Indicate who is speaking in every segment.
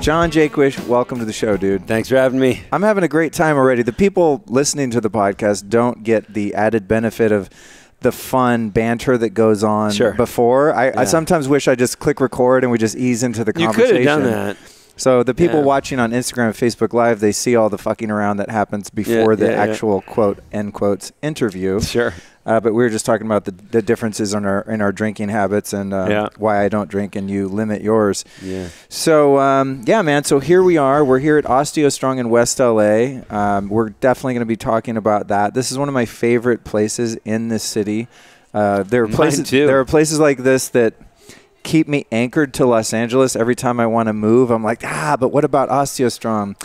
Speaker 1: John Jaquish, welcome to the show, dude.
Speaker 2: Thanks for having me.
Speaker 1: I'm having a great time already. The people listening to the podcast don't get the added benefit of the fun banter that goes on before. I sometimes wish I just click record and we just ease into the conversation.
Speaker 2: You could have done that.
Speaker 1: So the people watching on Instagram and Facebook Live, they see all the fucking around that happens before the actual quote, end quotes, interview.
Speaker 2: Sure.
Speaker 1: But we were just talking about the differences in our drinking habits and why I don't drink and you limit yours.
Speaker 2: Yeah.
Speaker 1: So, man, so here we are. We're here at OsteoStrong in West LA. We're definitely going to be talking about that. This is one of my favorite places in this city. There are places like this that keep me anchored to Los Angeles. Every time I want to move, I'm like, but what about OsteoStrong?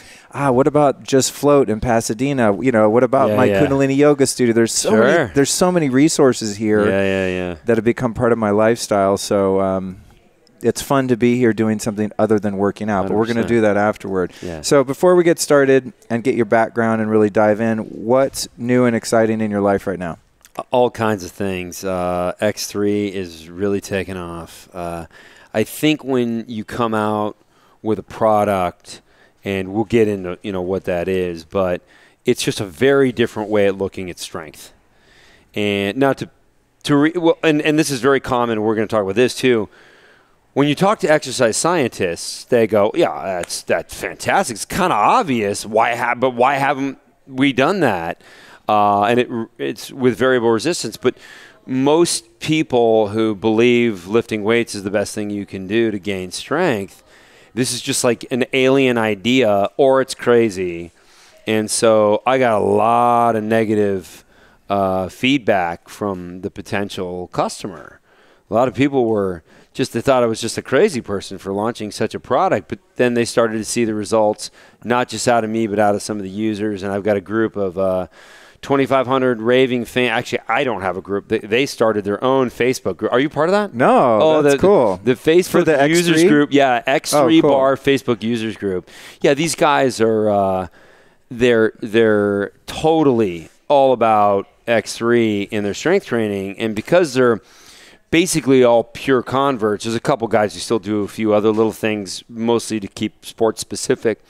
Speaker 1: What about Just Float in Pasadena? You know, what about my Kundalini yoga studio? There's so many resources here that have become part of my lifestyle. So it's fun to be here doing something other than working out, 100%. But we're going to do that afterward. Yeah. So before we get started and get your background and really dive in, what's new and exciting in your life right now?
Speaker 2: All kinds of things. X3 is really taking off. I think when you come out with a product, and we'll get into what that is, but it's just a very different way of looking at strength. And now and this is very common. We're going to talk about this too. When you talk to exercise scientists, they go, "Yeah, that's fantastic. It's kind of obvious. But why haven't we done that?" And it's with variable resistance. But most people who believe lifting weights is the best thing you can do to gain strength, this is just like an alien idea, or it's crazy. And so I got a lot of negative feedback from the potential customer. A lot of people they thought I was just a crazy person for launching such a product. But then they started to see the results, not just out of me, but out of some of the users. And I've got a group of 2,500 raving fans. Actually, I don't have a group. They started their own Facebook group. Are you part of that?
Speaker 1: No, that's cool.
Speaker 2: The Facebook
Speaker 1: for the
Speaker 2: users
Speaker 1: X3?
Speaker 2: group. Yeah, X3
Speaker 1: cool.
Speaker 2: bar Facebook users group. Yeah, these guys are they're totally all about X3 in their strength training, and because they're basically all pure converts. There's a couple guys who still do a few other little things, mostly to keep sports specific,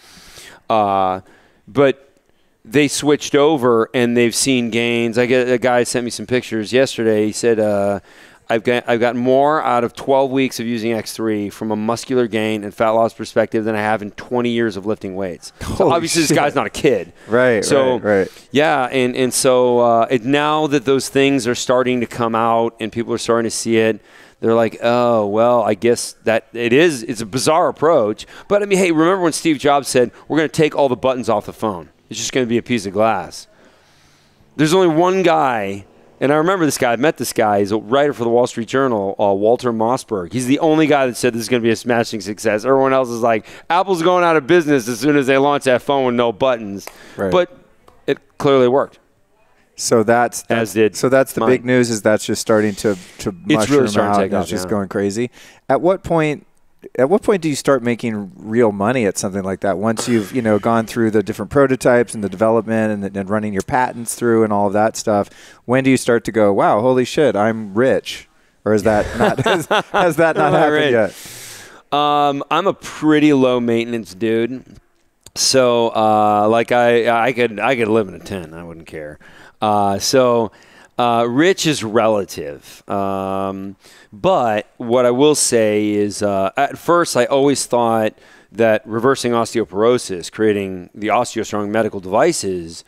Speaker 2: but they switched over and they've seen gains. A guy sent me some pictures yesterday. He said, I've got more out of 12 weeks of using X3 from a muscular gain and fat loss perspective than I have in 20 years of lifting weights. So obviously this guy's not a kid.
Speaker 1: Right, right.
Speaker 2: Yeah, and so now that those things are starting to come out and people are starting to see it, they're like, oh, well, I guess that it's a bizarre approach. But I mean, hey, remember when Steve Jobs said, we're going to take all the buttons off the phone. It's just going to be a piece of glass. There's only one guy, and I remember this guy. I met this guy. He's a writer for the Wall Street Journal, Walter Mossberg. He's the only guy that said this is going to be a smashing success. Everyone else is like, Apple's going out of business as soon as they launch that phone with no buttons. Right. But it clearly worked.
Speaker 1: So that's the big news, is that's just starting to mushroom out. It's just going crazy. At what point do you start making real money at something like that? Once you've gone through the different prototypes and the development and running your patents through and all of that stuff, when do you start to go, wow, holy shit, I'm rich? Or is that not has that not happened yet?
Speaker 2: I'm a pretty low maintenance dude. So I could live in a tent. I wouldn't care. Rich is relative. But what I will say is, at first I always thought that reversing osteoporosis, creating the OsteoStrong medical devices,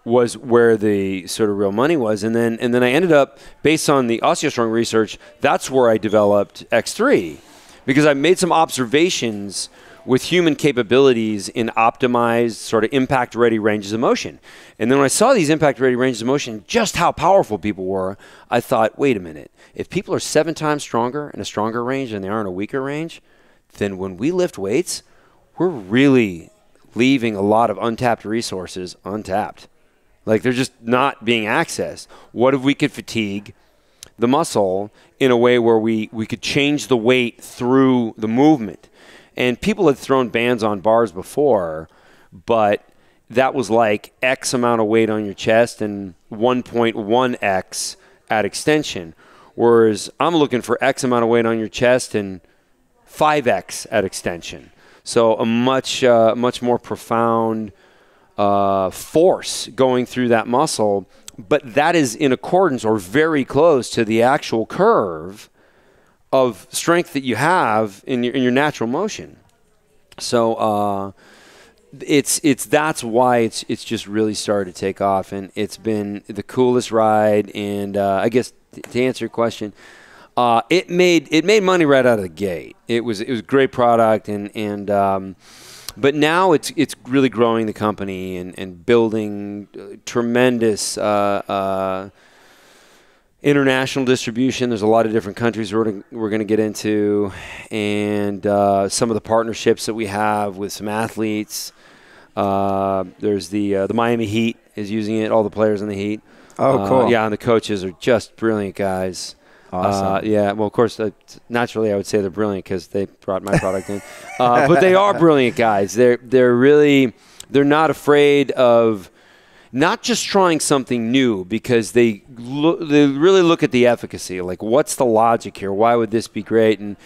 Speaker 2: was where the sort of real money was. And then I ended up, based on the OsteoStrong research, that's where I developed X3, because I made some observations with human capabilities in optimized sort of impact-ready ranges of motion. And then when I saw these impact-ready ranges of motion, just how powerful people were, I thought, wait a minute. If people are 7 times stronger in a stronger range than they are in a weaker range, then when we lift weights, we're really leaving a lot of untapped resources untapped. Like, they're just not being accessed. What if we could fatigue the muscle in a way where we could change the weight through the movement? And people had thrown bands on bars before, but that was like X amount of weight on your chest and 1.1X at extension. Whereas I'm looking for X amount of weight on your chest and 5X at extension. So a much more profound force going through that muscle, but that is in accordance or very close to the actual curve of strength that you have in your natural motion. So that's why it's just really started to take off, and it's been the coolest ride. And I guess to answer your question, it made money right out of the gate. It was a great product, and but now it's really growing the company and building tremendous international distribution. There's a lot of different countries we're going to get into, and some of the partnerships that we have with some athletes. There's the Miami Heat is using it. All the players in the Heat.
Speaker 1: Oh, cool.
Speaker 2: Yeah, and the coaches are just brilliant guys.
Speaker 1: Awesome.
Speaker 2: Yeah, well, of course, naturally, I would say they're brilliant because they brought my product in. But they are brilliant guys. They're not afraid of not just trying something new, because they really look at the efficacy. Like, what's the logic here? Why would this be great? And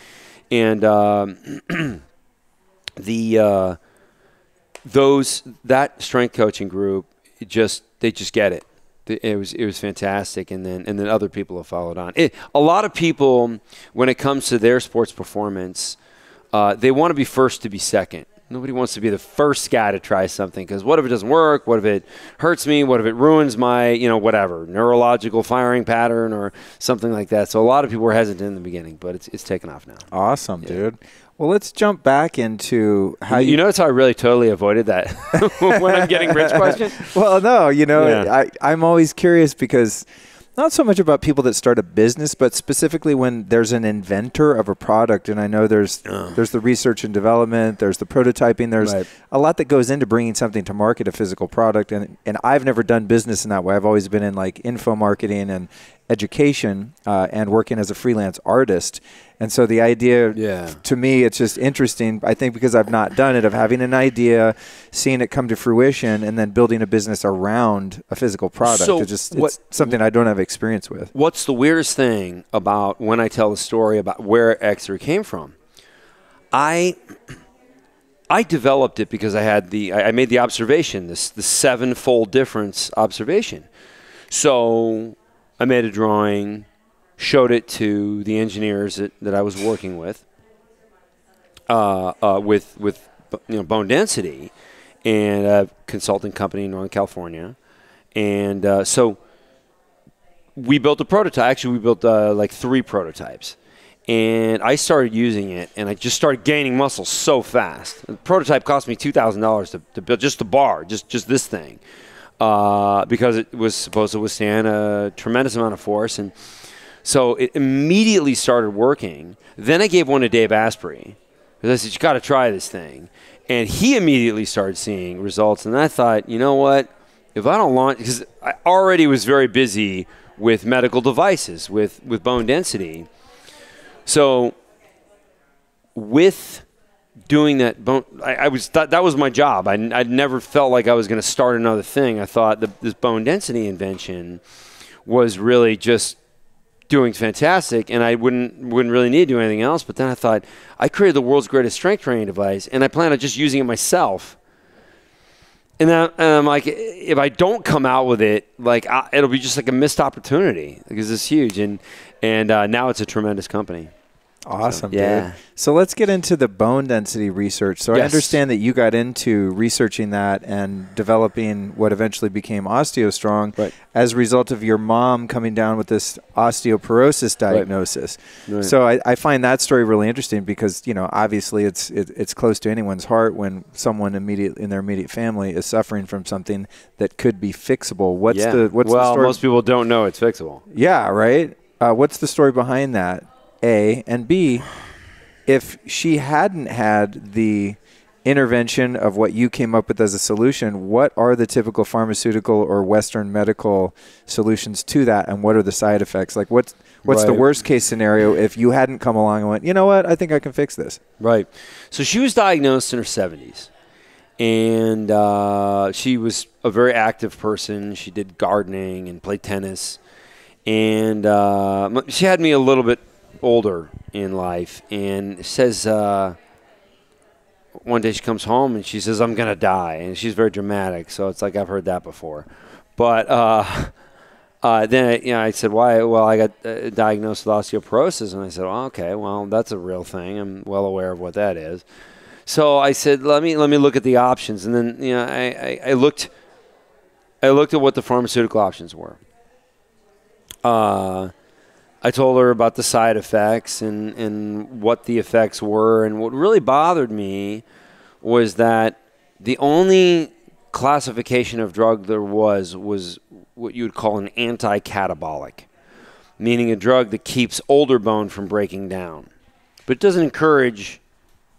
Speaker 2: that strength coaching group, they just get it. It was fantastic, and then other people have followed on. A lot of people, when it comes to their sports performance, they want to be first to be second. Nobody wants to be the first guy to try something, because what if it doesn't work? What if it hurts me? What if it ruins my, whatever, neurological firing pattern or something like that? So a lot of people were hesitant in the beginning, but it's taken off now.
Speaker 1: Awesome, dude. Well, let's jump back into how you
Speaker 2: notice how I really totally avoided that when I'm getting rich question?
Speaker 1: Well, no, I'm always curious, because not so much about people that start a business, but specifically when there's an inventor of a product. And I know there's the research and development, there's the prototyping, there's a lot that goes into bringing something to market, a physical product. And I've never done business in that way. I've always been in like info marketing and education and working as a freelance artist. And so the idea, to me, it's just interesting, I think, because I've not done it, of having an idea, seeing it come to fruition, and then building a business around a physical product.
Speaker 2: So
Speaker 1: it's something I don't have experience with.
Speaker 2: What's the weirdest thing about when I tell the story about where X3 came from? I developed it because I made the observation, the seven-fold difference observation. So I made a drawing, showed it to the engineers that I was working with bone density, and a consulting company in Northern California. And so we built a prototype. Actually, we built like 3 prototypes. And I started using it, and I just started gaining muscle so fast. The prototype cost me $2,000 to build, just the bar, just this thing, because it was supposed to withstand a tremendous amount of force. And so it immediately started working. Then I gave one to Dave Asprey, because I said, you got to try this thing. And he immediately started seeing results. And I thought, you know what, if I don't launch, because I already was very busy with medical devices, with bone density. So with doing that that was my job. I'd never felt like I was going to start another thing. I thought this bone density invention was really just doing fantastic, and I wouldn't really need to do anything else. But then I thought, I created the world's greatest strength training device, and I plan on just using it myself. And I'm like, if I don't come out with it, it'll be just like a missed opportunity, because it's huge. And now it's a tremendous company.
Speaker 1: Awesome, dude. So let's get into the bone density research. So I understand that you got into researching that and developing what eventually became OsteoStrong as a result of your mom coming down with this osteoporosis diagnosis. Right. So I find that story really interesting, because obviously it's close to anyone's heart when someone in their immediate family is suffering from something that could be fixable. What's the story?
Speaker 2: Most people don't know it's fixable.
Speaker 1: Yeah, right. What's the story behind that? A, and B, if she hadn't had the intervention of what you came up with as a solution, what are the typical pharmaceutical or Western medical solutions to that, and what are the side effects? Like, what's the worst case scenario if you hadn't come along and went, you know what, I think I can fix this?
Speaker 2: Right. So she was diagnosed in her 70s, and she was a very active person. She did gardening and played tennis, and she had me a little bit older in life, and says, one day she comes home and she says, I'm going to die. And she's very dramatic. So it's like I've heard that before. But then I said, why? Well, I got diagnosed with osteoporosis. And I said, well, okay, well, that's a real thing. I'm well aware of what that is. So I said, let me look at the options. And then I looked at what the pharmaceutical options were. I told her about the side effects and what the effects were. And what really bothered me was that the only classification of drug there was what you would call an anti-catabolic, meaning a drug that keeps older bone from breaking down. But it doesn't encourage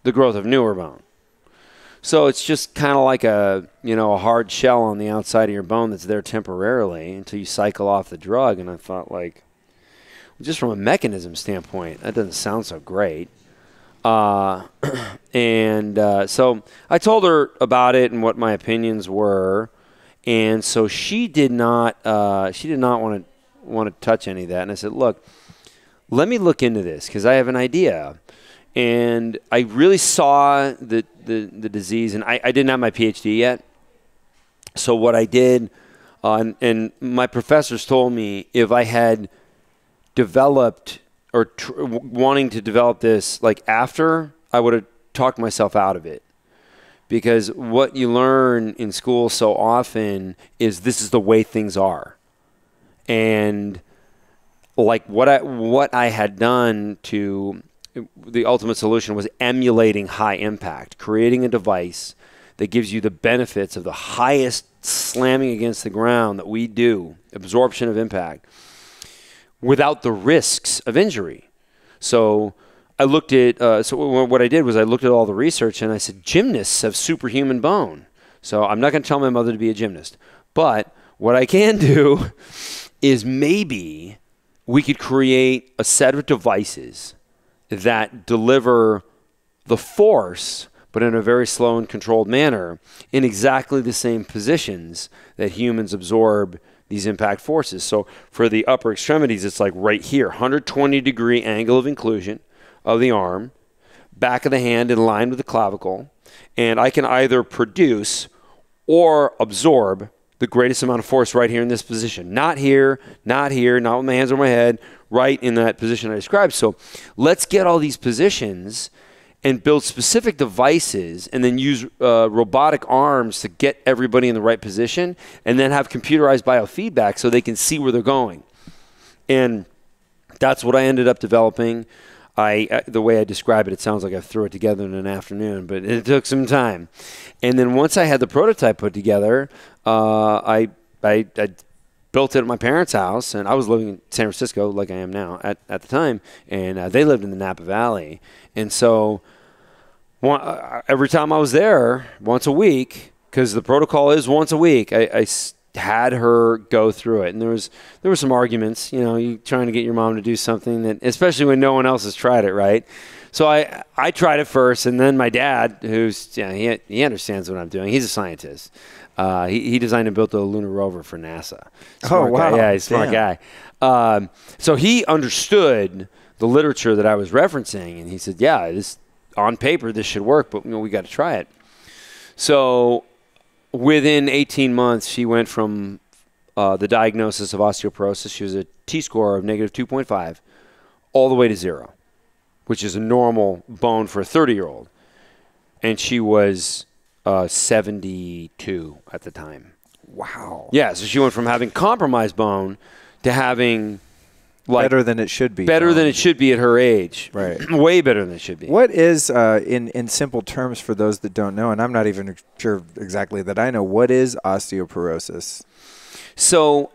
Speaker 2: the growth of newer bone. So it's just kind of like a hard shell on the outside of your bone that's there temporarily until you cycle off the drug. And I thought, like, just from a mechanism standpoint, that doesn't sound so great. So I told her about it and what my opinions were, and so she did not want to touch any of that. And I said, look, let me look into this because I have an idea. And I really saw the disease, and I didn't have my PhD yet. So what I did, and my professors told me if I had developed or wanting to develop this like after, I would have talked myself out of it. Because what you learn in school so often is this is the way things are. And like what I had done to the ultimate solution was emulating high impact, creating a device that gives you the benefits of the highest slamming against the ground that we do, absorption of impact, without the risks of injury. So I looked at, what I did was I looked at all the research and I said, gymnasts have superhuman bone. So I'm not going to tell my mother to be a gymnast. But what I can do is maybe we could create a set of devices that deliver the force, but in a very slow and controlled manner, in exactly the same positions that humans absorb these impact forces. So for the upper extremities, it's like right here, 120-degree angle of inclusion of the arm, back of the hand in line with the clavicle, and I can either produce or absorb the greatest amount of force right here in this position. Not here, not here, not with my hands over my head, right in that position I described. So let's get all these positions and build specific devices and then use robotic arms to get everybody in the right position and then have computerized biofeedback so they can see where they're going. And that's what I ended up developing. The way I describe it, it sounds like I threw it together in an afternoon, but it took some time. And then once I had the prototype put together, I built it at my parents' house, and I was living in San Francisco like I am now at the time, and they lived in the Napa Valley. And so every time I was there, once a week, because the protocol is once a week, I had her go through it. And there were some arguments, you trying to get your mom to do something that, especially when no one else has tried it, right? So I tried it first, and then my dad, who's he understands what I'm doing. He's a scientist. He designed and built a lunar rover for NASA. Smart guy. Yeah, he's a smart guy. So he understood the literature that I was referencing, and he said, yeah, on paper this should work, but we got to try it. So within 18 months, she went from the diagnosis of osteoporosis. She was a T-score of negative 2.5 all the way to 0, which is a normal bone for a 30-year-old. And she was 72 at the time.
Speaker 1: Wow.
Speaker 2: Yeah, so she went from having compromised bone to having
Speaker 1: better than it should be.
Speaker 2: Better than it should be at her age.
Speaker 1: Right.
Speaker 2: Way better than it should be.
Speaker 1: What is, in simple terms for those that don't know, and I'm not even sure exactly that I know, what is osteoporosis?
Speaker 2: So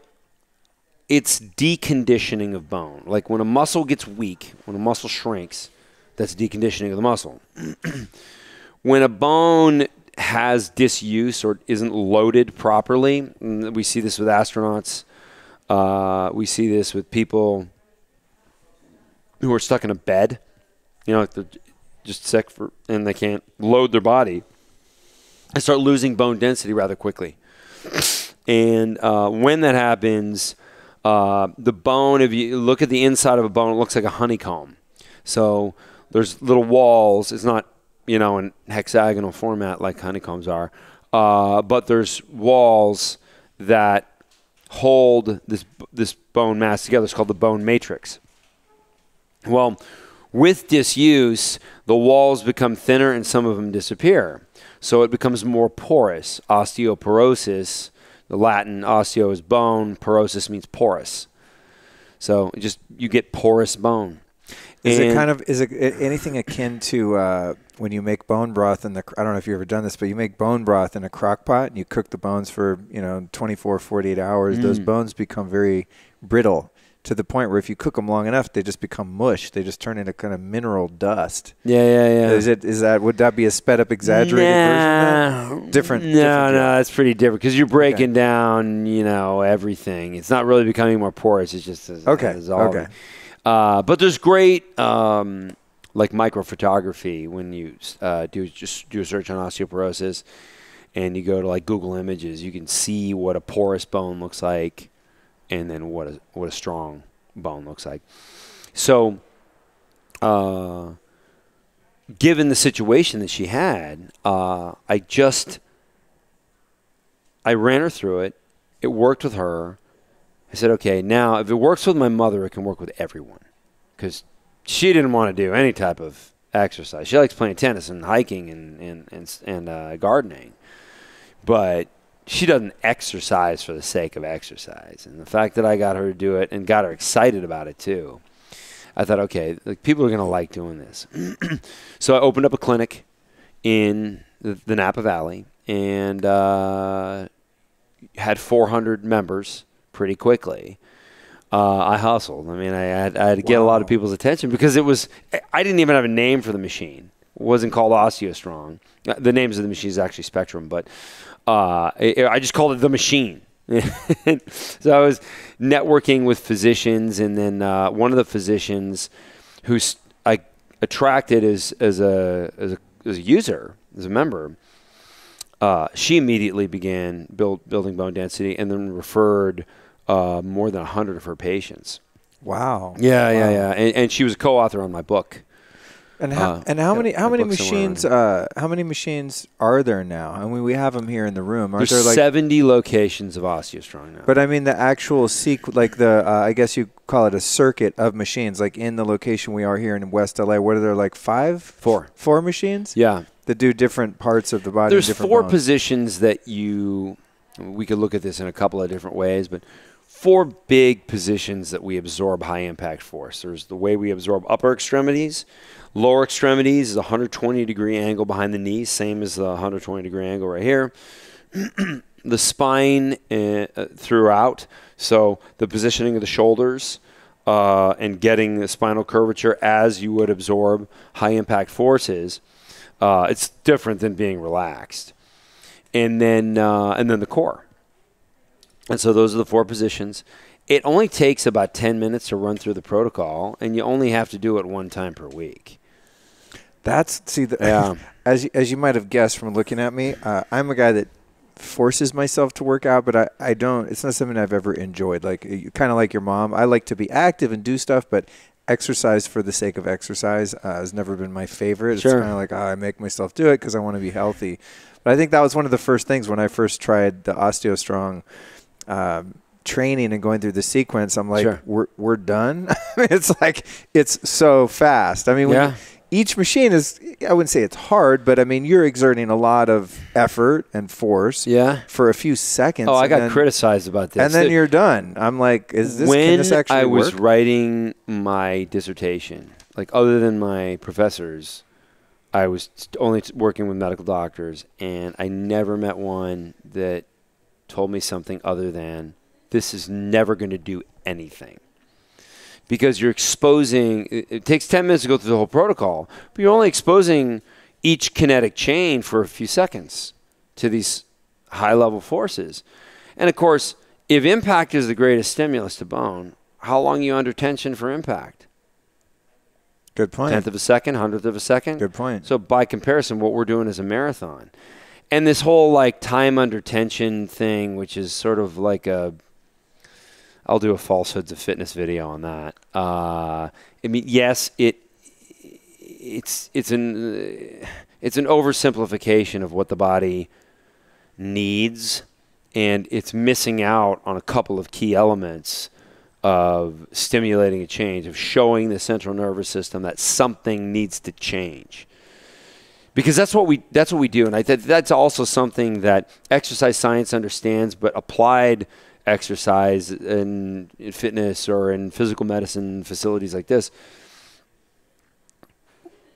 Speaker 2: it's deconditioning of bone. Like when a muscle gets weak, when a muscle shrinks, that's deconditioning of the muscle. When a bone has disuse or isn't loaded properly, we see this with astronauts, we see this with people who are stuck in a bed, they're just sick and they can't load their body, and start losing bone density rather quickly. And when that happens, the bone, if you look at the inside of a bone, it looks like a honeycomb. So there's little walls. It's not you know, in hexagonal format like honeycombs are. But there's walls that hold this bone mass together. It's called the bone matrix. Well, with disuse, the walls become thinner and some of them disappear. So it becomes more porous. Osteoporosis, the Latin osteo is bone, porosis means porous. So you get porous bone.
Speaker 1: Is it anything akin to when you make bone broth I don't know if you've ever done this, but you make bone broth in a crock pot and you cook the bones for, 24, 48 hours. Those bones become very brittle to the point where if you cook them long enough, they just become mush. They just turn into kind of mineral dust.
Speaker 2: Yeah.
Speaker 1: Would that be a sped up, exaggerated version? Different.
Speaker 2: No, it's pretty different because you're breaking down, everything. It's not really becoming more porous. It's just dissolving. But there's great like microphotography when you do a search on osteoporosis and you go to like Google Images. You can see what a porous bone looks like, and then what a strong bone looks like. So, given the situation that she had, I ran her through it. It worked with her. I said, okay, now if it works with my mother, it can work with everyone, because she didn't want to do any type of exercise. She likes playing tennis and hiking and gardening, but she doesn't exercise for the sake of exercise. And the fact that I got her to do it and got her excited about it too, I thought, okay, people are going to like doing this. So I opened up a clinic in the Napa Valley and had 400 members pretty quickly. I hustled. I mean, I had to get a lot of people's attention because I didn't even have a name for the machine. It wasn't called OsteoStrong. The names of the machine is actually Spectrum, but I just called it the machine. So I was networking with physicians, and then one of the physicians who I attracted as a user, as a member, she immediately began building bone density, and then referred more than 100 of her patients.
Speaker 1: Wow.
Speaker 2: Yeah. And she was a co-author on my book.
Speaker 1: And how many machines are there now? I mean, we have them here in the room.
Speaker 2: There's 70 locations of OsteoStrong now.
Speaker 1: But I mean, the actual I guess you call it a circuit of machines, like in the location we are here in West LA. What are there, like four machines?
Speaker 2: Yeah,
Speaker 1: that do different parts of the body.
Speaker 2: There's
Speaker 1: different
Speaker 2: 4
Speaker 1: bones.
Speaker 2: positions that we could look at this in a couple of different ways, but 4 big positions that we absorb high impact force. There's the way we absorb upper extremities. Lower extremities is a 120-degree angle behind the knees, same as the 120-degree angle right here. The spine throughout, so the positioning of the shoulders and getting the spinal curvature as you would absorb high-impact forces. It's different than being relaxed. And then the core. And so those are the 4 positions. It only takes about 10 minutes to run through the protocol, and you only have to do it 1 time per week.
Speaker 1: As you might have guessed from looking at me, I'm a guy that forces myself to work out, but I don't. It's not something I've ever enjoyed. Like kind of like your mom, I like to be active and do stuff, but exercise for the sake of exercise has never been my favorite.
Speaker 2: Sure.
Speaker 1: It's kind of like I make myself do it because I want to be healthy. But I think that was one of the first things when I first tried the OsteoStrong training and going through the sequence. I'm like,
Speaker 2: sure.
Speaker 1: we're done. I mean, it's so fast. I mean, each machine is, I wouldn't say it's hard, but I mean, you're exerting a lot of effort and force for a few seconds.
Speaker 2: Oh, I got criticized about this.
Speaker 1: And then you're done. I'm like, can this actually
Speaker 2: work? When I was
Speaker 1: work?
Speaker 2: writing my dissertation, like other than my professors, I was only working with medical doctors, and I never met one that told me something other than, this is never going to do anything. Because you're exposing, it takes 10 minutes to go through the whole protocol, but you're only exposing each kinetic chain for a few seconds to these high-level forces. And, of course, if impact is the greatest stimulus to bone, how long are you under tension for impact?
Speaker 1: Good point.
Speaker 2: 1/10 of a second, 100th of a second?
Speaker 1: Good point.
Speaker 2: So, by comparison, what we're doing is a marathon. And this whole, like, time under tension thing, which is sort of like I'll do a falsehoods of fitness video on that. I mean, yes, it's It's an oversimplification of what the body needs, and it's missing out on a couple of key elements of stimulating a change, of showing the central nervous system that something needs to change. Because that's what we do, and that's also something that exercise science understands, but applied exercise in fitness or in physical medicine facilities like this,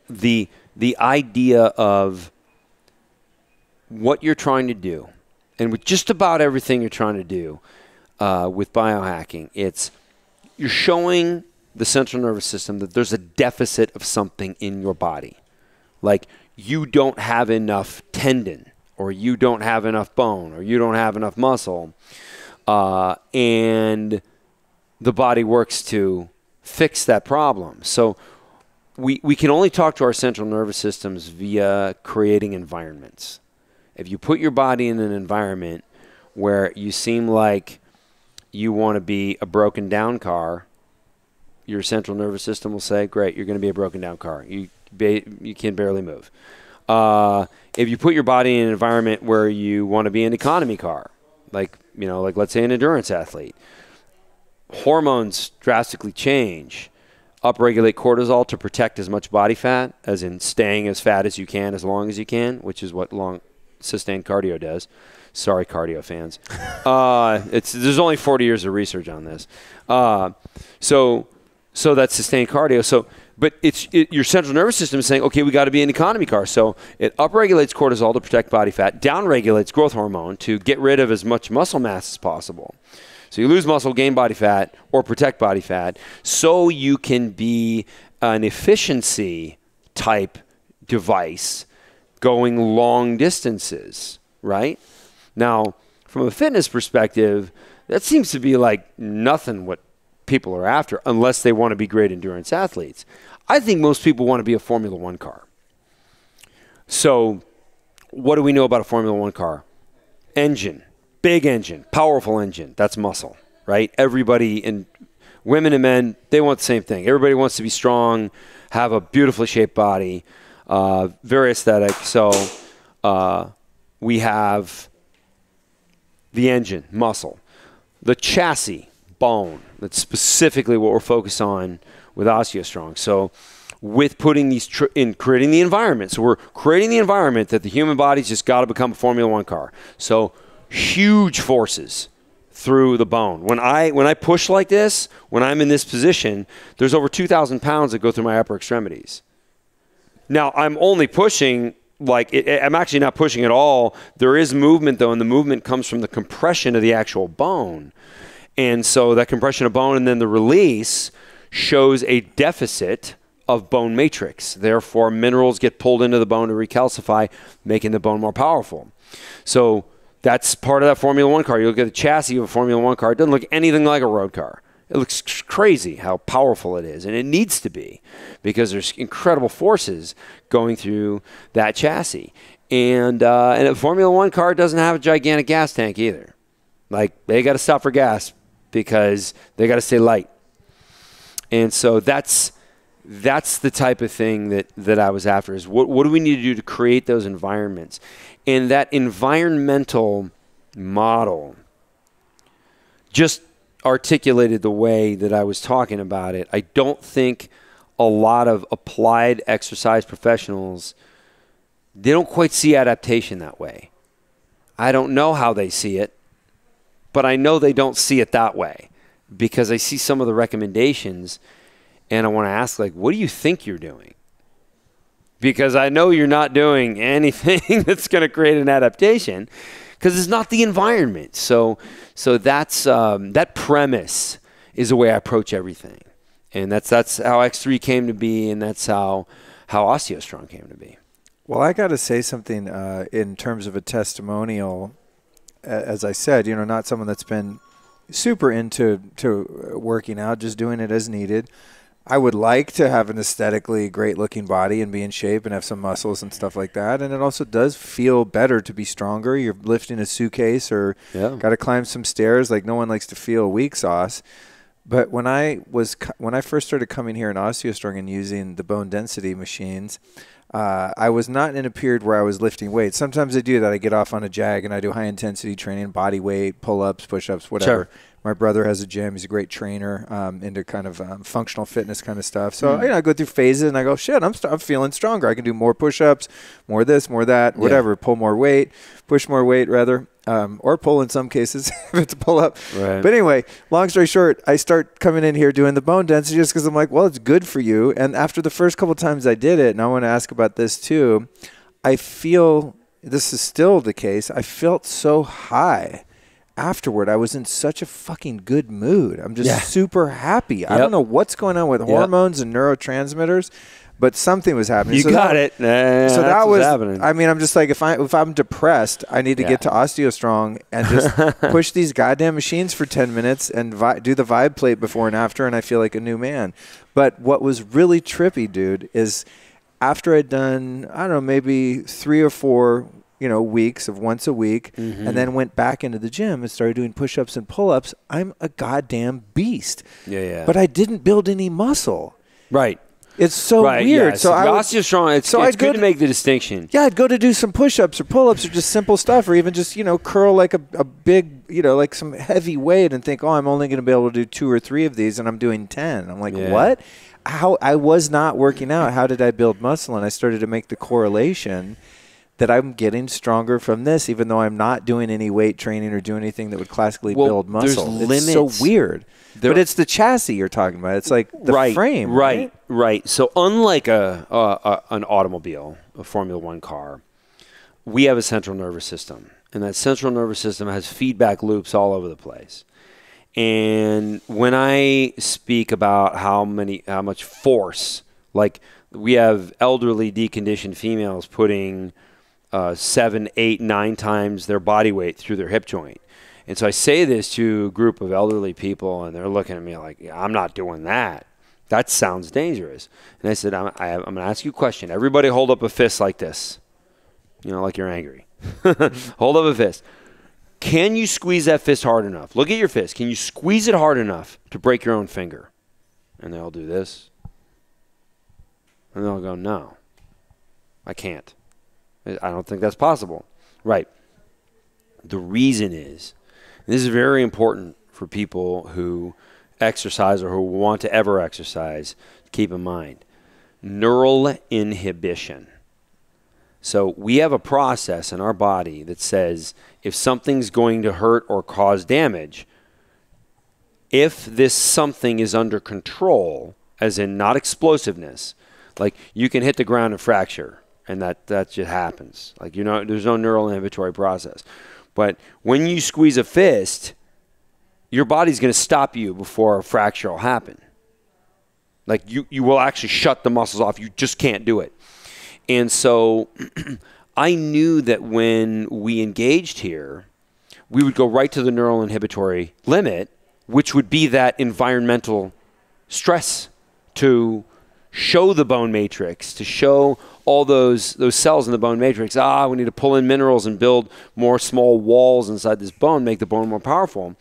Speaker 2: the idea of what you're trying to do, and with just about everything you're trying to do with biohacking, you're showing the central nervous system that there's a deficit of something in your body. Like, you don't have enough tendon, or you don't have enough bone, or you don't have enough muscle, and the body works to fix that problem. So we can only talk to our central nervous systems via creating environments. If you put your body in an environment where you seem like you want to be a broken down car, your central nervous system will say, great, you're going to be a broken down car. You can barely move. If you put your body in an environment where you want to be an economy car, like let's say an endurance athlete, hormones drastically change. Upregulate cortisol to protect as much body fat, as in staying as fat as you can as long as you can, which is what long sustained cardio does. Sorry, cardio fans. There's only 40 years of research on this. So that's sustained cardio. But your central nervous system is saying, okay, we got to be an economy car. So it upregulates cortisol to protect body fat, downregulates growth hormone to get rid of as much muscle mass as possible. So you lose muscle, gain body fat, or protect body fat, so you can be an efficiency type device going long distances, right? Now, from a fitness perspective, that seems to be like nothing what people are after, unless they want to be great endurance athletes. I think most people want to be a Formula One car. So what do we know about a Formula One car? Engine. Big engine, powerful engine, that's muscle, right? Everybody, and women and men, they want the same thing. Everybody wants to be strong, have a beautifully shaped body, very aesthetic. So we have the engine, muscle. The chassis, bone. That's specifically what we're focused on with OsteoStrong. So with putting these in creating the environment. So we're creating the environment that the human body's just got to become a Formula One car. So huge forces through the bone. When I push like this, when I'm in this position, there's over 2,000 pounds that go through my upper extremities. Now, I'm only pushing, I'm actually not pushing at all. There is movement, though, and the movement comes from the compression of the actual bone. And so that compression of bone and then the release shows a deficit of bone matrix. Therefore, minerals get pulled into the bone to recalcify, making the bone more powerful. So that's part of that Formula One car. You look at the chassis of a Formula One car, it doesn't look anything like a road car. It looks crazy how powerful it is, and it needs to be because there's incredible forces going through that chassis. And a Formula One car doesn't have a gigantic gas tank either. Like, they got to stop for gas because they got to stay light. And so that's the type of thing that I was after, is what do we need to do to create those environments? And that environmental model just articulated the way that I was talking about it. I don't think a lot of applied exercise professionals, they don't quite see adaptation that way. I don't know how they see it, but I know they don't see it that way because I see some of the recommendations and I want to ask, what do you think you're doing? Because I know you're not doing anything that's going to create an adaptation because it's not the environment. So that's that premise is the way I approach everything. And that's how X3 came to be, and that's how OsteoStrong came to be.
Speaker 1: Well, I got to say something in terms of a testimonial. As I said, not someone that's been super into working out, just doing it as needed. I would like to have an aesthetically great-looking body and be in shape and have some muscles and stuff like that. And it also does feel better to be stronger. You're lifting a suitcase or got to climb some stairs. Like, no one likes to feel weak sauce. But when I first started coming here in OsteoStrong and using the bone density machines, I was not in a period where I was lifting weights. Sometimes I do that. I get off on a jag and I do high intensity training, body weight, pull-ups, push-ups, whatever. Sure. My brother has a gym. He's a great trainer into kind of functional fitness kind of stuff. So I go through phases and I go, shit, I'm feeling stronger. I can do more push-ups, more this, more that, whatever. Pull more weight, push more weight rather. Or pull in some cases if it's a pull-up. Right. But anyway, long story short, I start coming in here doing the bone density just because I'm like, well, it's good for you. And after the first couple of times I did it, and I want to ask about this too, I feel, this is still the case, I felt so high afterward. I was in such a fucking good mood. I'm just super happy. I don't know what's going on with hormones and neurotransmitters, but something was happening.
Speaker 2: You got it. So
Speaker 1: that was happening. I mean, I'm just like, if I'm depressed, I need to get to OsteoStrong and just push these goddamn machines for 10 minutes and do the vibe plate before and after, and I feel like a new man. But what was really trippy, dude, is after I'd done, I don't know, maybe 3 or 4 weeks of once a week, and then went back into the gym and started doing push-ups and pull-ups, I'm a goddamn beast. But I didn't build any muscle.
Speaker 2: Right.
Speaker 1: It's so weird. Yeah.
Speaker 2: So OsteoStrong, it's good to make the distinction.
Speaker 1: Yeah, I'd go to do some push-ups or pull-ups or just simple stuff, or even just, curl like a big, like some heavy weight and think, oh, I'm only going to be able to do 2 or 3 of these, and I'm doing 10. I'm like, what? How? I was not working out. How did I build muscle? And I started to make the correlation that I'm getting stronger from this, even though I'm not doing any weight training or doing anything that would classically build muscle. It's so weird. But it's the chassis you're talking about. It's like the frame.
Speaker 2: Right. So unlike an automobile, a Formula One car, we have a central nervous system. And that central nervous system has feedback loops all over the place. And when I speak about how much force, like we have elderly deconditioned females putting 7, 8, 9 times their body weight through their hip joint. And so I say this to a group of elderly people, and they're looking at me like, I'm not doing that. That sounds dangerous. And I said, I'm going to ask you a question. Everybody hold up a fist like this, like you're angry. Hold up a fist. Can you squeeze that fist hard enough? Look at your fist. Can you squeeze it hard enough to break your own finger? And they'll do this. And they'll go, no, I can't. I don't think that's possible. Right. The reason is, and this is very important for people who exercise or who want to ever exercise, keep in mind, neural inhibition. So we have a process in our body that says if something's going to hurt or cause damage, if this something is under control, as in not explosiveness, like you can hit the ground and fracture. And that just happens. Like, there's no neural inhibitory process. But when you squeeze a fist, your body's going to stop you before a fracture will happen. Like, you will actually shut the muscles off. You just can't do it. And so I knew that when we engaged here, we would go right to the neural inhibitory limit, which would be that environmental stress to show the bone matrix, to show all those cells in the bone matrix, we need to pull in minerals and build more small walls inside this bone, make the bone more powerful.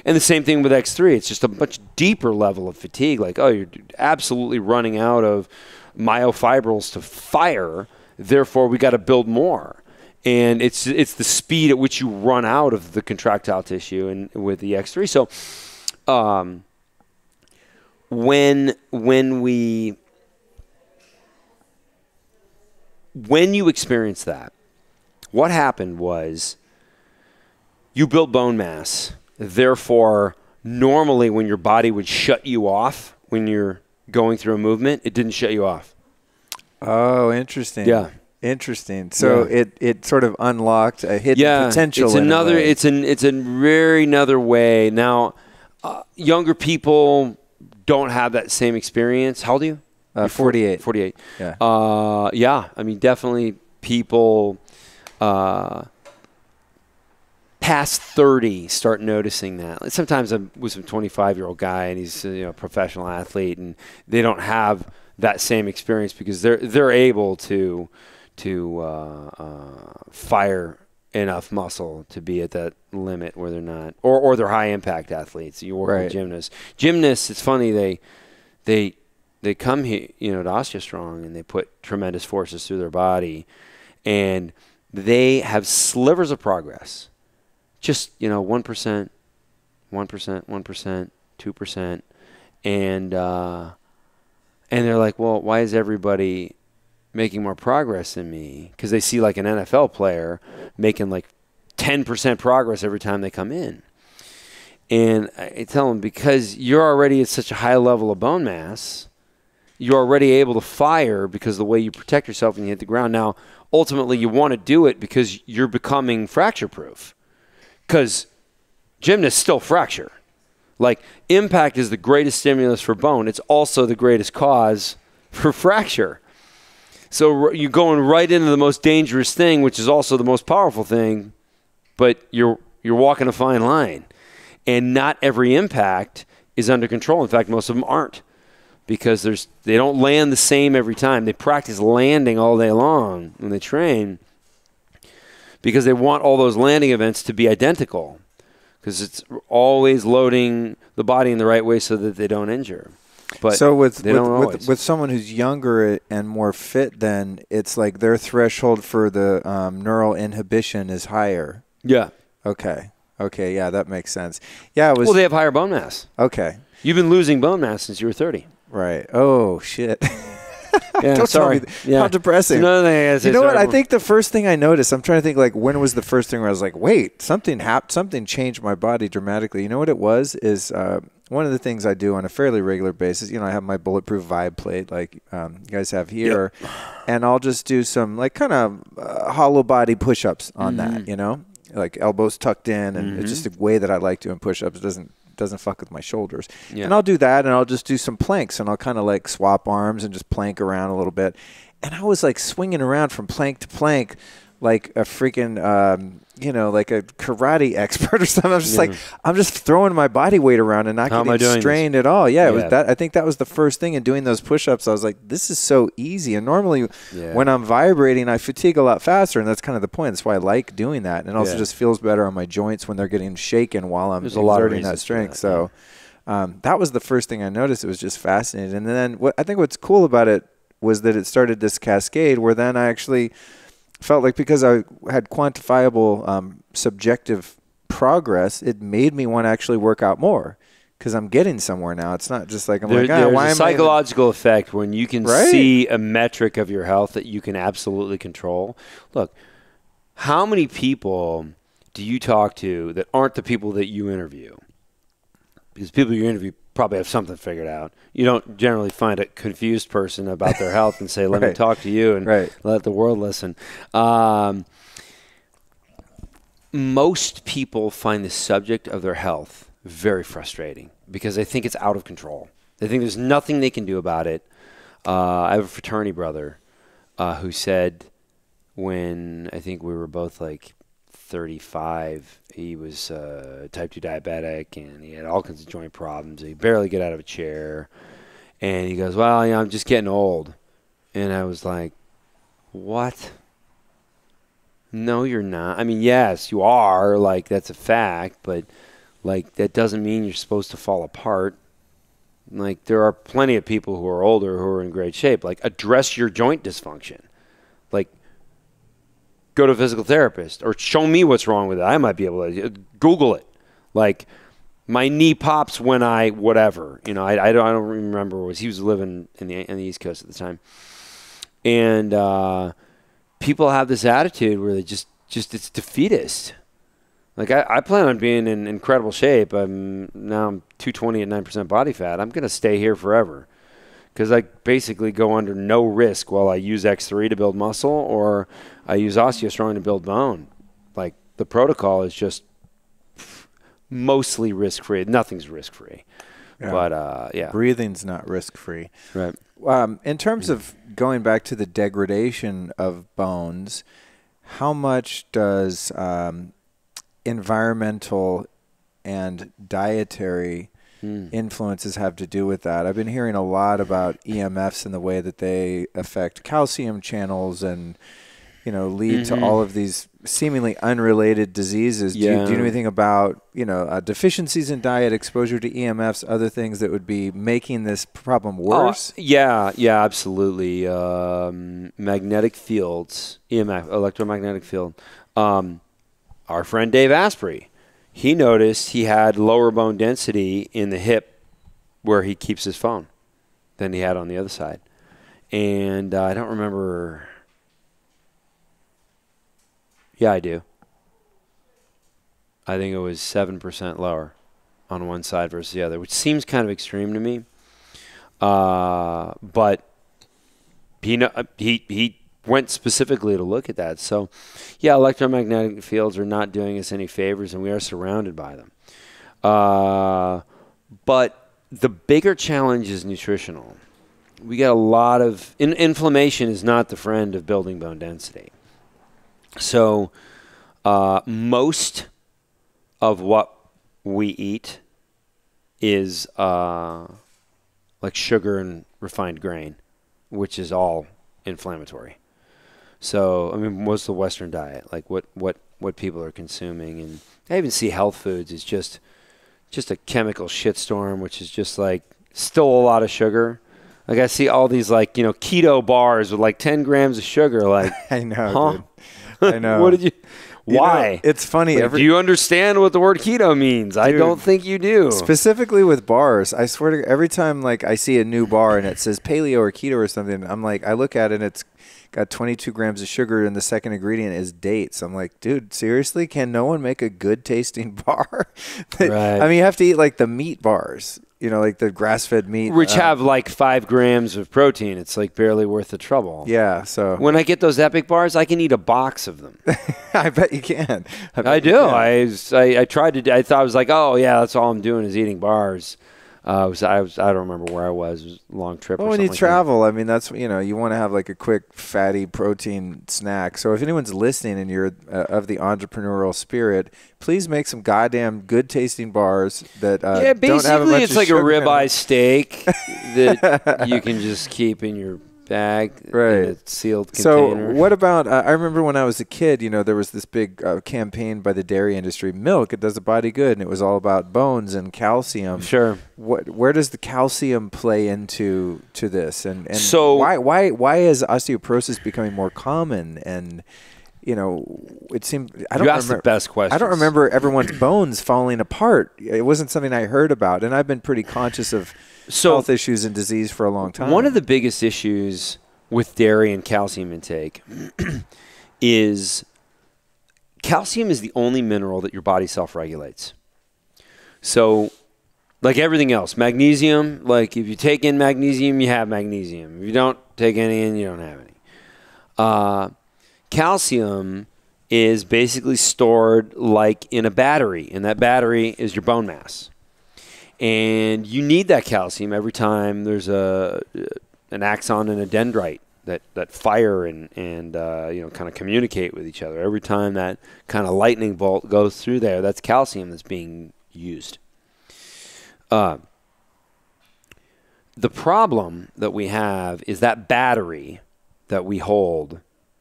Speaker 2: And the same thing with X3. It's just a much deeper level of fatigue. Like, you're absolutely running out of myofibrils to fire. Therefore, we got to build more. And it's the speed at which you run out of the contractile tissue and with the X3. So when you experience that, what happened was you built bone mass. Therefore, normally when your body would shut you off when you're going through a movement, it didn't shut you off.
Speaker 1: Oh, interesting.
Speaker 2: Yeah.
Speaker 1: Interesting. So it sort of unlocked a hidden potential.
Speaker 2: It's a very another way. Now, younger people don't have that same experience. How old are you?
Speaker 1: 48.
Speaker 2: 48.
Speaker 1: Yeah.
Speaker 2: I mean, definitely people past 30 start noticing that. Sometimes I'm with a 25-year-old guy, and he's a professional athlete, and they don't have that same experience because they're able to fire enough muscle to be at that limit where they're not, or they're high impact athletes. You work with gymnasts. Gymnasts, it's funny, they come here, to OsteoStrong, and they put tremendous forces through their body, and they have slivers of progress. Just, 1%, 1%, 2%. And they're like, well, why is everybody making more progress than me? Because they see like an NFL player making like 10% progress every time they come in. And I tell them, because you're already at such a high level of bone mass, you're already able to fire because of the way you protect yourself when you hit the ground. Now, ultimately, you want to do it because you're becoming fracture-proof. Because gymnasts still fracture. Like, impact is the greatest stimulus for bone. It's also the greatest cause for fracture. So you're going right into the most dangerous thing, which is also the most powerful thing, but you're walking a fine line. And not every impact is under control. In fact, most of them aren't, because they don't land the same every time. They practice landing all day long when they train because they want all those landing events to be identical, because it's always loading the body in the right way so that they don't injure. But
Speaker 1: so with someone who's younger and more fit, then it's like their threshold for the neural inhibition is higher.
Speaker 2: Yeah.
Speaker 1: Okay. Yeah, that makes sense. Yeah.
Speaker 2: Well, they have higher bone mass.
Speaker 1: Okay.
Speaker 2: You've been losing bone mass since you were 30.
Speaker 1: Right. Oh, shit.
Speaker 2: Yeah,
Speaker 1: Don't
Speaker 2: sorry.
Speaker 1: Tell me how depressing.
Speaker 2: Another thing I gotta say,
Speaker 1: you know what? I think the first thing I noticed, I'm trying to think, like, when was the first thing where I was like, wait, something happened, something changed my body dramatically. You know what it was? Is one of the things I do on a fairly regular basis. I have my bulletproof Vibe plate, like you guys have here, and I'll just do some like kind of hollow body push-ups on that. Like elbows tucked in, and it's just a way that I like doing push-ups. It doesn't fuck with my shoulders. And I'll do that, and I'll just do some planks, and I'll kind of like swap arms and just plank around a little bit. And I was like swinging around from plank to plank like a freaking, like a karate expert or something. I'm just like, I'm just throwing my body weight around and not getting strained at all. Yeah, it was that. I think that was the first thing. In doing those push-ups, I was like, this is so easy. And normally when I'm vibrating, I fatigue a lot faster, and that's kind of the point. That's why I like doing that. And it also just feels better on my joints when they're getting shaken while I'm exerting that strength. So that was the first thing I noticed. It was just fascinating. And then I think what's cool about it was that it started this cascade where then I actually felt like, because I had quantifiable subjective progress, it made me want to actually work out more because I'm getting somewhere now. It's not just like there's
Speaker 2: a psychological effect when you can see a metric of your health that you can absolutely control. Look, how many people do you talk to that aren't the people that you interview? Because people you interview probably have something figured out. You don't generally find a confused person about their health and say, let me talk to you and let the world listen. Most people find the subject of their health very frustrating because they think it's out of control. They think there's nothing they can do about it. I have a fraternity brother who said, when I think we were both like 35, he was type 2 diabetic, and he had all kinds of joint problems. He barely get out of a chair. And he goes, well, I'm just getting old. And I was like, what? No, you're not. I mean, yes, you are. Like, that's a fact. But, like, that doesn't mean you're supposed to fall apart. Like, there are plenty of people who are older who are in great shape. Like, address your joint dysfunction. Like, go to a physical therapist or show me what's wrong with it. I might be able to Google it. Like, my knee pops when I whatever. I don't remember. He was living in the East Coast at the time. And people have this attitude where they just it's defeatist. Like, I plan on being in incredible shape. I'm 220 at 9% body fat. I'm going to stay here forever. Because I basically go under no risk while I use X3 to build muscle or I use OsteoStrong to build bone. Like, the protocol is just mostly risk-free. Nothing's risk-free. Yeah. But,
Speaker 1: breathing's not risk-free.
Speaker 2: Right.
Speaker 1: In terms of going back to the degradation of bones, how much does environmental and dietary influences have to do with that? I've been hearing a lot about EMFs and the way that they affect calcium channels and lead to all of these seemingly unrelated diseases. Do you know anything about, deficiencies in diet, exposure to EMFs, other things that would be making this problem worse?
Speaker 2: Yeah, absolutely. Magnetic fields, EMF, electromagnetic field. Our friend Dave Asprey, he noticed he had lower bone density in the hip where he keeps his phone than he had on the other side. And I don't remember. Yeah, I do. I think it was 7% lower on one side versus the other, which seems kind of extreme to me. But he went specifically to look at that. So, yeah, electromagnetic fields are not doing us any favors, and we are surrounded by them. But the bigger challenge is nutritional. We get a lot of inflammation is not the friend of building bone density. So most of what we eat is like sugar and refined grain, which is all inflammatory. So, I mean, most of the Western diet, like what people are consuming. And I even see health foods is just a chemical shitstorm, which is just like still a lot of sugar. Like I see all these like, keto bars with like 10 grams of sugar. Like,
Speaker 1: I know,
Speaker 2: huh?
Speaker 1: Dude. I know.
Speaker 2: What did you? Why?
Speaker 1: It's funny.
Speaker 2: Do you understand what the word keto means? Dude, I don't think you do.
Speaker 1: Specifically with bars, I swear to God, every time like I see a new bar and it says paleo or keto or something, I'm like, I look at it and it's got 22 grams of sugar and the second ingredient is dates. I'm like, dude, seriously? Can no one make a good tasting bar?
Speaker 2: Right.
Speaker 1: I mean, you have to eat like the meat bars. Like the grass-fed meat.
Speaker 2: Which have like 5 grams of protein. It's like barely worth the trouble.
Speaker 1: Yeah, so.
Speaker 2: When I get those Epic bars, I can eat a box of them.
Speaker 1: I bet you can.
Speaker 2: I do. I tried to, I thought I was like, oh yeah, that's all I'm doing is eating bars. I don't remember where I was. It was a long trip.
Speaker 1: Well, when you travel, I mean, that's, you want to have like a quick fatty protein snack. So if anyone's listening and you're of the entrepreneurial spirit, please make some goddamn good tasting bars that don't have a bunch
Speaker 2: basically it's like a ribeye steak that you can just keep in your bag,
Speaker 1: right?
Speaker 2: In a sealed container.
Speaker 1: So what about? I remember when I was a kid, there was this big campaign by the dairy industry. Milk, it does the body good, and it was all about bones and calcium.
Speaker 2: Sure.
Speaker 1: Where does the calcium play into this? And
Speaker 2: so
Speaker 1: why is osteoporosis becoming more common? And it seemed I don't remember the
Speaker 2: best questions.
Speaker 1: I don't remember everyone's bones falling apart. It wasn't something I heard about, and I've been pretty conscious of health issues and disease for a long time.
Speaker 2: One of the biggest issues with dairy and calcium intake is calcium is the only mineral that your body self-regulates. So, like everything else, magnesium, like if you take in magnesium, you have magnesium. If you don't take any in, you don't have any. Calcium is basically stored like in a battery, and that battery is your bone mass. And you need that calcium every time there's an axon and a dendrite that fire and kind of communicate with each other. Every time that kind of lightning bolt goes through there, that's calcium that's being used. The problem that we have is that battery that we hold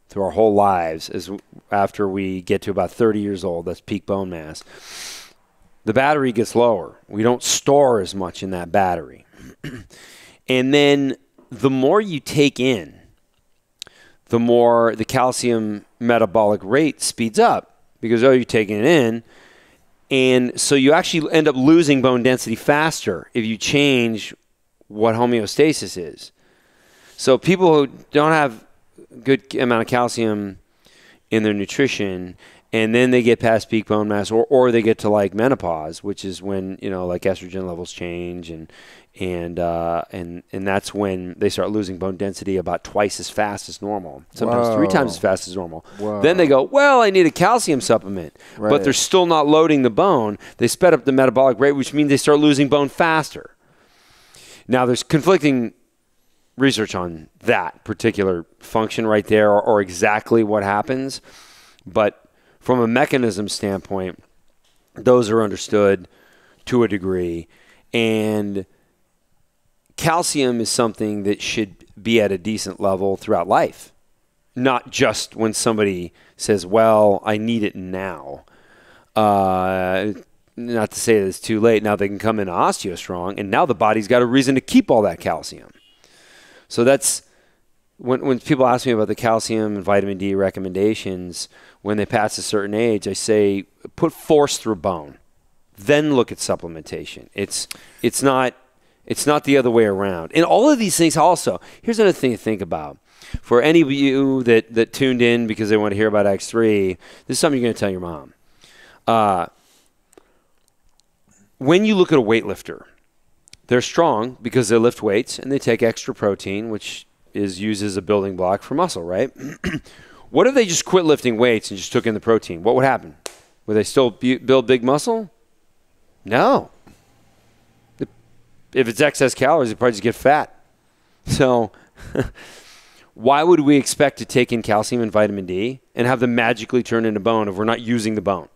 Speaker 2: through our whole lives is after we get to about 30 years old, that's peak bone mass. The battery gets lower. We don't store as much in that battery. And then the more you take in, the more the calcium metabolic rate speeds up because, you're taking it in. And so you actually end up losing bone density faster if you change what homeostasis is. So people who don't have good amount of calcium in their nutrition, and then they get past peak bone mass, or they get to like menopause, which is when like estrogen levels change, and that's when they start losing bone density about twice as fast as normal, sometimes 3 times as fast as normal.
Speaker 1: Whoa.
Speaker 2: Then they go, well, I need a calcium supplement,
Speaker 1: right.
Speaker 2: But they're still not loading the bone. They sped up the metabolic rate, which means they start losing bone faster. Now there's conflicting research on that particular function right there, or exactly what happens, but from a mechanism standpoint, those are understood to a degree. And calcium is something that should be at a decent level throughout life. not just when somebody says, well, I need it now. Not to say that it's too late. Now they can come in OsteoStrong, and now the body's got a reason to keep all that calcium. So that's when people ask me about the calcium and vitamin D recommendations, when they pass a certain age, I say put force through bone, then look at supplementation. It's not the other way around. And all of these things also, here's another thing to think about. For any of you that tuned in because they want to hear about X3, this is something you're going to tell your mom. When you look at a weightlifter, they're strong because they lift weights and they take extra protein, which is used as a building block for muscle, right? What if they just quit lifting weights and just took in the protein? What would happen? Would they still build big muscle? No. If it's excess calories, they probably just get fat. So why would we expect to take in calcium and vitamin D and have them magically turn into bone if we're not using the bone?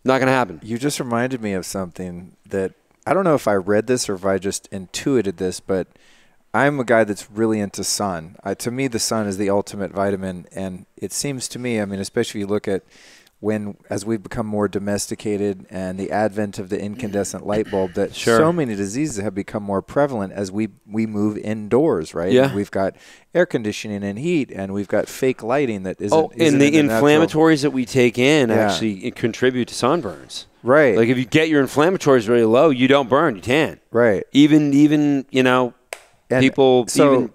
Speaker 2: Not going to happen.
Speaker 1: You just reminded me of something that I don't know if I read this or if I just intuited this, but I'm a guy that's really into sun. To me, the sun is the ultimate vitamin, and it seems to me, I mean, especially if you look at as we've become more domesticated and the advent of the incandescent light bulb, that so many diseases have become more prevalent as we move indoors, right?
Speaker 2: Yeah.
Speaker 1: And we've got air conditioning and heat, and we've got fake lighting that isn't
Speaker 2: and the inflammatories that we take in actually contribute to sunburns.
Speaker 1: Right.
Speaker 2: Like if you get your inflammatories really low, you don't burn, you tan.
Speaker 1: Right.
Speaker 2: Even people, even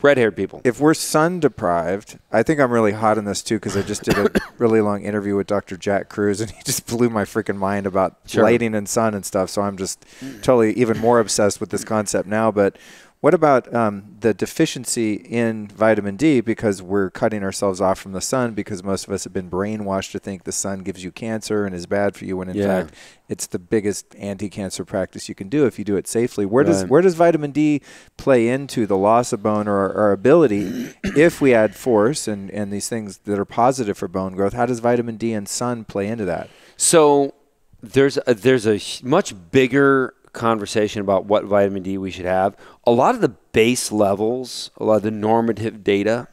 Speaker 2: red-haired people.
Speaker 1: If we're sun deprived, I think I'm really hot on this too because I just did a really long interview with Dr. Jack Cruz, and he just blew my freaking mind about lighting and sun and stuff. So I'm just totally even more obsessed with this concept now. But what about the deficiency in vitamin D because we're cutting ourselves off from the sun because most of us have been brainwashed to think the sun gives you cancer and is bad for you when in fact it's the biggest anti-cancer practice you can do if you do it safely. Where does vitamin D play into the loss of bone or our ability if we add force and these things that are positive for bone growth? How does vitamin D and sun play into that?
Speaker 2: So there's a much bigger conversation about what vitamin D we should have. A lot of the base levels, a lot of the normative data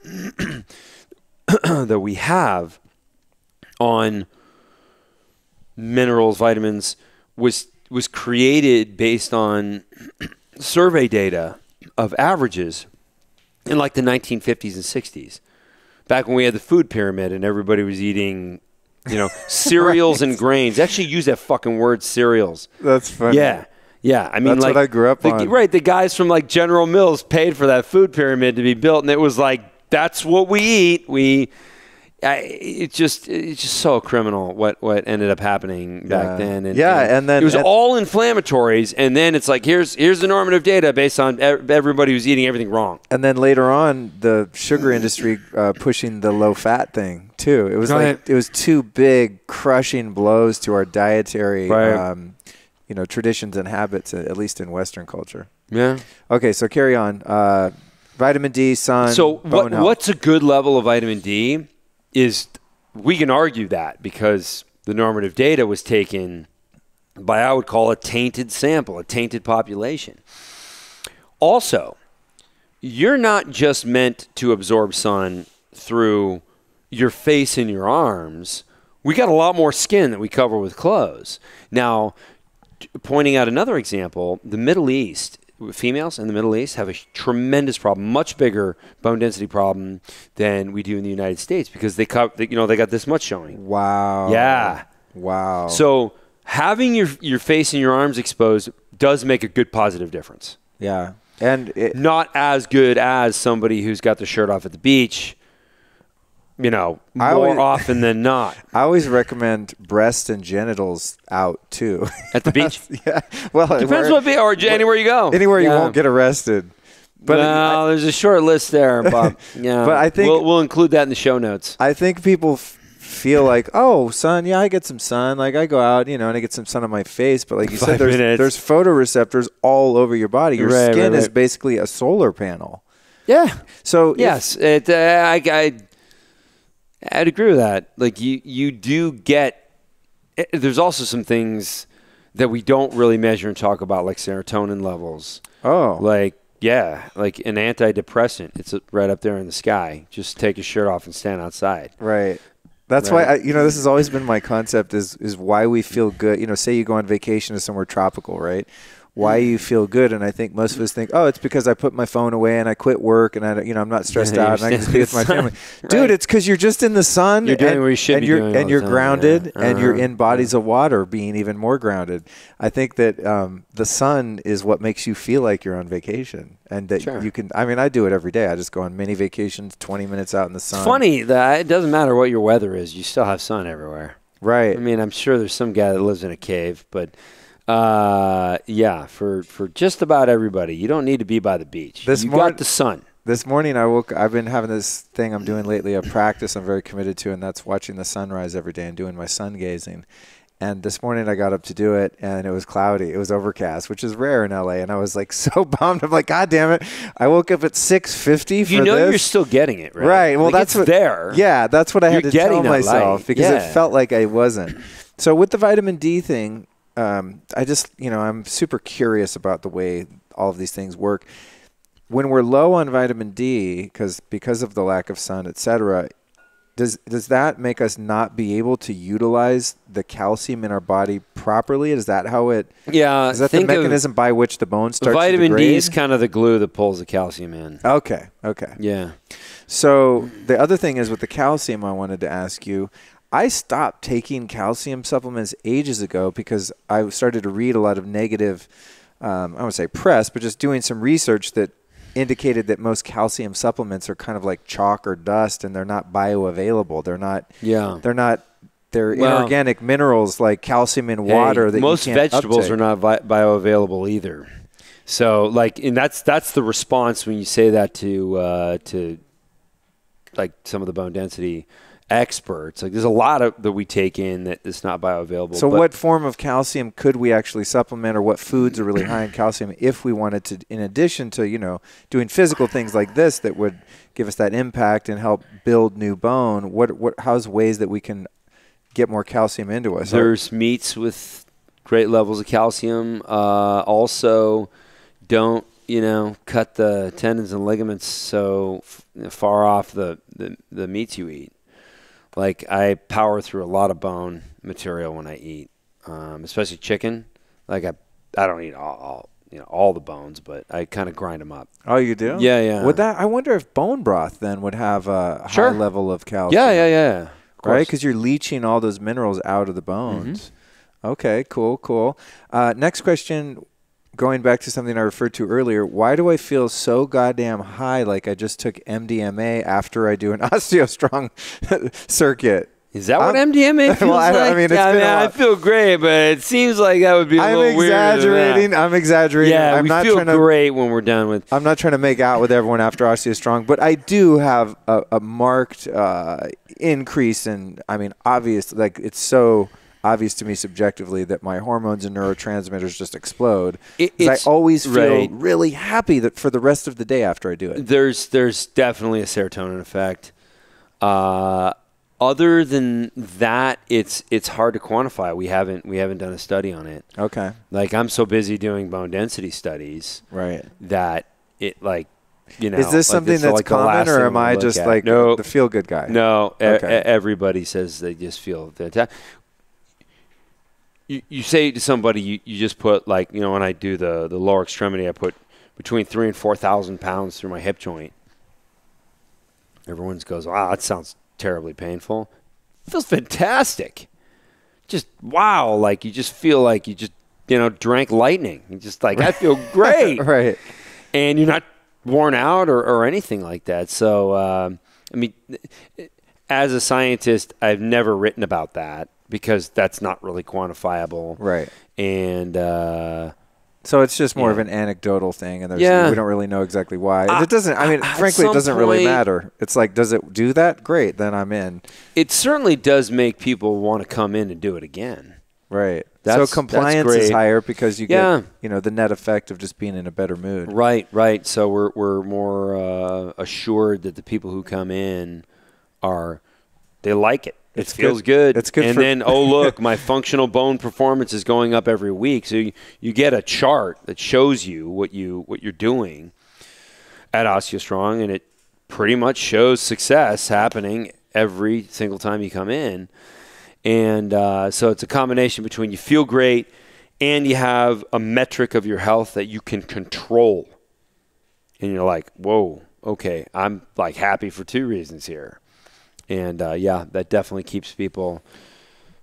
Speaker 2: that we have on minerals, vitamins, was created based on survey data of averages in like the 1950s and 60s, back when we had the food pyramid and everybody was eating cereals and grains. They actually use that fucking word, cereals.
Speaker 1: That's funny.
Speaker 2: Yeah, I mean,
Speaker 1: that's what I grew up on.
Speaker 2: Right, the guys from like General Mills paid for that food pyramid to be built, and it was like, that's what we eat. It's just so criminal what ended up happening back then. And then it was all inflammatories, and then it's like here's the normative data based on everybody who's eating everything wrong.
Speaker 1: And then later on, the sugar industry pushing the low fat thing too. It was it was two big crushing blows to our dietary traditions and habits, at least in Western culture.
Speaker 2: Yeah.
Speaker 1: Okay, so carry on. Vitamin D, sun.
Speaker 2: So what's a good level of vitamin D is, we can argue that because the normative data was taken by, I would call, a tainted sample, a tainted population. Also, you're not just meant to absorb sun through your face and your arms. We got a lot more skin that we cover with clothes. Now, pointing out another example, the Middle East, females in the Middle East have a tremendous problem, much bigger bone density problem than we do in the United States because they got this much showing.
Speaker 1: Wow.
Speaker 2: Yeah.
Speaker 1: Wow.
Speaker 2: So having your face and your arms exposed does make a good positive difference.
Speaker 1: Yeah. And
Speaker 2: not as good as somebody who's got their shirt off at the beach, more often than not.
Speaker 1: I always recommend breast and genitals out too.
Speaker 2: At the beach?
Speaker 1: Yeah. Well,
Speaker 2: depends what beach or anywhere you go.
Speaker 1: Anywhere you won't get arrested.
Speaker 2: But there's a short list there, Bob. Yeah.
Speaker 1: But I think
Speaker 2: we'll include that in the show notes.
Speaker 1: I think people feel like, oh, sun, I get some sun. Like I go out, and I get some sun on my face. But like you said, there's photoreceptors all over your body. Your skin is basically a solar panel.
Speaker 2: Yeah.
Speaker 1: So
Speaker 2: yes, I'd agree with that. Like you do get. There's also some things that we don't really measure and talk about, like serotonin levels.
Speaker 1: Oh,
Speaker 2: like Yeah, like an antidepressant. It's right up there in the sky. Just take your shirt off and stand outside.
Speaker 1: Right. That's why, this has always been my concept is why we feel good. Say you go on vacation to somewhere tropical, right? Why you feel good, and I think most of us think, oh, it's because I put my phone away and I quit work and I'm not stressed out and I can just be with my family. Right. Dude, it's because you're just in the sun.
Speaker 2: You're doing what you should be doing,
Speaker 1: and you're grounded, and you're in bodies of water, being even more grounded. I think that the sun is what makes you feel like you're on vacation, and that you can. I mean, I do it every day. I just go on mini vacations, 20 minutes out in the sun.
Speaker 2: It's funny that it doesn't matter what your weather is; you still have sun everywhere.
Speaker 1: Right.
Speaker 2: I mean, I'm sure there's some guy that lives in a cave, but. For just about everybody, you don't need to be by the beach. You got the sun.
Speaker 1: This morning I've been having this thing I'm doing lately, a practice I'm very committed to, and that's watching the sunrise every day and doing my sun gazing. And this morning I got up to do it, and it was cloudy. It was overcast, which is rare in LA. And I was like so bummed. I'm like, God damn it! I woke up at 6:50 for
Speaker 2: you're still getting it, right?
Speaker 1: Right. Well, that's what
Speaker 2: there.
Speaker 1: Yeah, that's what I had to tell myself because it felt like I wasn't. So with the vitamin D thing. I just, I'm super curious about the way all of these things work. When we're low on vitamin D, because of the lack of sun, et cetera, does that make us not be able to utilize the calcium in our body properly? Is that how it?
Speaker 2: Yeah.
Speaker 1: Is that the mechanism by which the bones start to degrade?
Speaker 2: Vitamin D is kind of the glue that pulls the calcium in.
Speaker 1: Okay.
Speaker 2: Yeah.
Speaker 1: So the other thing is with the calcium, I wanted to ask you. I stopped taking calcium supplements ages ago because I started to read a lot of negative, I won't say press, but just doing some research that indicated that most calcium supplements are kind of like chalk or dust, and they're not bioavailable. They're not. Yeah. They're inorganic minerals like calcium in water that
Speaker 2: most
Speaker 1: you can't
Speaker 2: vegetables
Speaker 1: uptake.
Speaker 2: are not bioavailable either. So and that's the response when you say that to like some of the bone density experts. Like there's a lot of that we take in that is not bioavailable.
Speaker 1: So what form of calcium could we actually supplement, or what foods are really high in calcium if we wanted to, in addition to, doing physical things like this that would give us that impact and help build new bone? How's ways that we can get more calcium into us?
Speaker 2: There's meats with great levels of calcium. Also, don't, cut the tendons and ligaments so far off the meats you eat. Like I power through a lot of bone material when I eat, especially chicken. Like I don't eat all the bones, but I kind of grind them up.
Speaker 1: Oh, you do?
Speaker 2: Yeah.
Speaker 1: I wonder if bone broth then would have a high level of calcium.
Speaker 2: Yeah.
Speaker 1: Right, because you're leaching all those minerals out of the bones. Mm-hmm. Okay, cool. Next question. Going back to something I referred to earlier, why do I feel so goddamn high like I just took MDMA after I do an OsteoStrong circuit?
Speaker 2: Is that what MDMA feels like? I feel great, but it seems like that would be a little weird.
Speaker 1: I'm exaggerating.
Speaker 2: Yeah, we feel great when we're done with.
Speaker 1: I'm not trying to make out with everyone after OsteoStrong, but I do have a marked increase in, obvious, like it's so obvious to me subjectively that my hormones and neurotransmitters just explode. I always feel really happy that for the rest of the day after I do it.
Speaker 2: There's definitely a serotonin effect. Other than that, it's hard to quantify. We haven't done a study on it.
Speaker 1: Okay.
Speaker 2: Like I'm so busy doing bone density studies,
Speaker 1: right?
Speaker 2: That it
Speaker 1: is this something that's common, or am I just like the feel good guy?
Speaker 2: No. Okay. Everybody says they just feel fantastic. You say to somebody, you just put when I do the lower extremity, I put between 3,000 and 4,000 pounds through my hip joint. Everyone goes, wow, that sounds terribly painful. It feels fantastic. Just wow, like you just feel like you just drank lightning. You just I feel great.
Speaker 1: Right.
Speaker 2: And you're not worn out or anything like that. So as a scientist, I've never written about that, because that's not really quantifiable.
Speaker 1: Right.
Speaker 2: And
Speaker 1: so it's just more of an anecdotal thing, and we don't really know exactly why. It doesn't, frankly, it doesn't really matter. It's like, does it do that? Great, then I'm in.
Speaker 2: It certainly does make people want to come in and do it again.
Speaker 1: Right. So compliance is higher because you get, the net effect of just being in a better mood.
Speaker 2: Right. So we're more assured that the people who come in they like it. It feels good.
Speaker 1: It's good.
Speaker 2: And then, look, my functional bone performance is going up every week. So you get a chart that shows you what you're doing. at OsteoStrong, and it pretty much shows success happening every single time you come in. And so it's a combination between you feel great and you have a metric of your health that you can control. And you're like, whoa, okay, I'm like happy for two reasons here. And yeah, that definitely keeps people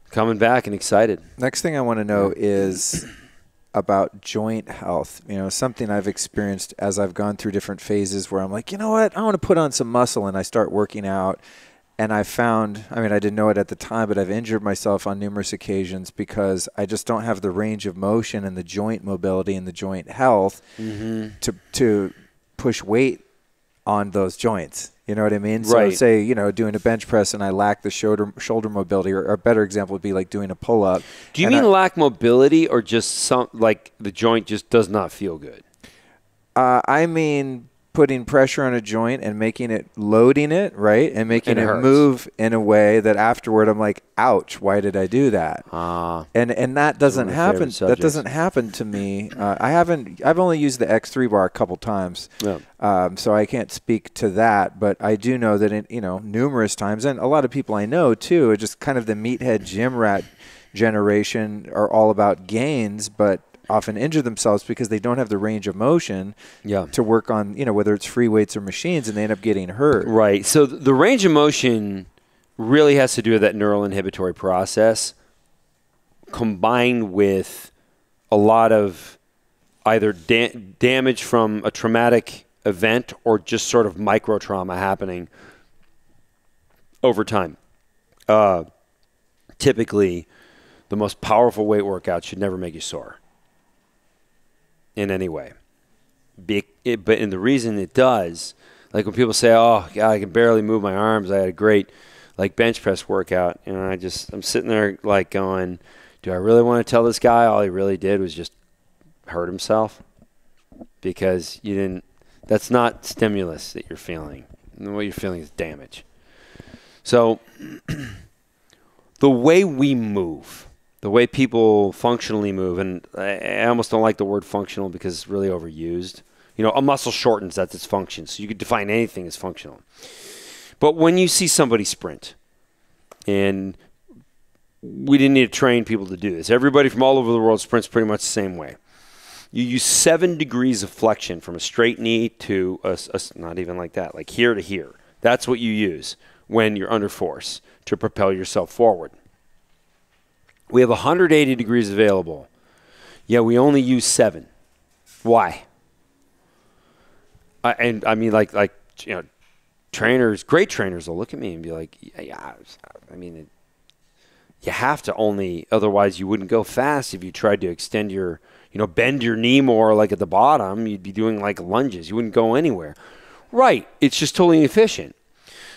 Speaker 2: coming back and excited.
Speaker 1: Next thing I want to know is about joint health. You know, something I've experienced as I've gone through different phases where I'm like, you know what, I want to put on some muscle, and I start working out. And I found, I mean, I didn't know it at the time, but I've injured myself on numerous occasions because I just don't have the range of motion and the joint mobility and the joint health to push weight on those joints. You know what I mean?
Speaker 2: Right.
Speaker 1: So say, you know, doing a bench press and I lack the shoulder mobility, or a better example would be like doing a pull-up.
Speaker 2: Do you mean lack mobility, or just some, like the joint just does not feel good?
Speaker 1: I mean putting pressure on a joint and loading it, right? And making it move in a way that afterward I'm like, ouch, why did I do that? And that doesn't happen. That doesn't happen to me. I've only used the X3 bar a couple times. Yeah. So I can't speak to that, but I do know that numerous times, and a lot of people I know too, are just kind of the meathead gym rat generation are all about gains, but often injure themselves because they don't have the range of motion to work on, whether it's free weights or machines, and they end up getting hurt.
Speaker 2: Right. So the range of motion really has to do with that neural inhibitory process combined with a lot of either damage from a traumatic event or just sort of micro trauma happening over time. Typically, the most powerful weight workout should never make you sore in any way. But the reason it does, like when people say, oh, God, I can barely move my arms. I had a great bench press workout. And I'm sitting there like going, do I really want to tell this guy all he really did was just hurt himself? Because that's not stimulus that you're feeling. What you're feeling is damage. So the way we move, the way people functionally move, and I almost don't like the word functional because it's really overused. A muscle shortens, that's its function. So you could define anything as functional. But when you see somebody sprint, and we didn't need to train people to do this. Everybody from all over the world sprints pretty much the same way. You use 7 degrees of flexion from a straight knee to not even like that, like here to here. That's what you use when you're under force to propel yourself forward. We have 180 degrees available. Yeah, we only use 7. Why? Trainers, great trainers will look at me and be like, yeah, you have to only, otherwise you wouldn't go fast if you tried to extend your, bend your knee more like at the bottom. You'd be doing like lunges. You wouldn't go anywhere. Right. It's just totally inefficient.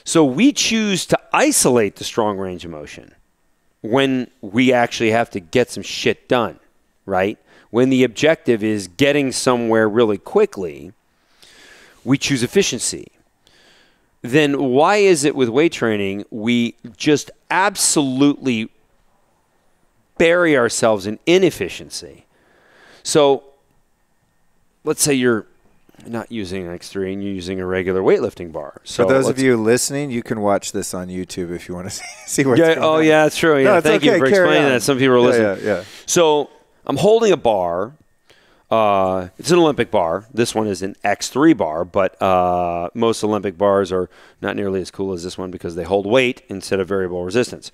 Speaker 2: So we choose to isolate the strong range of motion when we actually have to get some shit done, right? When the objective is getting somewhere really quickly, we choose efficiency. Then why is it with weight training we just absolutely bury ourselves in inefficiency? So let's say you're not using an X3 and you're using a regular weightlifting bar. So
Speaker 1: for those of you listening, you can watch this on YouTube if you want to see what's going on.
Speaker 2: Oh, yeah, that's true. Yeah, thank you for explaining that. Some people are listening.
Speaker 1: Yeah.
Speaker 2: So I'm holding a bar. It's an Olympic bar. This one is an X3 bar, but most Olympic bars are not nearly as cool as this one because they hold weight instead of variable resistance.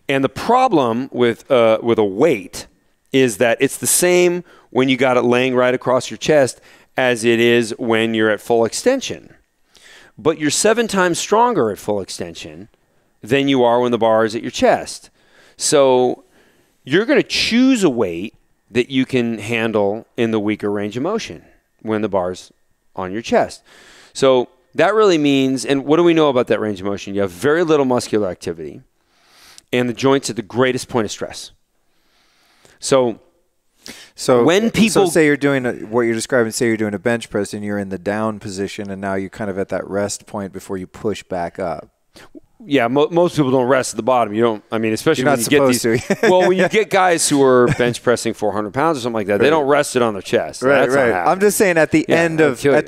Speaker 2: And the problem with a weight is that it's the same when you got it laying right across your chest as it is when you're at full extension. But you're 7 times stronger at full extension than you are when the bar is at your chest. So you're going to choose a weight that you can handle in the weaker range of motion when the bar's on your chest. So that really means, and what do we know about that range of motion? You have very little muscular activity, and the joint's at the greatest point of stress. So when people
Speaker 1: say you're doing what you're describing, say you're doing a bench press and you're in the down position and now you're kind of at that rest point before you push back up.
Speaker 2: Yeah, most people don't rest at the bottom. You don't. I mean, especially when you get these. Well, when you get guys who are bench pressing 400 pounds or something like that, they don't rest it on their chest.
Speaker 1: Right, right. I'm just saying at the end of the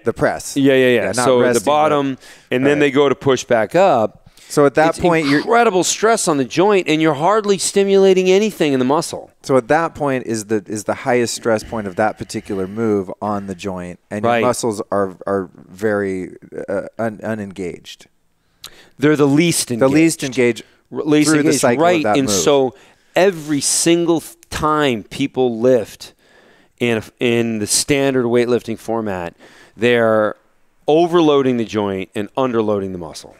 Speaker 1: the press.
Speaker 2: Yeah. So the bottom, and then they go to push back up.
Speaker 1: So at that point,
Speaker 2: incredible stress on the joint, and you're hardly stimulating anything in the muscle.
Speaker 1: So at that point is the highest stress point of that particular move on the joint, and your muscles are very unengaged.
Speaker 2: They're the least engaged.
Speaker 1: The least engaged through the cycle of that
Speaker 2: and
Speaker 1: move.
Speaker 2: So every single time people lift in the standard weightlifting format, they're overloading the joint and underloading the muscle.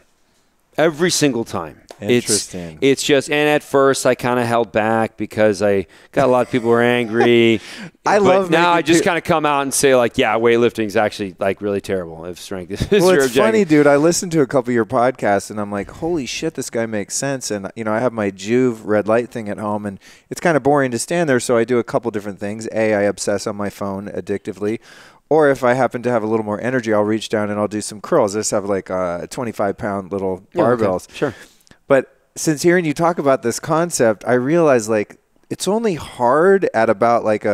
Speaker 2: Every single time.
Speaker 1: Interesting.
Speaker 2: It's just, and at first I kind of held back because I got a lot of people who are angry. Now I just kind of come out and say like, yeah, weightlifting is actually like really terrible if strength is
Speaker 1: well,
Speaker 2: your
Speaker 1: it's funny, dude. I listened to a couple of your podcasts and I'm like, holy shit, this guy makes sense. And I have my Juve red light thing at home and it's kind of boring to stand there. So I do a couple different things. I obsess on my phone addictively. Or if I happen to have a little more energy, I'll reach down and I'll do some curls. I just have like 25-pound little barbells.
Speaker 2: Okay. Sure.
Speaker 1: But since hearing you talk about this concept, I realize like it's only hard at about like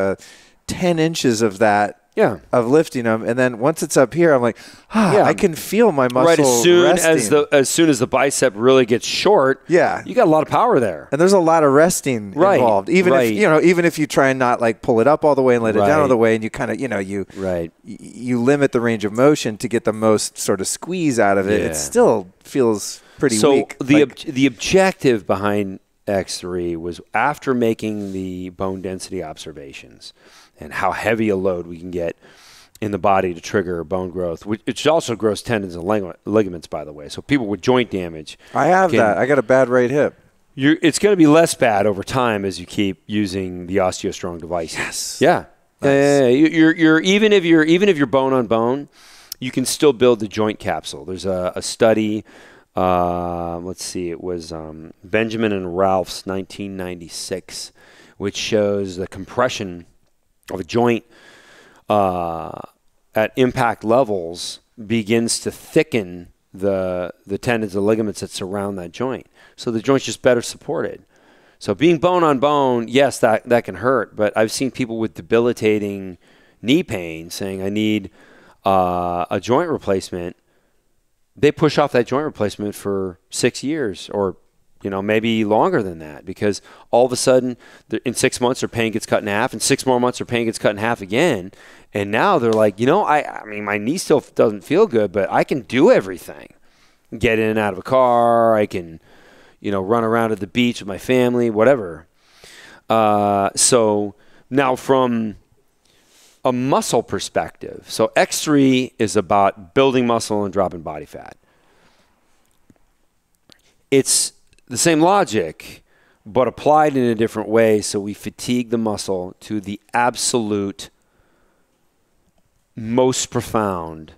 Speaker 1: 10 inches of that.
Speaker 2: Yeah.
Speaker 1: Of lifting them, and then once it's up here, I'm like, I can feel my muscle
Speaker 2: right
Speaker 1: resting.
Speaker 2: as soon as the bicep really gets short, you got a lot of power there,
Speaker 1: and there's a lot of resting involved. Even if even if you try and not like pull it up all the way and let it down all the way, and you kind of you limit the range of motion to get the most sort of squeeze out of it. It still feels pretty weak.
Speaker 2: So the objective behind X3 was after making the bone density observations and how heavy a load we can get in the body to trigger bone growth, which also grows tendons and ligaments, by the way. So people with joint damage.
Speaker 1: I have that. I got a bad right hip.
Speaker 2: It's going to be less bad over time as you keep using the OsteoStrong devices.
Speaker 1: Yes.
Speaker 2: Yeah. Nice. You're even if you're bone on bone, you can still build the joint capsule. There's a study. Let's see. It was Benjamin and Ralph's 1996, which shows the compression of a joint at impact levels begins to thicken the tendons and ligaments that surround that joint. So the joint's just better supported. So being bone on bone, yes, that can hurt, but I've seen people with debilitating knee pain saying, I need a joint replacement. They push off that joint replacement for 6 years or maybe longer than that, because all of a sudden in 6 months their pain gets cut in half, and 6 more months their pain gets cut in half again. And now they're like, I mean, my knee still doesn't feel good, but I can do everything. Get in and out of a car. I can, run around at the beach with my family, whatever. So now from a muscle perspective, so X3 is about building muscle and dropping body fat. It's the same logic, but applied in a different way, so we fatigue the muscle to the absolute most profound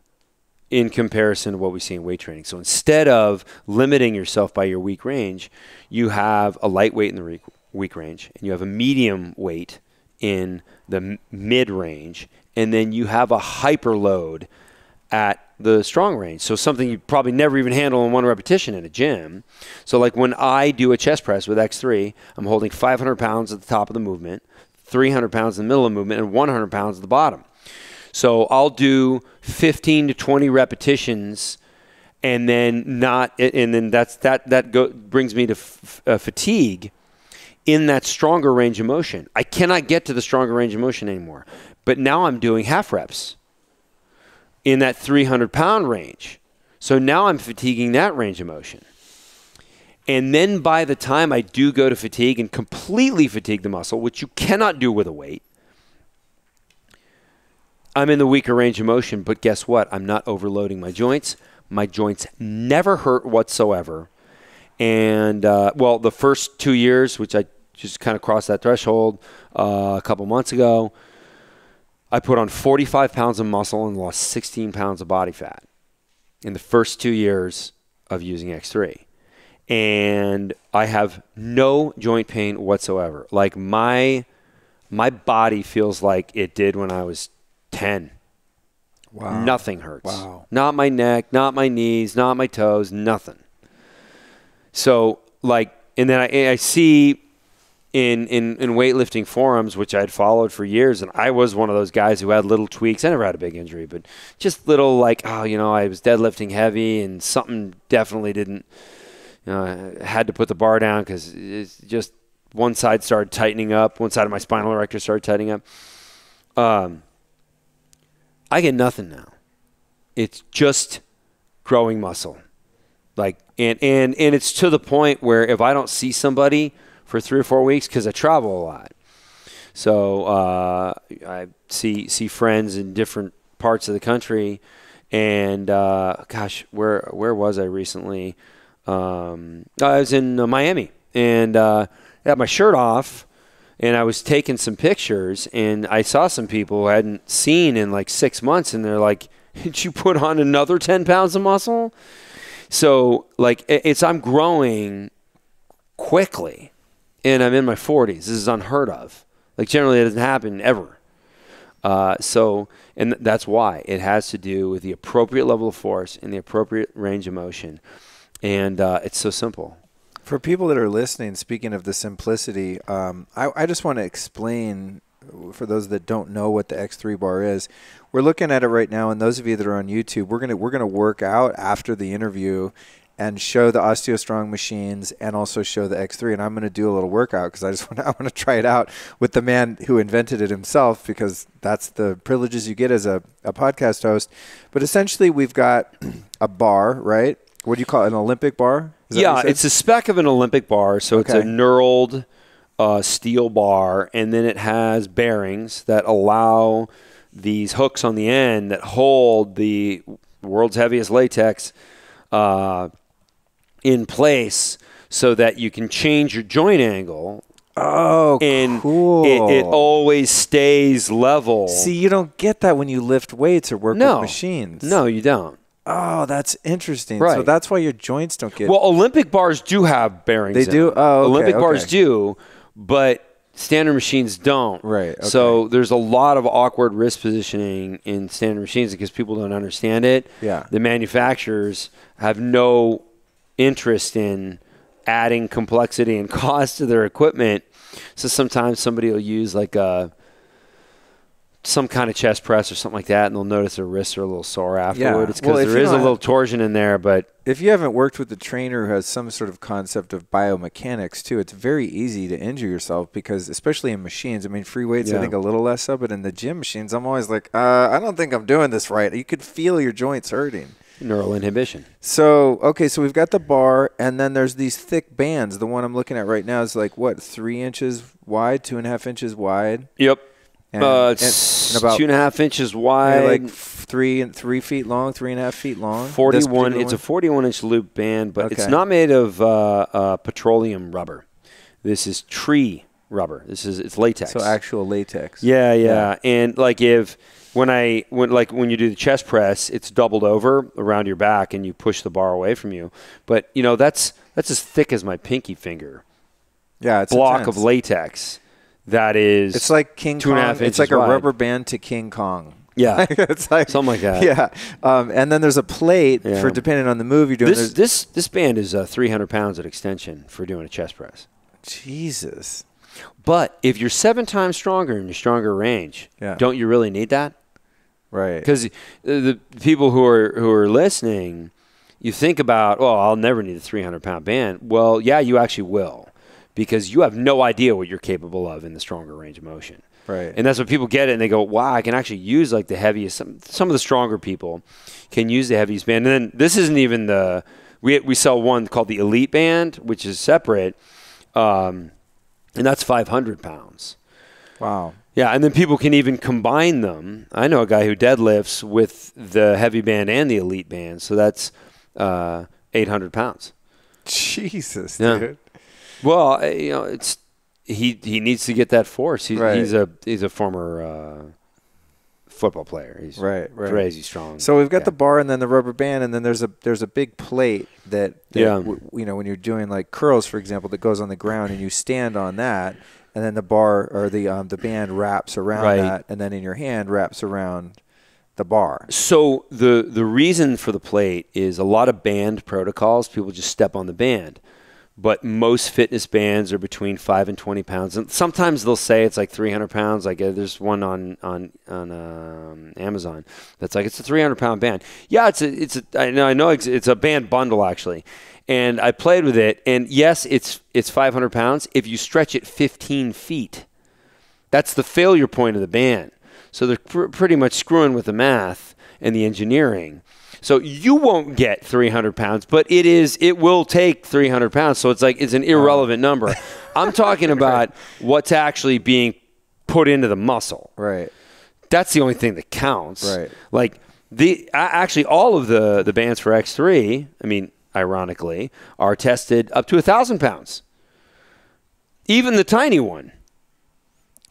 Speaker 2: in comparison to what we see in weight training. So instead of limiting yourself by your weak range, you have a light weight in the weak range, and you have a medium weight in the mid range, and then you have a hyper load at the strong range. So something you probably never even handle in one repetition in a gym. So like when I do a chest press with X3, I'm holding 500 pounds at the top of the movement, 300 pounds in the middle of the movement, and 100 pounds at the bottom. So I'll do 15 to 20 repetitions, and then brings me to fatigue in that stronger range of motion. I cannot get to the stronger range of motion anymore. But now I'm doing half reps in that 300-pound range. So now I'm fatiguing that range of motion. And then by the time I do go to fatigue and completely fatigue the muscle, which you cannot do with a weight, I'm in the weaker range of motion, but guess what? I'm not overloading my joints. My joints never hurt whatsoever. And, the first 2 years, which I just kind of crossed that threshold a couple months ago, I put on 45 pounds of muscle and lost 16 pounds of body fat in the first 2 years of using X3. And I have no joint pain whatsoever. Like my body feels like it did when I was 10
Speaker 1: Wow.
Speaker 2: Nothing hurts.
Speaker 1: Wow.
Speaker 2: Not my neck, not my knees, not my toes, nothing. So, like, and then I see in weightlifting forums, which I'd followed for years, and I was one of those guys who had little tweaks. I never had a big injury, but just little, like, I was deadlifting heavy and something definitely didn't, I had to put the bar down because it's just one side started tightening up. One side of my spinal erector started tightening up. I get nothing now. It's just growing muscle. Like, and it's to the point where if I don't see somebody for 3 or 4 weeks, because I travel a lot, so I see friends in different parts of the country, and where was I recently? I was in Miami, and I had my shirt off, and I was taking some pictures, and I saw some people who I hadn't seen in like 6 months, and they're like, "Did you put on another 10 pounds of muscle?" So, like, I'm growing quickly, and I'm in my 40s. This is unheard of. Like, generally, it doesn't happen ever. And that's why. It has to do with the appropriate level of force and the appropriate range of motion. And it's so simple.
Speaker 1: For people that are listening, speaking of the simplicity, I just want to explain, for those that don't know what the X3 bar is, we're looking at it right now, and those of you that are on YouTube, we're gonna work out after the interview and show the OsteoStrong machines and also show the X3. And I'm going to do a little workout because I want to try it out with the man who invented it himself, because that's the privileges you get as a podcast host. But essentially, we've got a bar, right? What do you call it? An Olympic bar?
Speaker 2: Yeah, it's a spec of an Olympic bar. So it's a knurled steel bar, and then it has bearings that allow these hooks on the end that hold the world's heaviest latex in place so that you can change your joint angle.
Speaker 1: Oh,
Speaker 2: and
Speaker 1: cool.
Speaker 2: It always stays level.
Speaker 1: See, you don't get that when you lift weights or work with machines.
Speaker 2: No, you don't.
Speaker 1: Oh, that's interesting.
Speaker 2: Right.
Speaker 1: So that's why your joints don't get...
Speaker 2: Well, Olympic bars do have bearings
Speaker 1: They do? Oh, okay,
Speaker 2: Olympic bars do, but standard machines don't.
Speaker 1: Right. Okay.
Speaker 2: So there's a lot of awkward wrist positioning in standard machines because people don't understand it.
Speaker 1: Yeah.
Speaker 2: The manufacturers have no interest in adding complexity and cost to their equipment. So sometimes somebody will use like some kind of chest press or something like that, and they'll notice their wrists are a little sore afterward. It's because there is a little torsion in there. But
Speaker 1: if you haven't worked with a trainer who has some sort of concept of biomechanics too, it's very easy to injure yourself because, especially in machines, I mean, free weights, I think a little less so, but in the gym machines, I'm always like, I don't think I'm doing this right. You could feel your joints hurting.
Speaker 2: Neural inhibition.
Speaker 1: So, okay, so we've got the bar, and then there's these thick bands. The one I'm looking at right now is like, what, 3 inches wide, 2.5 inches wide?
Speaker 2: Yep.
Speaker 1: And
Speaker 2: about 2.5 inches wide,
Speaker 1: like 3 feet long, 3.5 feet long.
Speaker 2: 41. It's a 41-inch loop band, but it's not made of petroleum rubber. This is tree rubber. It's latex.
Speaker 1: So actual latex.
Speaker 2: Yeah. And like when you do the chest press, it's doubled over around your back, and you push the bar away from you. But that's as thick as my pinky finger.
Speaker 1: Yeah, it's
Speaker 2: block
Speaker 1: intense.
Speaker 2: Of latex. That is,
Speaker 1: it's like King Kong.
Speaker 2: 2.5 inches
Speaker 1: It's like a
Speaker 2: wide.
Speaker 1: rubber band to King Kong.
Speaker 2: Yeah,
Speaker 1: it's like
Speaker 2: something like that.
Speaker 1: Yeah, and then there's a plate for depending on the move you're doing.
Speaker 2: This band is 300 pounds at extension for doing a chest press.
Speaker 1: Jesus.
Speaker 2: But if you're 7 times stronger in your stronger range, don't you really need that?
Speaker 1: Right.
Speaker 2: Because the people who are listening, you think about, I'll never need a 300-pound band. Well, yeah, you actually will. Because you have no idea what you're capable of in the stronger range of motion.
Speaker 1: Right.
Speaker 2: And that's when people get it and they go, wow, I can actually use like the heaviest. Some of the stronger people can use the heaviest band. And then this isn't even we sell one called the Elite Band, which is separate. And that's 500 pounds.
Speaker 1: Wow.
Speaker 2: Yeah, and then people can even combine them. I know a guy who deadlifts with the heavy band and the Elite Band. So that's 800 pounds.
Speaker 1: Jesus,
Speaker 2: yeah.
Speaker 1: Dude.
Speaker 2: Well, it's he needs to get that force. He's a former football player. He's crazy strong.
Speaker 1: So we've got the bar and then the rubber band, and then there's a big plate that when you're doing like curls, for example, that goes on the ground and you stand on that, and then the bar or the band wraps around that, and then in your hand wraps around the bar.
Speaker 2: So the reason for the plate is a lot of band protocols. People just step on the band. But most fitness bands are between 5 and 20 pounds. And sometimes they'll say it's like 300 pounds. Like there's one on Amazon that's like, it's a 300-pound band. Yeah, I know it's a band bundle, actually. And I played with it. And yes, it's 500 pounds if you stretch it 15 feet. That's the failure point of the band. So they're pretty much screwing with the math and the engineering. So you won't get 300 pounds, but it will take 300 pounds. So it's like, it's an irrelevant number. I'm talking about what's actually being put into the muscle.
Speaker 1: Right.
Speaker 2: That's the only thing that counts.
Speaker 1: Right.
Speaker 2: Like actually all of the bands for X3, I mean, ironically, are tested up to 1,000 pounds. Even the tiny one.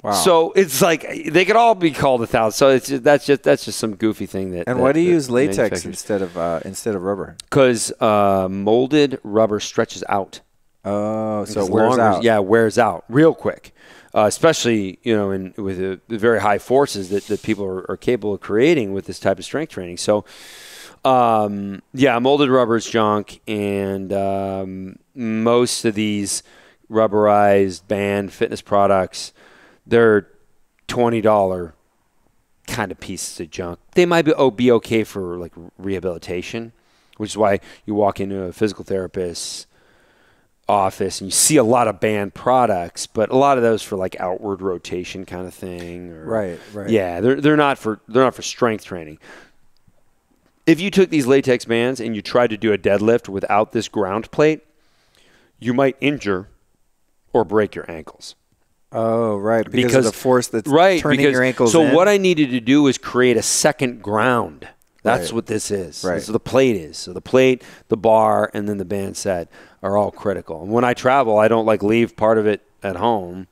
Speaker 2: Wow. So it's like they could all be called 1,000. So that's just some goofy thing that.
Speaker 1: And why do you use latex instead of rubber?
Speaker 2: Because molded rubber stretches out.
Speaker 1: Oh, so it wears out.
Speaker 2: Yeah, it wears out real quick. Especially with the very high forces that people are capable of creating with this type of strength training. So molded rubber is junk, and most of these rubberized band fitness products, they're $20 kind of pieces of junk. They might be okay for like rehabilitation, which is why you walk into a physical therapist's office and you see a lot of band products, but a lot of those for like outward rotation kind of thing.
Speaker 1: Right.
Speaker 2: Yeah, they're not for strength training. If you took these latex bands and you tried to do a deadlift without this ground plate, you might injure or break your ankles.
Speaker 1: Oh, right. Because of the force that's turning your ankles
Speaker 2: in.
Speaker 1: So
Speaker 2: what I needed to do is create a second ground. That's what this is.
Speaker 1: Right.
Speaker 2: So the plate is. So the plate, the bar, and then the band set are all critical. And when I travel, I don't leave part of it at home.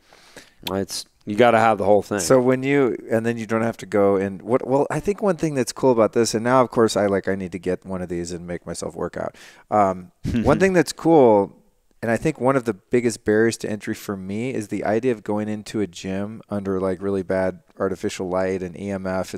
Speaker 2: You got to have the whole thing.
Speaker 1: So and then you don't have to go and I think one thing that's cool about this, and now of course I need to get one of these and make myself work out. One thing that's cool, and I think one of the biggest barriers to entry for me is the idea of going into a gym under like really bad artificial light and EMF.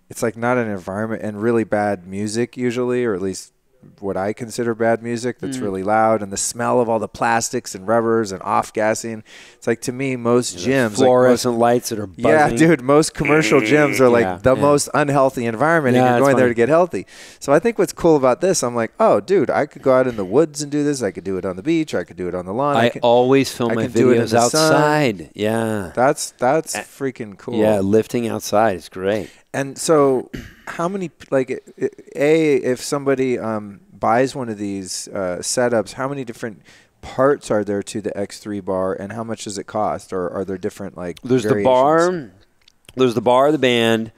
Speaker 1: It's like not an environment, and really bad music usually, or at least what I consider bad music that's really loud, and the smell of all the plastics and rubbers and off-gassing. It's like, to me, most gyms,
Speaker 2: fluorescent lights that are buzzing.
Speaker 1: Yeah, dude, most commercial gyms are like the most unhealthy environment, and you're going there to get healthy. So I think what's cool about this, I'm like, oh, dude, I could go out in the woods and do this. I could do it on the beach. I could do it on the lawn.
Speaker 2: I always film my videos outside. Sun. Yeah.
Speaker 1: That's freaking cool.
Speaker 2: Yeah, lifting outside is great.
Speaker 1: And so how many, if somebody buys one of these setups, how many different parts are there to the X3 bar, and how much does it cost? Or are there different
Speaker 2: There's
Speaker 1: variations?
Speaker 2: There's the bar, the band.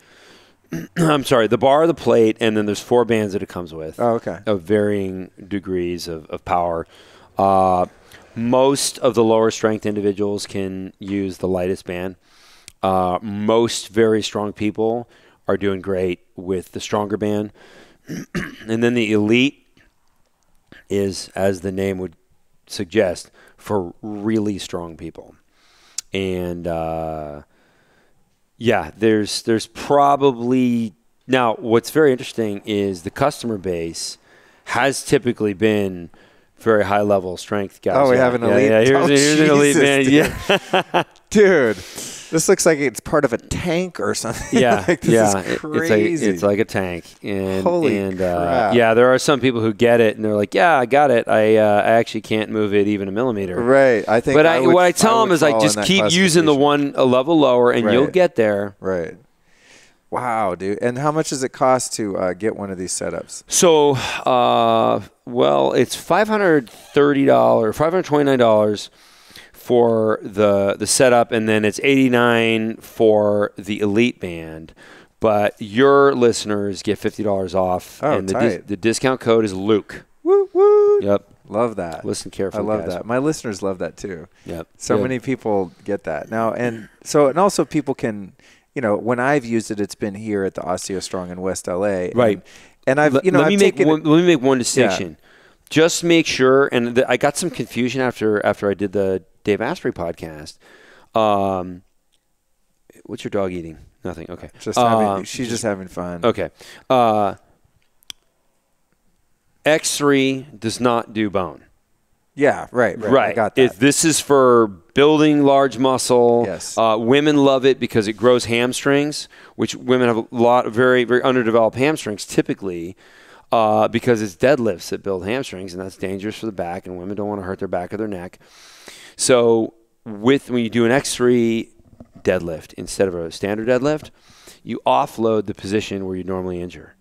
Speaker 2: I'm sorry, the bar, the plate, and then there's 4 bands that it comes with.
Speaker 1: Oh, okay.
Speaker 2: Of varying degrees of power. Most of the lower strength individuals can use the lightest band. Most very strong people are doing great with the stronger band. And then the elite is, as the name would suggest, for really strong people. And there's probably, now what's very interesting is the customer base has typically been very high level strength guys.
Speaker 1: Oh, we have an elite.
Speaker 2: Yeah, here's an elite man.
Speaker 1: Yeah. Dude. This looks like it's part of a tank or something.
Speaker 2: Yeah,
Speaker 1: this is crazy.
Speaker 2: It's like a tank. And,
Speaker 1: Holy crap.
Speaker 2: There are some people who get it and they're like, yeah, I got it. I actually can't move it even a millimeter.
Speaker 1: Right. I think.
Speaker 2: But what I tell them is just keep using the one a level lower, and you'll get there.
Speaker 1: Right. Wow, dude. And how much does it cost to get one of these setups?
Speaker 2: So, it's $530, $529 for the setup, and then it's $89 for the elite band. But your listeners get $50 off, and the discount code is Luke.
Speaker 1: Woo woo.
Speaker 2: Yep.
Speaker 1: Love that.
Speaker 2: Listen carefully.
Speaker 1: I love that. My listeners love that too.
Speaker 2: Yep.
Speaker 1: So many people get that now, and also people can, when I've used it, it's been here at the OsteoStrong in West LA.
Speaker 2: Right.
Speaker 1: And I've,
Speaker 2: let me make one distinction. Yeah. Just make sure, and I got some confusion after I did the Dave Asprey podcast. What's your dog eating? Nothing. Okay.
Speaker 1: She's just having fun.
Speaker 2: Okay. X3 does not do bone.
Speaker 1: Yeah, right. I got that.
Speaker 2: This is for building large muscle.
Speaker 1: Yes.
Speaker 2: Women love it because it grows hamstrings, which women have a lot of very, very underdeveloped hamstrings typically because it's deadlifts that build hamstrings, and that's dangerous for the back, and women don't want to hurt their back or their neck. So when you do an X3 deadlift instead of a standard deadlift, you offload the position where you normally injure,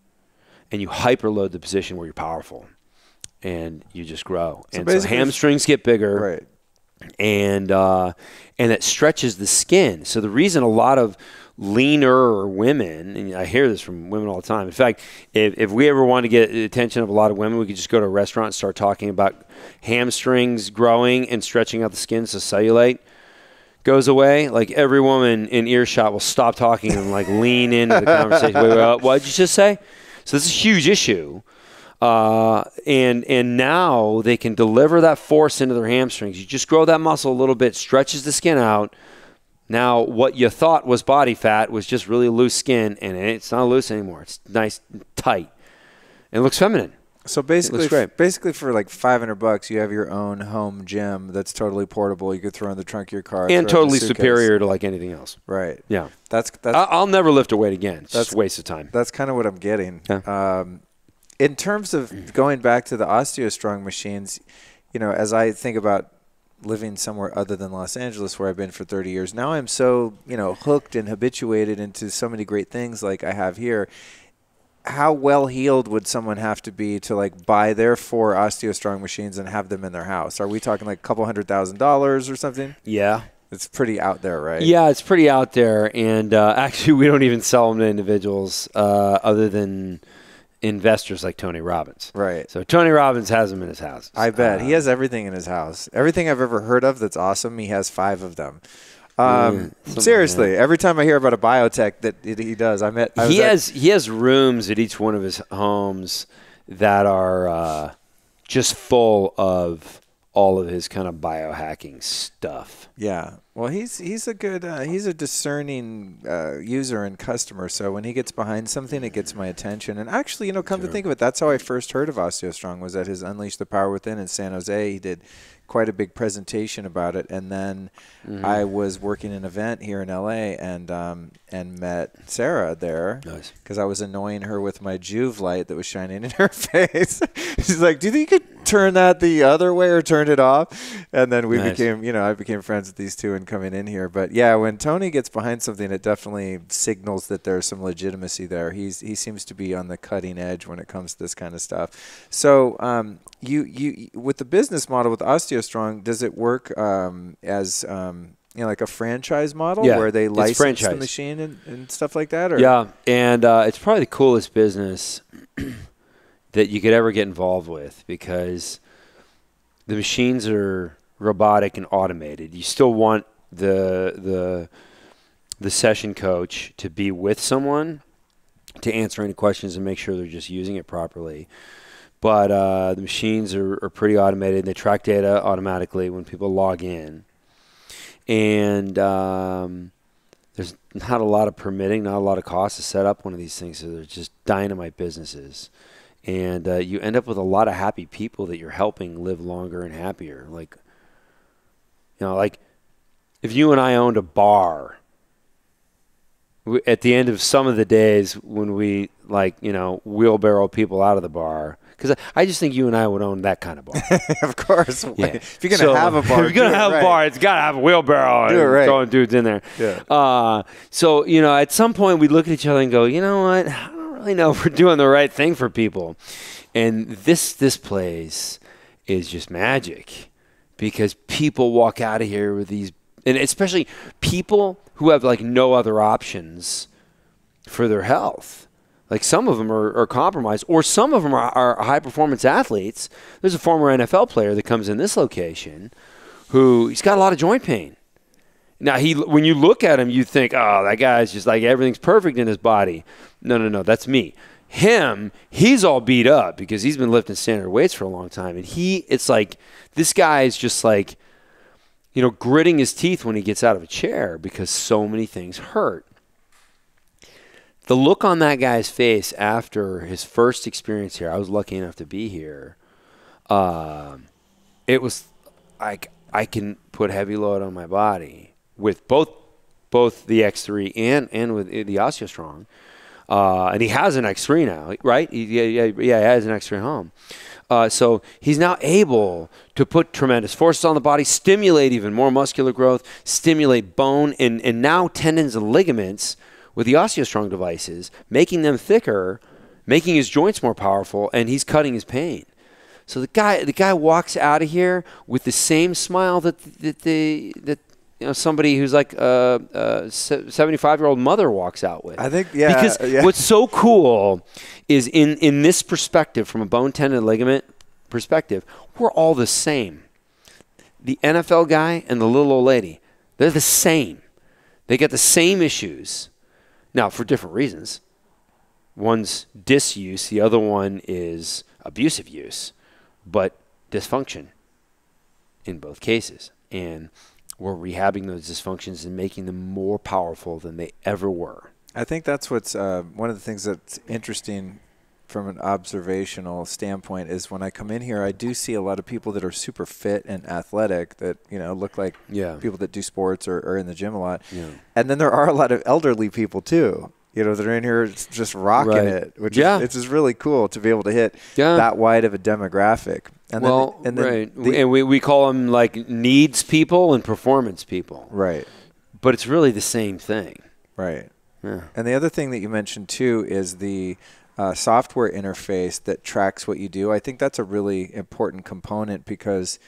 Speaker 2: and you hyperload the position where you're powerful. And you just grow. So hamstrings get bigger.
Speaker 1: Right.
Speaker 2: And it stretches the skin. So the reason a lot of leaner women, and I hear this from women all the time. In fact, if we ever want to get the attention of a lot of women, we could just go to a restaurant and start talking about hamstrings growing and stretching out the skin so cellulite goes away. Like every woman in earshot will stop talking and like lean into the conversation. Wait, what did you just say? So this is a huge issue. And now they can deliver that force into their hamstrings. You just grow that muscle a little bit, stretches the skin out. Now what you thought was body fat was just really loose skin, and it's not loose anymore. It's nice and tight. And it looks feminine.
Speaker 1: So basically for like $500, you have your own home gym that's totally portable. You could throw in the trunk of your car.
Speaker 2: And totally superior to like anything else.
Speaker 1: Right.
Speaker 2: Yeah.
Speaker 1: That's
Speaker 2: I'll never lift a weight again. It's just a waste of time.
Speaker 1: That's kind of what I'm getting.
Speaker 2: Yeah.
Speaker 1: In terms of going back to the OsteoStrong machines, as I think about living somewhere other than Los Angeles where I've been for 30 years, now I'm so, hooked and habituated into so many great things like I have here. How well heeled would someone have to be to like buy their 4 OsteoStrong machines and have them in their house? Are we talking like a couple $100,000 or something?
Speaker 2: Yeah.
Speaker 1: It's pretty out there, right?
Speaker 2: Yeah, it's pretty out there. And actually, we don't even sell them to individuals other than investors like Tony Robbins.
Speaker 1: Right.
Speaker 2: So Tony Robbins has them in his house.
Speaker 1: I bet. He has everything in his house. Everything I've ever heard of that's awesome, he has 5 of them. Seriously, every time I hear about a biotech that he does, he
Speaker 2: has rooms at each one of his homes that are just full of all of his kind of biohacking stuff.
Speaker 1: Yeah. Well, he's a good he's a discerning user and customer. So when he gets behind something, it gets my attention. And actually, come to think of it, that's how I first heard of OsteoStrong, was at his Unleash the Power Within in San Jose. He did quite a big presentation about it, and then I was working an event here in LA and met Sarah there because I was annoying her with my Juve light that was shining in her face. She's like, "Do you think you could turn that the other way or turn it off?" And then we became, I became friends with these two and coming in here. But yeah, when Tony gets behind something, it definitely signals that there's some legitimacy there. He seems to be on the cutting edge when it comes to this kind of stuff. So you with the business model with OsteoStrong, does it work as like a franchise model where they license the machine and stuff like that? Or?
Speaker 2: Yeah, and it's probably the coolest business that you could ever get involved with because the machines are robotic and automated. You still want the session coach to be with someone to answer any questions and make sure they're just using it properly. But the machines are pretty automated. They track data automatically when people log in. And there's not a lot of permitting, not a lot of cost to set up one of these things. So they're just dynamite businesses. And you end up with a lot of happy people that you're helping live longer and happier. Like if you and I owned a bar, at the end of some of the days when we wheelbarrow people out of the bar, because I just think you and I would own that kind of bar.
Speaker 1: Of course.
Speaker 2: Yeah.
Speaker 1: If you're going to have a bar,
Speaker 2: if you're going to have a bar, it's got to have a wheelbarrow and throwing dudes in there.
Speaker 1: Yeah.
Speaker 2: So, at some point we look at each other and go, you know what? I don't really know if we're doing the right thing for people. And this place is just magic because people walk out of here with these, and especially people who have like no other options for their health. Like some of them are compromised, or some of them are high-performance athletes. There's a former NFL player that comes in this location who he's got a lot of joint pain. Now, when you look at him, you think, oh, that guy's just like everything's perfect in his body. No, that's me. He's all beat up because he's been lifting standard weights for a long time. And it's like this guy is just like, gritting his teeth when he gets out of a chair because so many things hurt. The look on that guy's face after his first experience here, I was lucky enough to be here. It was like I can put heavy load on my body with both the X3 and with the OsteoStrong. And he has an X3 now, right? He has an X3 home. So he's now able to put tremendous forces on the body, stimulate even more muscular growth, stimulate bone, and now tendons and ligaments with the OsteoStrong devices, making them thicker, making his joints more powerful, and he's cutting his pain. So the guy walks out of here with the same smile that somebody who's like a 75-year-old mother walks out with.
Speaker 1: I think, yeah.
Speaker 2: Because what's so cool is in this perspective, from a bone, tendon, and ligament perspective, we're all the same. The NFL guy and the little old lady, they're the same. They get the same issues. Now, for different reasons. One's disuse, the other one is abusive use, but dysfunction in both cases. And we're rehabbing those dysfunctions and making them more powerful than they ever were.
Speaker 1: I think that's what's one of the things that's interesting from an observational standpoint is when I come in here, I do see a lot of people that are super fit and athletic that, look like people that do sports or are in the gym a lot. Yeah. And then there are a lot of elderly people too, that are in here just rocking it, which is really cool to be able to hit that wide of a demographic. And
Speaker 2: and we call them like needs people and performance people.
Speaker 1: Right.
Speaker 2: But it's really the same thing.
Speaker 1: Right. Yeah. And the other thing that you mentioned too is the software interface that tracks what you do. I think that's a really important component because,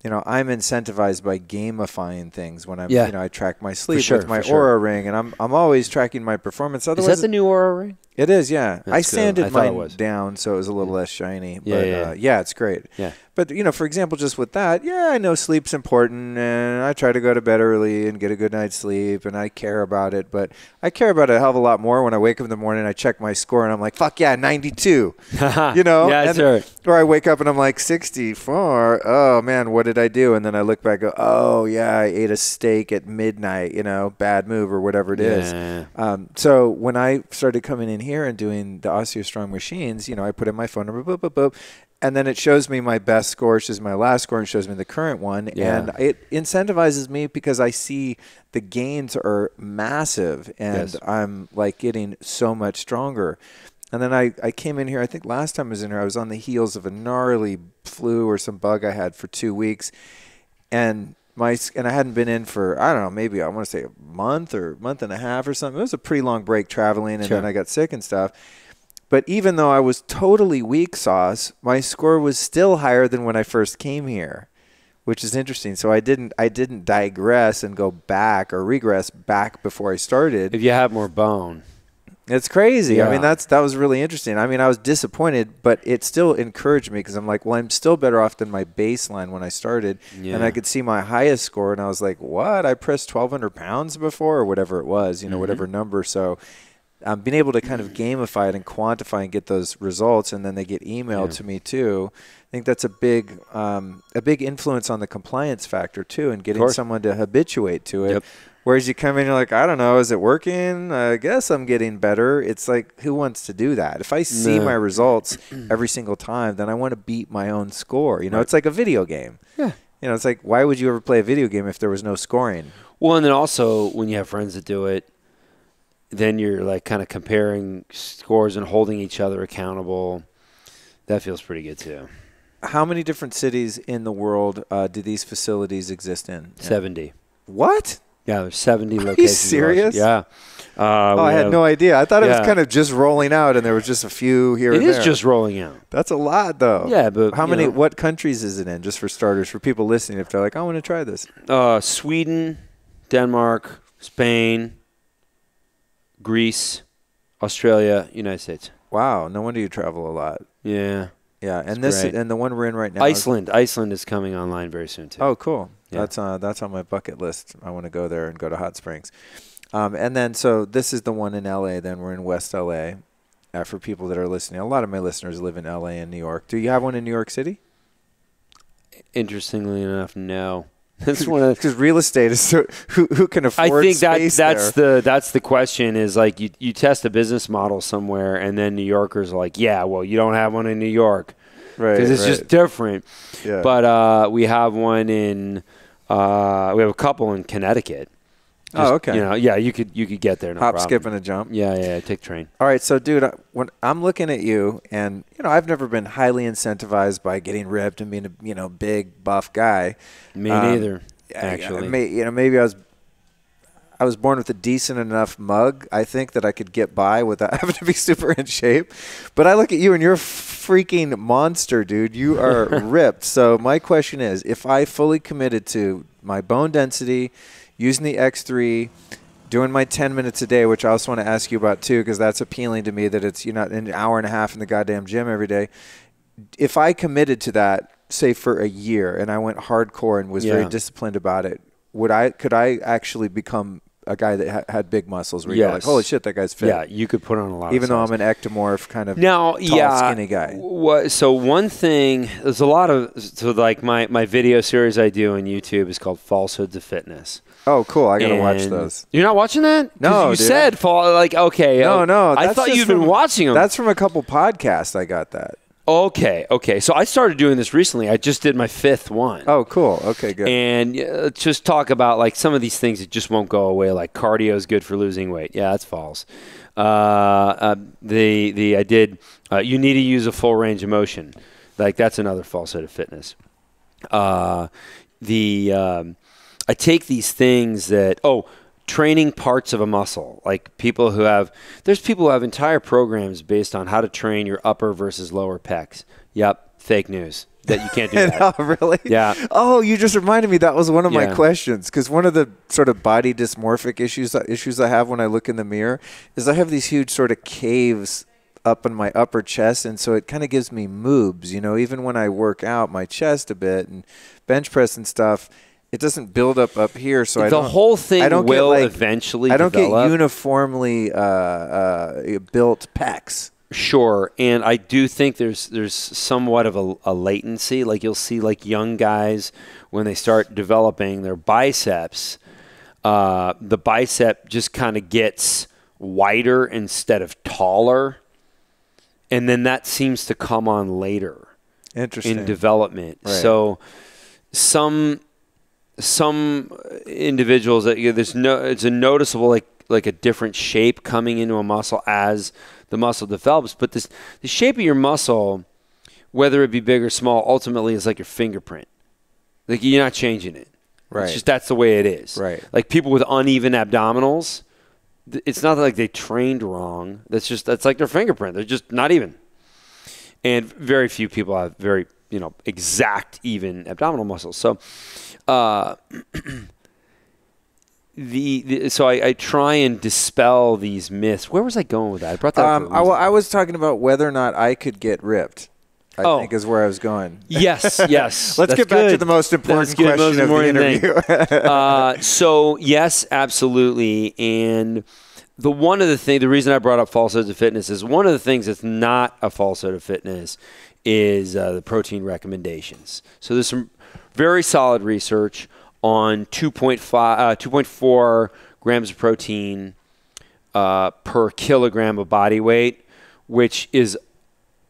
Speaker 1: I'm incentivized by gamifying things when I'm, I track my sleep with my Aura ring, and I'm always tracking my performance. Otherwise,
Speaker 2: is that the new Aura ring?
Speaker 1: It is, yeah. I sanded mine down so it was a little less shiny. But it's great. Yeah. But, for example, just with that, I know sleep's important, and I try to go to bed early and get a good night's sleep, and I care about it. But I care about it a hell of a lot more when I wake up in the morning and I check my score, and I'm like, fuck yeah, 92. Or I wake up and I'm like, 64. Oh, man, what did I do? And then I look back and go, oh, yeah, I ate a steak at midnight, bad move or whatever it is. So when I started coming in here and doing the OsteoStrong machines, I put in my phone number, boop, boop, boop, and then it shows me my best score, which is my last score, and shows me the current one. Yeah. And it incentivizes me because I see the gains are massive, and I'm like getting so much stronger. And then I came in here, I think last time I was in here, I was on the heels of a gnarly flu or some bug I had for 2 weeks. And I hadn't been in for, I don't know, maybe I want to say a month or month and a half or something. It was a pretty long break traveling, and then I got sick and stuff. But even though I was totally weak sauce, my score was still higher than when I first came here, which is interesting. So I didn't digress and go back or regress back before I started.
Speaker 2: If you have more bone.
Speaker 1: It's crazy. Yeah. I mean, that was really interesting. I mean, I was disappointed, but it still encouraged me because I'm like, well, I'm still better off than my baseline when I started. Yeah. And I could see my highest score, and I was like, what? I pressed 1,200 pounds before or whatever it was, whatever number. So being able to kind of gamify it and quantify and get those results, and then they get emailed to me too. I think that's a big influence on the compliance factor too, and getting someone to habituate to it. Yep. Whereas you come in, you're like, I don't know, is it working? I guess I'm getting better. It's like, who wants to do that? If I see my results every single time, then I want to beat my own score. It's like a video game. Yeah. It's like, why would you ever play a video game if there was no scoring?
Speaker 2: Well, and then also when you have friends that do it, then you're like kind of comparing scores and holding each other accountable. That feels pretty good too.
Speaker 1: How many different cities in the world do these facilities exist in?
Speaker 2: 70.
Speaker 1: What?
Speaker 2: Yeah, there's 70 locations.
Speaker 1: Are you serious?
Speaker 2: Yeah.
Speaker 1: I had no idea. I thought it was kind of just rolling out, and there was just a few here and there.
Speaker 2: It is just rolling out.
Speaker 1: That's a lot, though.
Speaker 2: Yeah, but
Speaker 1: how many? What countries is it in? Just for starters, for people listening, if they're like, I want to try this.
Speaker 2: Sweden, Denmark, Spain, Greece, Australia, United States.
Speaker 1: Wow, no wonder you travel a lot.
Speaker 2: Yeah.
Speaker 1: Yeah, and and the one we're in right now.
Speaker 2: Iceland is coming online very soon too.
Speaker 1: Oh, cool. Yeah. That's on my bucket list. I want to go there and go to Hot Springs. And then so this is the one in LA. Then we're in West LA. For people that are listening, a lot of my listeners live in LA and New York. Do you have one in New York City?
Speaker 2: Interestingly enough, no. That's one of
Speaker 1: because real estate is so, who can afford.
Speaker 2: I think
Speaker 1: space
Speaker 2: that's the question is like you test a business model somewhere and then New Yorkers are like, yeah, well, you don't have one in New York, right? Because it's just different. Yeah. But we have one in we have a couple in Connecticut. Just,
Speaker 1: okay.
Speaker 2: You could get there. No
Speaker 1: Hop,
Speaker 2: problem.
Speaker 1: skip, and a jump.
Speaker 2: Yeah. Take train.
Speaker 1: All right, so dude, when I'm looking at you, and I've never been highly incentivized by getting ripped and being a big buff guy.
Speaker 2: Me neither. Actually,
Speaker 1: maybe I was born with a decent enough mug, I think, that I could get by without having to be super in shape. But I look at you, and you're a freaking monster, dude. You are ripped. So my question is, if I fully committed to my bone density, using the X3, doing my 10 minutes a day, which I also want to ask you about too, because that's appealing to me that it's an hour and a half in the goddamn gym every day. If I committed to that, say for a year, and I went hardcore and was very disciplined about it, could I actually become a guy that had big muscles where you're like, holy shit, that guy's fit?
Speaker 2: Yeah, you could put on a lot
Speaker 1: even
Speaker 2: of
Speaker 1: though I'm an ectomorph kind of tall, skinny guy.
Speaker 2: So one thing, there's a lot of, like my video series I do on YouTube is called Falsehoods of Fitness.
Speaker 1: Oh, cool. I got to watch those.
Speaker 2: You're not watching that?
Speaker 1: No,
Speaker 2: you said okay.
Speaker 1: No.
Speaker 2: I thought you'd been watching them.
Speaker 1: That's from a couple podcasts I got that.
Speaker 2: Okay. So I started doing this recently. I just did my 5th one.
Speaker 1: Oh, cool. Okay, good.
Speaker 2: And just talk about like some of these things that just won't go away, like cardio is good for losing weight. Yeah, that's false. I did. You need to use a full range of motion. Like that's another falsehood of fitness. I take these things that training parts of a muscle, like there's people who have entire programs based on how to train your upper versus lower pecs. Yep, fake news. That you can't do that.
Speaker 1: Oh, really?
Speaker 2: Yeah.
Speaker 1: Oh, you just reminded me that was one of my questions, because one of the sort of body dysmorphic issues I have when I look in the mirror is I have these huge sort of caves up in my upper chest, and so it kind of gives me moobs, even when I work out my chest a bit and bench press and stuff. It doesn't build up here, so I don't.
Speaker 2: The whole thing will eventually develop.
Speaker 1: I don't get uniformly built pecs.
Speaker 2: Sure, and I do think there's somewhat of a latency. Like you'll see, like young guys when they start developing their biceps, the bicep just kind of gets wider instead of taller, and then that seems to come on later.
Speaker 1: Interesting.
Speaker 2: In development. Right. So some individuals it's a noticeable like a different shape coming into a muscle as the muscle develops, but the shape of your muscle, whether it be big or small, ultimately is like your fingerprint. Like you're not changing it. Right. It's just that's the way it is.
Speaker 1: Right.
Speaker 2: Like people with uneven abdominals, it's not like they trained wrong. That's like their fingerprint. They're just not even. And very few people have very exact even abdominal muscles. So so I try and dispel these myths. Where was I going with that? I brought that up.
Speaker 1: I was talking about whether or not I could get ripped. I think is where I was going.
Speaker 2: Yes.
Speaker 1: Let's get back to the most important question of the interview.
Speaker 2: So yes, absolutely. And the reason I brought up falsehoods of fitness is one of the things that's not a falsehood of fitness is the protein recommendations. So there's some very solid research on 2.4 grams of protein per kilogram of body weight, which is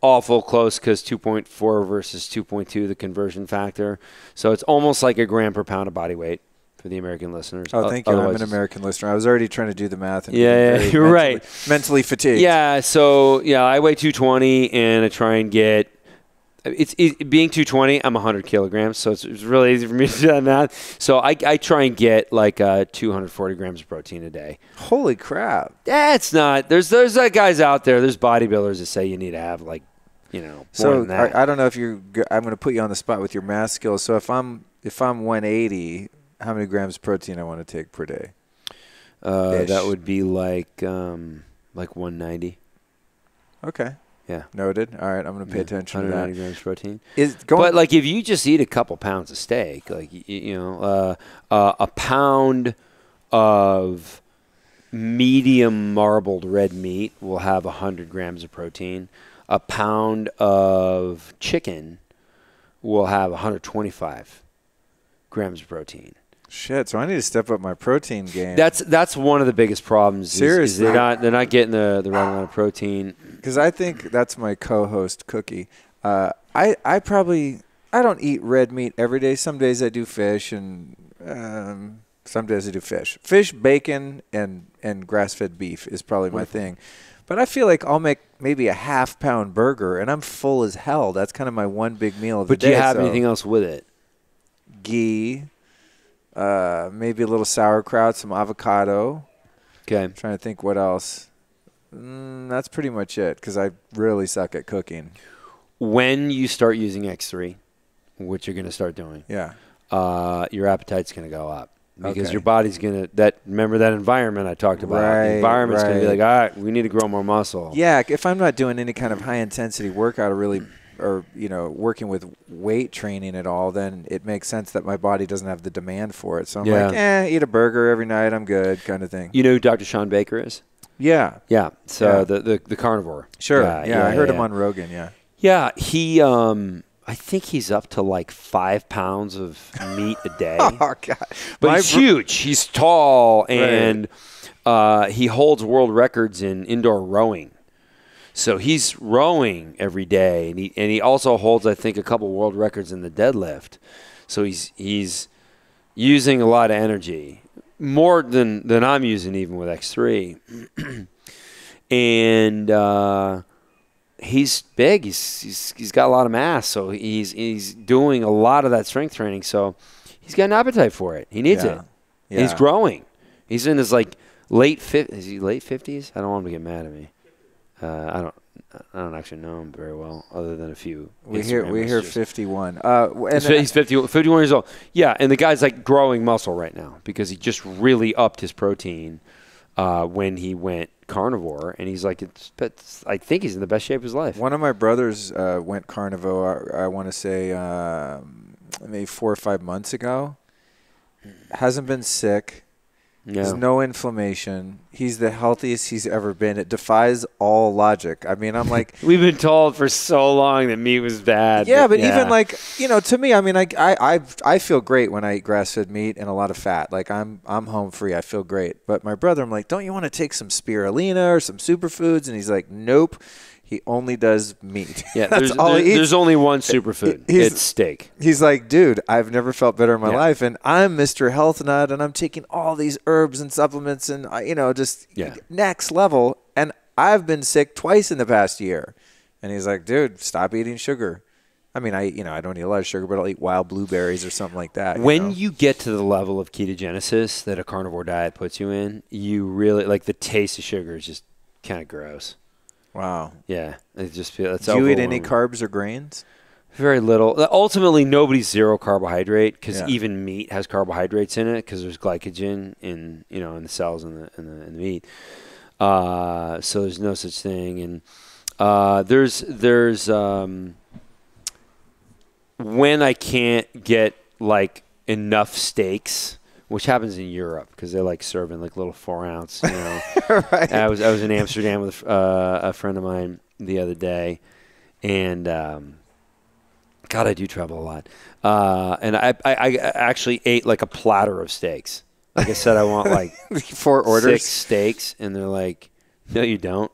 Speaker 2: awful close because 2.4 versus 2.2, the conversion factor. So it's almost like a gram per pound of body weight for the American listeners.
Speaker 1: Oh, thank you. I'm an American listener. I was already trying to do the math. And
Speaker 2: you're right.
Speaker 1: Mentally fatigued.
Speaker 2: Yeah, so I weigh 220 and I try and get It's being 220, I'm 100 kilograms, so it's really easy for me to do that math. So I try and get like 240 grams of protein a day.
Speaker 1: Holy crap!
Speaker 2: That's not. There's guys out there. There's bodybuilders that say you need to have more than that.
Speaker 1: I don't know if you're. I'm going to put you on the spot with your math skills. So if I'm 180, how many grams of protein I want to take per day?
Speaker 2: That would be like 190.
Speaker 1: Okay.
Speaker 2: Yeah.
Speaker 1: Noted. All right, I'm going to pay attention to that.
Speaker 2: 190 grams protein. But if you just eat a couple pounds of steak, a pound of medium marbled red meat will have 100 grams of protein. A pound of chicken will have 125 grams of protein.
Speaker 1: Shit, so I need to step up my protein game.
Speaker 2: That's one of the biggest problems.
Speaker 1: Seriously.
Speaker 2: Is they're not getting the right amount of protein.
Speaker 1: Because I think that's my co-host, Cookie. I don't eat red meat every day. Some days I do fish, and some days I do fish. Fish, bacon, and grass-fed beef is probably my thing. But I feel like I'll make maybe a half-pound burger, and I'm full as hell. That's kind of my one big meal of the day.
Speaker 2: But do you have anything else with it?
Speaker 1: Ghee. Maybe a little sauerkraut, some avocado.
Speaker 2: Okay.
Speaker 1: I'm trying to think what else. That's pretty much it because I really suck at cooking.
Speaker 2: When you start using X3, which you're going to start doing, your appetite's going to go up because your body's going to remember that environment I talked about. The environment's going to be like, all right, we need to grow more muscle.
Speaker 1: Yeah, if I'm not doing any kind of high intensity workout or working with weight training at all, then it makes sense that my body doesn't have the demand for it. So I'm like, eat a burger every night, I'm good, kind of thing.
Speaker 2: You know who Dr. Sean Baker is?
Speaker 1: Yeah.
Speaker 2: Yeah. So the carnivore.
Speaker 1: Sure. I heard him on Rogan. Yeah.
Speaker 2: Yeah. He, I think he's up to like 5 pounds of meat a day.
Speaker 1: Oh God!
Speaker 2: But he's huge. He's tall, and he holds world records in indoor rowing. So he's rowing every day, and he also holds, I think, a couple world records in the deadlift. So he's using a lot of energy, more than I'm using even with X3. And he's big. He's got a lot of mass, so he's doing a lot of that strength training. So he's got an appetite for it. He needs it. Yeah. He's growing. He's in his late 50s. Is he late 50s? I don't want him to get mad at me. I don't actually know him very well, other than a few.
Speaker 1: We hear 51.
Speaker 2: He's 51 years old. Yeah, and the guy's growing muscle right now because he just really upped his protein when he went carnivore, and he's like, I think he's in the best shape of his life.
Speaker 1: One of my brothers went carnivore. I want to say maybe 4 or 5 months ago. Hasn't been sick. No. There's no inflammation. He's the healthiest he's ever been. It defies all logic. I mean, I'm like...
Speaker 2: We've been told for so long that meat was bad.
Speaker 1: Yeah, but even to me, I mean, I feel great when I eat grass-fed meat and a lot of fat. Like, I'm home free. I feel great. But my brother, I'm like, don't you want to take some spirulina or some superfoods? And he's like, nope. He only does meat.
Speaker 2: Yeah, there's only one superfood. It's steak.
Speaker 1: He's like, dude, I've never felt better in my life, and I'm Mr. Health Nut, and I'm taking all these herbs and supplements, and just next level. And I've been sick twice in the past year. And he's like, dude, stop eating sugar. I mean, I don't eat a lot of sugar, but I'll eat wild blueberries or something like that.
Speaker 2: When you get to the level of ketogenesis that a carnivore diet puts you in, you really the taste of sugar is just kind of gross.
Speaker 1: Wow.
Speaker 2: Yeah. I just feel that's.
Speaker 1: Do you eat any carbs or grains?
Speaker 2: Very little. Ultimately, nobody's zero carbohydrate because even meat has carbohydrates in it because there's glycogen in the cells in the meat. So there's no such thing. And there's when I can't get enough steaks, which happens in Europe because they serving little 4-ounce.
Speaker 1: Right.
Speaker 2: I was in Amsterdam with a friend of mine the other day, and God, I do travel a lot. And I actually ate a platter of steaks. Like I said, I want
Speaker 1: 4 orders,
Speaker 2: 6 steaks, and they're like, no, you don't.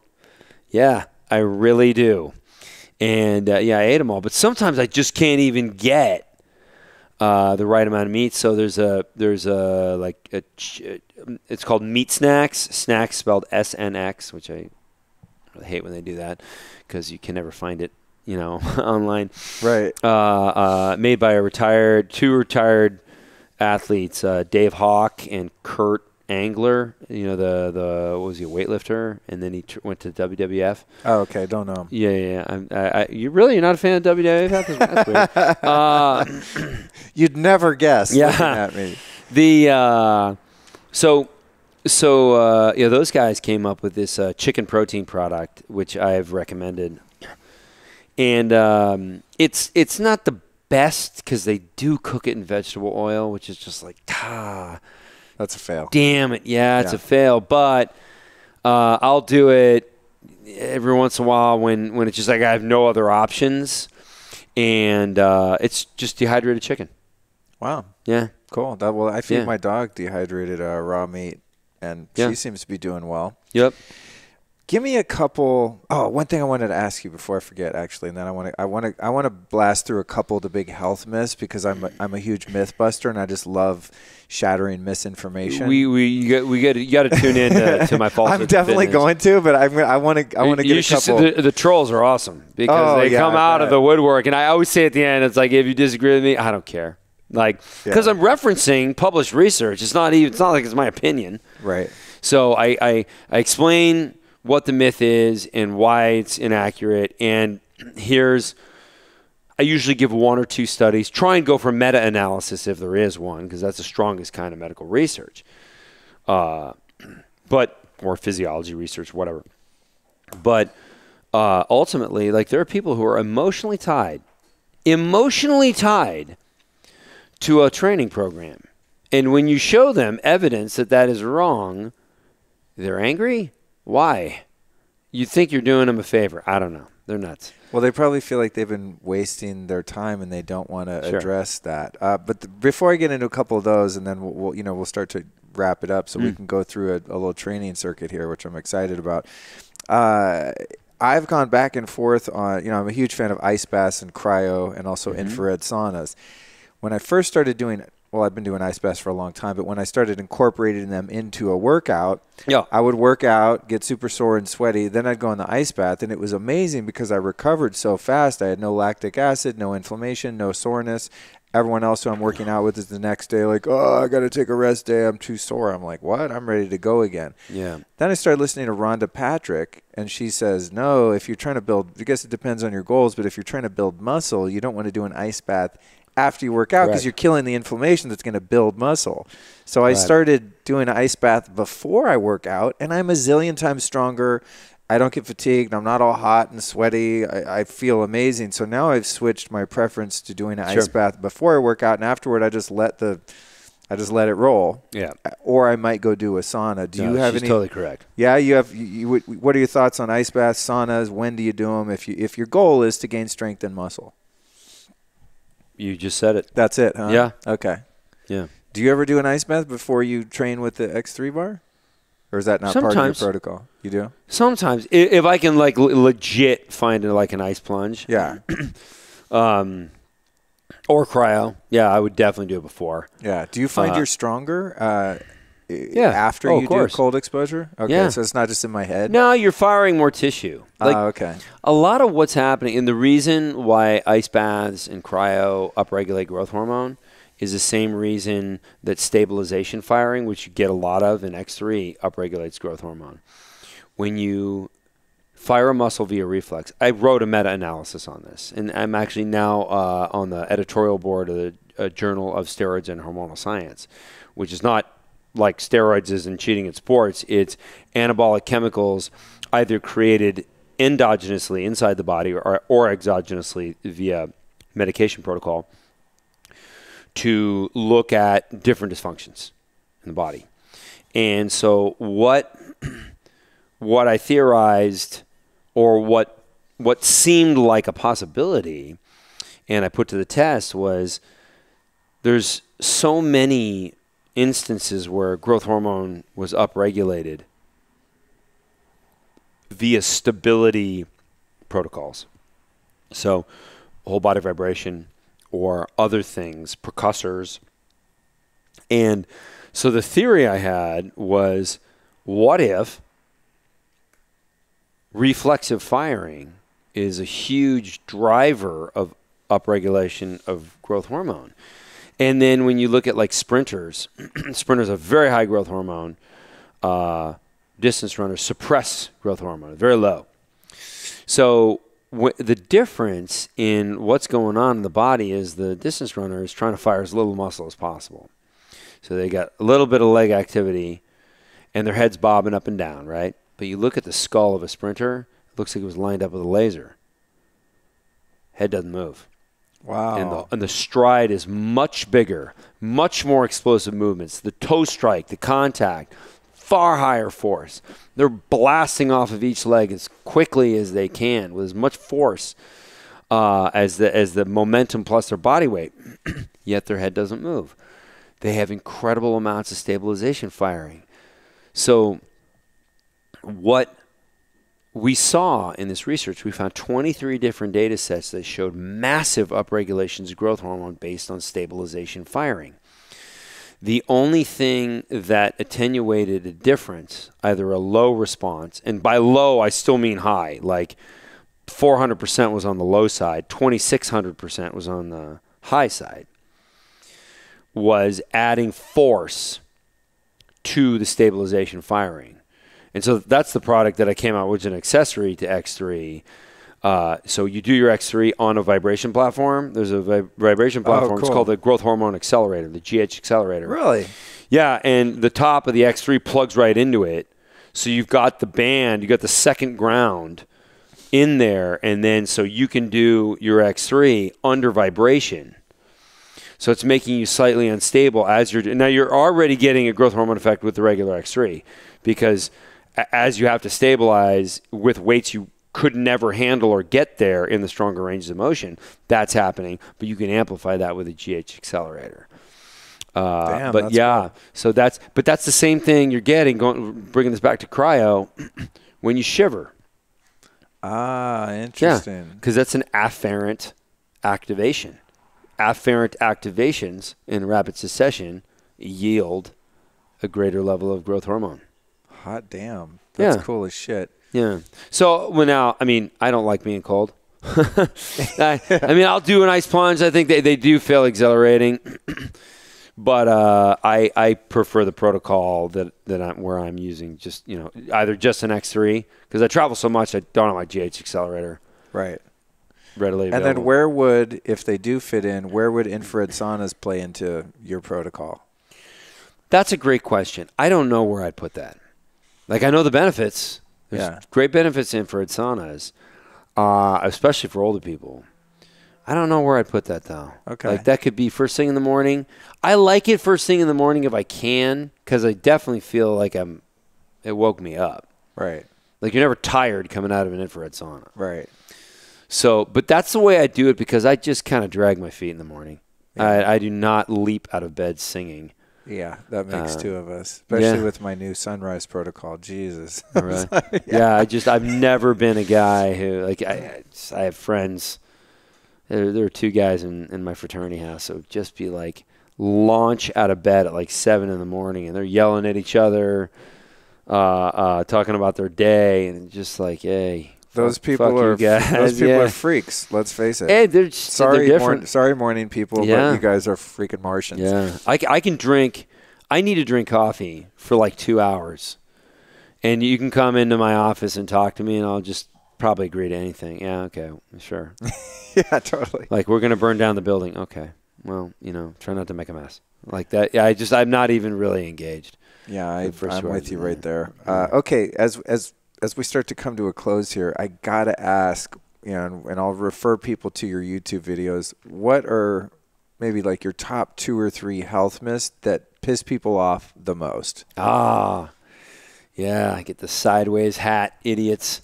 Speaker 2: Yeah, I really do. And I ate them all, but sometimes I just can't even get the right amount of meat. So there's it's called meat snacks. Snacks spelled SNX, which I really hate when they do that because you can never find it, online.
Speaker 1: Right.
Speaker 2: Made by two retired athletes, Dave Hawk and Kurt Angler. What was he, a weightlifter, and then he went to WWF.
Speaker 1: Oh, okay, don't know him.
Speaker 2: Yeah. You're not a fan of WWF? That's weird.
Speaker 1: You'd never guess. Looking at me.
Speaker 2: Those guys came up with this chicken protein product, which I've recommended, and it's not the best because they do cook it in vegetable oil, which is just
Speaker 1: that's a fail.
Speaker 2: Damn it. Yeah, it's a fail. But I'll do it every once in a while when it's just I have no other options. And it's just dehydrated chicken.
Speaker 1: Wow.
Speaker 2: Yeah.
Speaker 1: Cool. Well, I feed my dog dehydrated raw meat, and she seems to be doing well.
Speaker 2: Yep.
Speaker 1: Give me a couple. Oh, one thing I wanted to ask you before I forget, actually, and then I want to blast through a couple of the big health myths, because I'm a huge myth buster, and I just love shattering misinformation.
Speaker 2: You got to tune in to my false.
Speaker 1: I'm definitely going to, but I want to get a couple.
Speaker 2: The trolls are awesome because they come out of the woodwork, and I always say at the end, it's like, if you disagree with me, I don't care. Like, because I'm referencing published research. It's not like it's my opinion.
Speaker 1: Right.
Speaker 2: So I explain what the myth is and why it's inaccurate. And I usually give 1 or 2 studies, try and go for meta-analysis if there is one, because that's the strongest kind of medical research. Or physiology research, whatever. But ultimately, like, there are people who are emotionally tied to a training program. And when you show them evidence that is wrong, they're angry. Why? You think you're doing them a favor. I don't know. They're nuts.
Speaker 1: Well, they probably feel like they've been wasting their time, and they don't want to address that. But before I get into a couple of those, and then we'll start to wrap it up, so we can go through a little training circuit here, which I'm excited about. I've gone back and forth on. I'm a huge fan of ice baths and cryo, and also infrared saunas. When I first started doing it, I've been doing ice baths for a long time, but when I started incorporating them into a workout, I would work out, get super sore and sweaty, then I'd go in the ice bath, and it was amazing because I recovered so fast. I had no lactic acid, no inflammation, no soreness. Everyone else who I'm working out with is the next day like, I got to take a rest day. I'm too sore. I'm like, what? I'm ready to go again.
Speaker 2: Yeah.
Speaker 1: Then I started listening to Rhonda Patrick, and she says, no, if you're trying to build, I guess it depends on your goals, but if you're trying to build muscle, you don't want to do an ice bath after you work out, because you're killing the inflammation that's going to build muscle. So I started doing an ice bath before I work out, and I'm a zillion times stronger. I don't get fatigued. I'm not all hot and sweaty. I feel amazing. So now I've switched my preference to doing an ice bath before I work out, and afterward I just let it roll. Yeah. Or I might go do a sauna. Do you have any?
Speaker 2: Totally correct.
Speaker 1: Yeah, you have. What are your thoughts on ice baths, saunas? When do you do them? If your goal is to gain strength and muscle.
Speaker 2: You just said it.
Speaker 1: That's it, huh?
Speaker 2: Yeah.
Speaker 1: Okay.
Speaker 2: Yeah.
Speaker 1: Do you ever do an ice bath before you train with the X3 bar? Or is that not part of your protocol? You do?
Speaker 2: Sometimes. If I can, like, legit find, like, an ice plunge.
Speaker 1: Yeah.
Speaker 2: Or cryo. Yeah, I would definitely do it before.
Speaker 1: Yeah. Do you find you're stronger after you do cold exposure? Okay, so it's not just in my head?
Speaker 2: No, you're firing more tissue. Like,
Speaker 1: okay.
Speaker 2: A lot of what's happening, and the reason why ice baths and cryo upregulate growth hormone is the same reason that stabilization firing, which you get a lot of in X3, upregulates growth hormone. When you fire a muscle via reflex, I wrote a meta-analysis on this, and I'm actually now on the editorial board of the Journal of Steroids and Hormonal Science, which is not like steroids isn't cheating in sports. It's anabolic chemicals either created endogenously inside the body or exogenously via medication protocol to look at different dysfunctions in the body. And so what I theorized, or what seemed like a possibility, and I put to the test, was there's so many instances where growth hormone was upregulated via stability protocols. So whole body vibration or other things, percussors. And so the theory I had was, what if reflexive firing is a huge driver of upregulation of growth hormone? And then when you look at, like, sprinters, sprinters have very high growth hormone. Distance runners suppress growth hormone, very low. So the difference in what's going on in the body is the distance runner is trying to fire as little muscle as possible. So they got a little bit of leg activity, and their head's bobbing up and down, right? But you look at the skull of a sprinter, it looks like it was lined up with a laser. Head doesn't move.
Speaker 1: Wow.
Speaker 2: And the stride is much bigger, much more explosive movements. The toe strike, the contact, far higher force. They're blasting off of each leg as quickly as they can with as much force. as the momentum plus their body weight, yet their head doesn't move. They have incredible amounts of stabilization firing. So what we saw in this research, we found 23 different data sets that showed massive upregulations of growth hormone based on stabilization firing. The only thing that attenuated a difference, either a low response, and by low I still mean high, like 400% was on the low side, 2600% was on the high side, was adding force to the stabilization firing. And so that's the product that I came out with, which is an accessory to X3. So you do your X3 on a vibration platform. There's a vibration platform. Cool. It's called the Growth Hormone Accelerator, the GH Accelerator.
Speaker 1: Really?
Speaker 2: Yeah, and the top of the X3 plugs right into it. So you've got the band, you've got the second ground in there, and then so you can do your X3 under vibration. So it's making you slightly unstable as now you're already getting a growth hormone effect with the regular X3, because as you have to stabilize with weights you could never handle or get there in the stronger ranges of motion, that's happening. But you can amplify that with a GH accelerator.
Speaker 1: Damn,
Speaker 2: but yeah, cool. So that's the same thing you're getting. Bringing this back to cryo, when you shiver.
Speaker 1: Ah, interesting.
Speaker 2: Because that's an afferent activation. Afferent activations in rapid succession yield a greater level of growth hormone.
Speaker 1: Hot damn. That's cool as shit.
Speaker 2: Yeah. So, well, now, I mean, I don't like being cold. I mean, I'll do an ice plunge. I think they do feel exhilarating. But I prefer the protocol where I'm using just, either just an X3, because I travel so much, I don't have my GH accelerator.
Speaker 1: Right.
Speaker 2: Readily available.
Speaker 1: And then where would, if they do fit in, where would infrared saunas play into your protocol?
Speaker 2: That's a great question. I don't know where I'd put that. Like, I know the benefits. There's great benefits in infrared saunas, especially for older people. I don't know where I'd put that, though.
Speaker 1: Okay.
Speaker 2: Like, that could be first thing in the morning. I like it first thing in the morning if I can, because I definitely feel like it woke me up.
Speaker 1: Right.
Speaker 2: Like, you're never tired coming out of an infrared sauna.
Speaker 1: Right.
Speaker 2: So, but that's the way I do it, because I just kind of drag my feet in the morning. Yeah. I do not leap out of bed singing.
Speaker 1: Yeah, that makes two of us, especially with my new sunrise protocol. Jesus.
Speaker 2: Right. I've never been a guy who, like, I have friends. There are two guys in my fraternity house, so just be like, launch out of bed at like 7 in the morning, and they're yelling at each other, talking about their day, and just like, hey.
Speaker 1: Those people are freaks. Let's face it.
Speaker 2: Hey, they're different.
Speaker 1: Sorry, morning people, but you guys are freaking Martians.
Speaker 2: Yeah, I can drink. I need to drink coffee for like 2 hours, and you can come into my office and talk to me, and I'll just probably agree to anything. Yeah, okay, sure.
Speaker 1: Yeah, totally.
Speaker 2: Like, we're gonna burn down the building. Okay, well, try not to make a mess like that. Yeah, I'm not even really engaged.
Speaker 1: Yeah, I'm with you right there. Okay, as we start to come to a close here, I gotta ask, and I'll refer people to your YouTube videos. What are maybe like your top 2 or 3 health myths that piss people off the most?
Speaker 2: Yeah, I get the sideways hat idiots,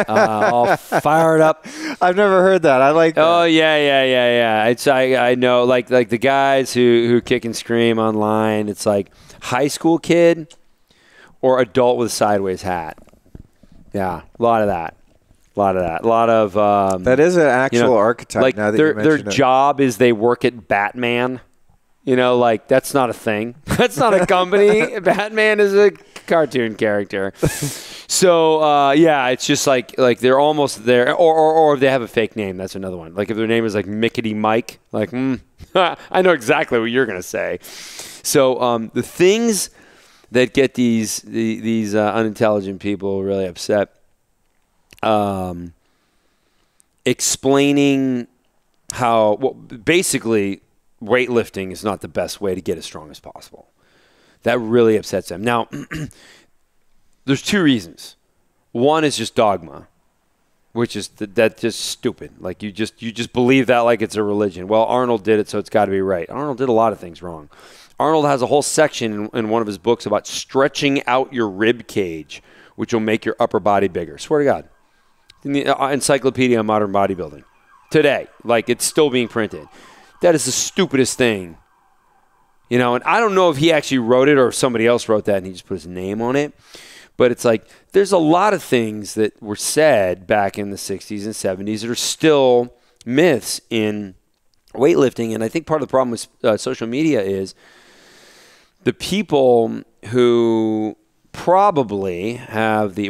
Speaker 2: all fired up.
Speaker 1: I've never heard that. I like that.
Speaker 2: Oh yeah. I know, like the guys who kick and scream online. It's like high school kid or adult with a sideways hat. Yeah, a lot of that.
Speaker 1: That is an actual archetype.
Speaker 2: Like,
Speaker 1: now that
Speaker 2: their job is they work at Batman. Like, that's not a thing. That's not a company. Batman is a cartoon character. So it's just like they're almost there, or if they have a fake name, that's another one. Like, if their name is like Mickety Mike, like I know exactly what you're gonna say. So the things that get these unintelligent people really upset. Explaining how, basically, weightlifting is not the best way to get as strong as possible. That really upsets them. Now, there's 2 reasons. One is just dogma, which is that's just stupid. Like, you just believe that like it's a religion. Well, Arnold did it, so it's got to be right. Arnold did a lot of things wrong. Arnold has a whole section in one of his books about stretching out your rib cage, which will make your upper body bigger. Swear to God. In the Encyclopedia of Modern Bodybuilding. today. Like, it's still being printed. That is the stupidest thing. And I don't know if he actually wrote it or if somebody else wrote that and he just put his name on it. But it's like, there's a lot of things that were said back in the 60s and 70s that are still myths in weightlifting. And I think part of the problem with social media is the people who probably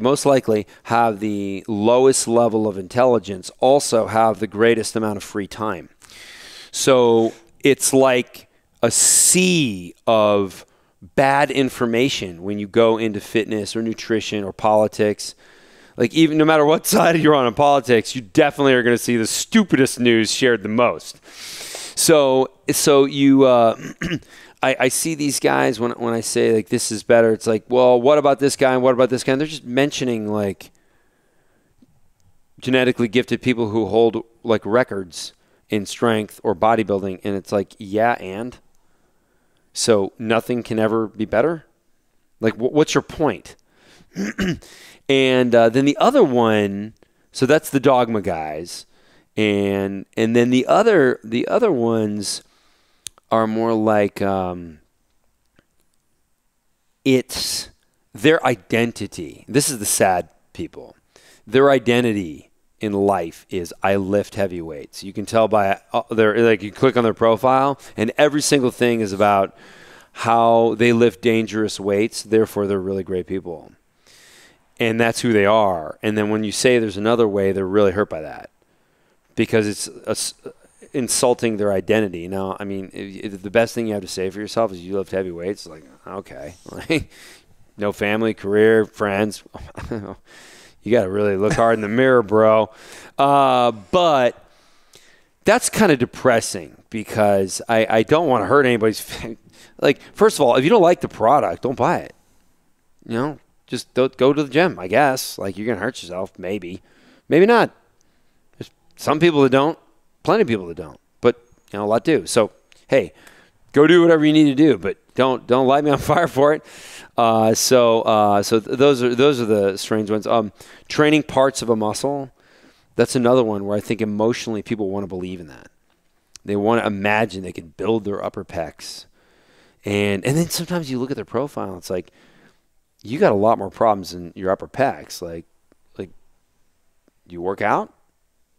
Speaker 2: most likely have the lowest level of intelligence also have the greatest amount of free time. So it's like a sea of bad information when you go into fitness or nutrition or politics. Like, even no matter what side you're on in politics, you definitely are going to see the stupidest news shared the most. So you, I see these guys when I say, like, this is better. It's like, well, what about this guy and what about this guy? And they're just mentioning, like, genetically gifted people who hold, like, records in strength or bodybuilding. And it's like, yeah, and? So nothing can ever be better? Like, what's your point? And then the other one, so that's the dogma guys. And then the other ones are more like it's their identity. This is the sad people. Their identity in life is, I lift heavy weights. You can tell by you click on their profile, and every single thing is about how they lift dangerous weights. Therefore, they're really great people, and that's who they are. And then when you say there's another way, they're really hurt by that because it's insulting their identity. Now, I mean, if the best thing you have to say for yourself is you lift heavy weights, like, okay, no family, career, friends. You got to really look hard in the mirror, bro. But that's kind of depressing because I don't want to hurt anybody's. Like, first of all, if you don't like the product, don't buy it. Just don't go to the gym, I guess. Like, you're going to hurt yourself, maybe. Maybe not. There's some people that don't, plenty of people that don't. But, a lot do. So, hey, go do whatever you need to do, but don't light me on fire for it. So those are the strange ones. Training parts of a muscle, that's another one where I think emotionally people want to believe in that. They want to imagine they can build their upper pecs. And then sometimes you look at their profile, it's like, you got a lot more problems in your upper pecs. Like you work out?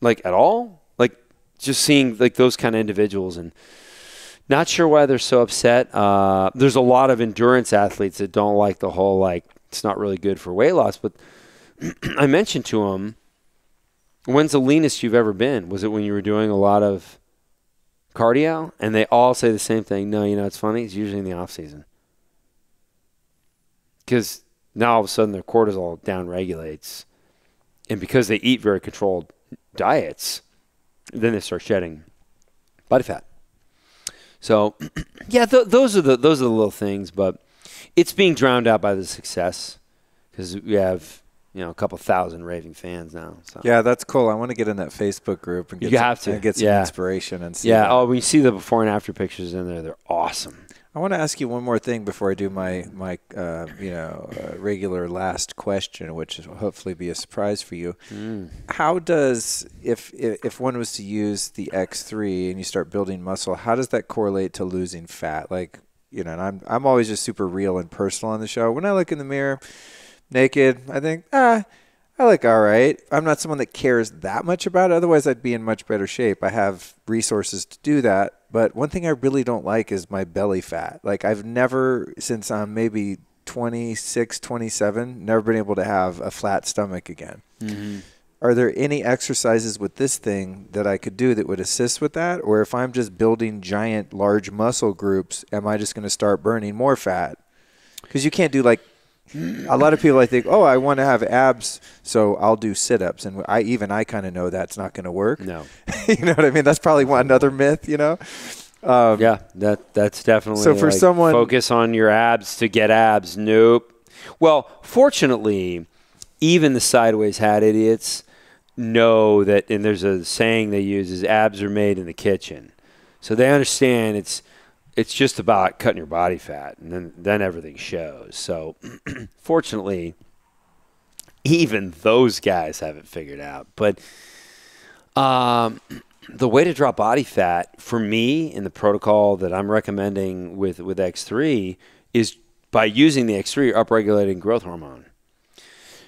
Speaker 2: Like, at all? Like, just seeing, like, those kind of individuals, and not sure why they're so upset. There's a lot of endurance athletes that don't like the whole, like, it's not really good for weight loss. But I mentioned to them, when's the leanest you've ever been? Was it when you were doing a lot of cardio? And they all say the same thing. No, it's funny. It's usually in the off season. Because now all of a sudden their cortisol down-regulates. And because they eat very controlled diets, then they start shedding body fat. So, yeah, those are the little things, but it's being drowned out by the success because we have a couple thousand raving fans now. So.
Speaker 1: Yeah, that's cool. I want to get in that Facebook group and get some inspiration and see.
Speaker 2: Yeah. That. Oh, when you see the before and after pictures in there, they're awesome.
Speaker 1: I want to ask you one more thing before I do my regular last question, which will hopefully be a surprise for you. How does, if one was to use the X3 and you start building muscle, how does that correlate to losing fat? Like, and I'm always just super real and personal on the show. When I look in the mirror naked, I think, I look all right. I'm not someone that cares that much about it. Otherwise, I'd be in much better shape. I have resources to do that. But one thing I really don't like is my belly fat. Like, I've never, since I'm maybe 26, 27, never been able to have a flat stomach again. Mm-hmm. Are there any exercises with this thing that I could do that would assist with that? Or if I'm just building giant, large muscle groups, am I just going to start burning more fat? Because you can't do, like, a lot of people, I think, I want to have abs, so I'll do sit-ups. And I kind of know that's not going to work.
Speaker 2: No.
Speaker 1: You know what I mean? That's probably another myth,
Speaker 2: Yeah, that's definitely, so for someone, focus on your abs to get abs. Nope. Well, fortunately, even the sideways hat idiots know that, and there's a saying they use, is abs are made in the kitchen. So they understand it's just about cutting your body fat, and then everything shows. So fortunately, even those guys have it figured out. But the way to drop body fat for me in the protocol that I'm recommending with X3 is by using the X3 upregulating growth hormone.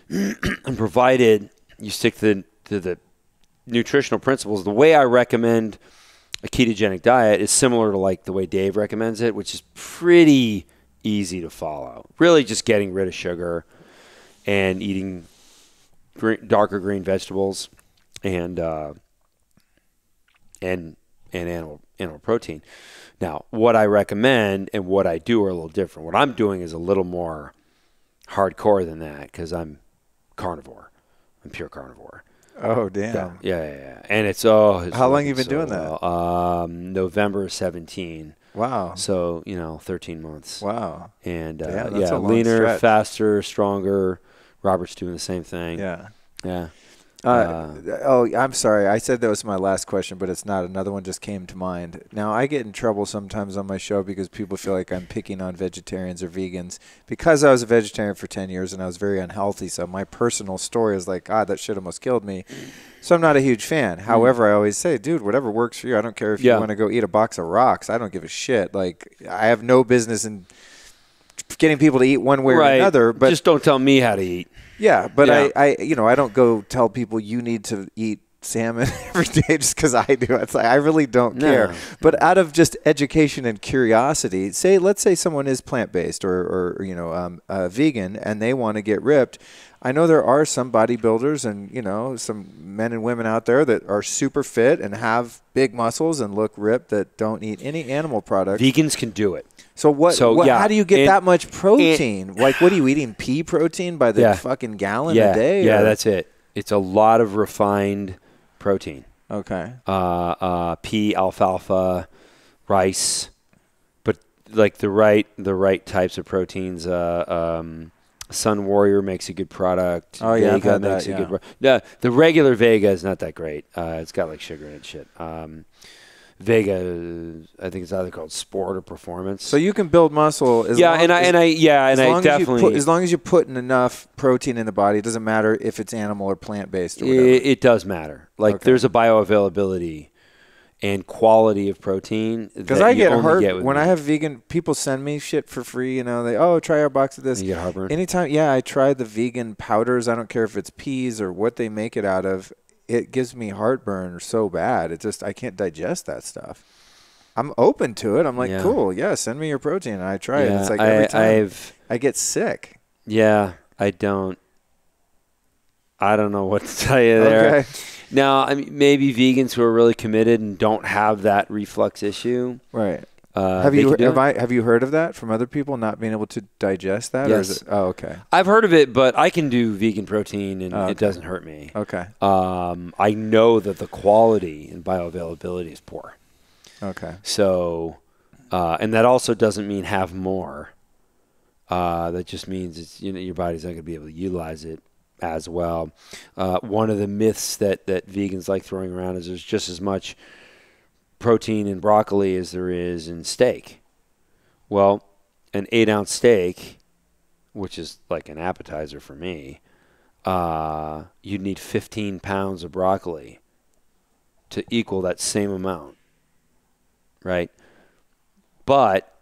Speaker 2: And provided you stick to the nutritional principles, the way I recommend a ketogenic diet is similar to like the way Dave recommends it, which is pretty easy to follow. Really just getting rid of sugar and eating darker green vegetables and animal protein. Now, what I recommend and what I do are a little different. What I'm doing is a little more hardcore than that because I'm carnivore. I'm pure carnivore.
Speaker 1: Oh, damn.
Speaker 2: Yeah. And it's
Speaker 1: how long have you been doing that?
Speaker 2: November 17.
Speaker 1: Wow.
Speaker 2: So, 13 months.
Speaker 1: Wow.
Speaker 2: And
Speaker 1: damn, that's a long
Speaker 2: leaner,
Speaker 1: stretch.
Speaker 2: Faster, stronger. Robert's doing the same thing.
Speaker 1: Yeah.
Speaker 2: Yeah.
Speaker 1: I'm sorry. I said that was my last question, but it's not. Another one just came to mind. Now, I get in trouble sometimes on my show because people feel like I'm picking on vegetarians or vegans because I was a vegetarian for 10 years and I was very unhealthy. So my personal story is like, God, that shit almost killed me. So I'm not a huge fan. However, I always say, dude, whatever works for you. I don't care if you want to go eat a box of rocks. I don't give a shit. Like, I have no business in getting people to eat one way or another. But
Speaker 2: just don't tell me how to eat.
Speaker 1: Yeah, but I don't go tell people you need to eat salmon every day just because I do. It's like I really don't care. But out of just education and curiosity, let's say someone is plant-based or vegan and they want to get ripped. I know there are some bodybuilders and some men and women out there that are super fit and have big muscles and look ripped that don't eat any animal products.
Speaker 2: Vegans can do it.
Speaker 1: So how do you get that much protein? Like, what are you eating? Pea protein by the fucking gallon a day?
Speaker 2: Yeah, that's it. It's a lot of refined protein.
Speaker 1: Okay.
Speaker 2: Pea, alfalfa, rice, but like the right types of proteins. Sun Warrior makes a good product.
Speaker 1: Oh yeah,
Speaker 2: Vega makes a good product. The regular Vega is not that great. It's got like sugar in it and shit. Vega, I think it's either called Sport or Performance.
Speaker 1: So you can build muscle as long as you're putting enough protein in the body. It doesn't matter if it's animal or plant based or whatever.
Speaker 2: It does matter. Like there's a bioavailability and quality of protein.
Speaker 1: Because I get hurt when I have vegan. People send me shit for free. Try our box of this.
Speaker 2: You get heartburn.
Speaker 1: Anytime, I try the vegan powders. I don't care if it's peas or what they make it out of. It gives me heartburn so bad. I can't digest that stuff. I'm open to it. I'm like, cool, send me your protein. And I try it. It's like every time I get sick.
Speaker 2: Yeah, I don't know what to tell you there.
Speaker 1: Okay.
Speaker 2: Now, I mean, maybe vegans who are really committed and don't have that reflux issue.
Speaker 1: Right. Have you heard of that from other people not being able to digest that?
Speaker 2: Yes.
Speaker 1: Or is it, okay.
Speaker 2: I've heard of it, but I can do vegan protein and it doesn't hurt me.
Speaker 1: Okay.
Speaker 2: I know that the quality and bioavailability is poor.
Speaker 1: Okay.
Speaker 2: So, and that also doesn't mean have more. That just means it's your body's not going to be able to utilize it as well. One of the myths that vegans like throwing around is there's just as much protein in broccoli as there is in steak. Well, an 8-ounce steak, which is like an appetizer for me, you'd need 15 pounds of broccoli to equal that same amount, right? But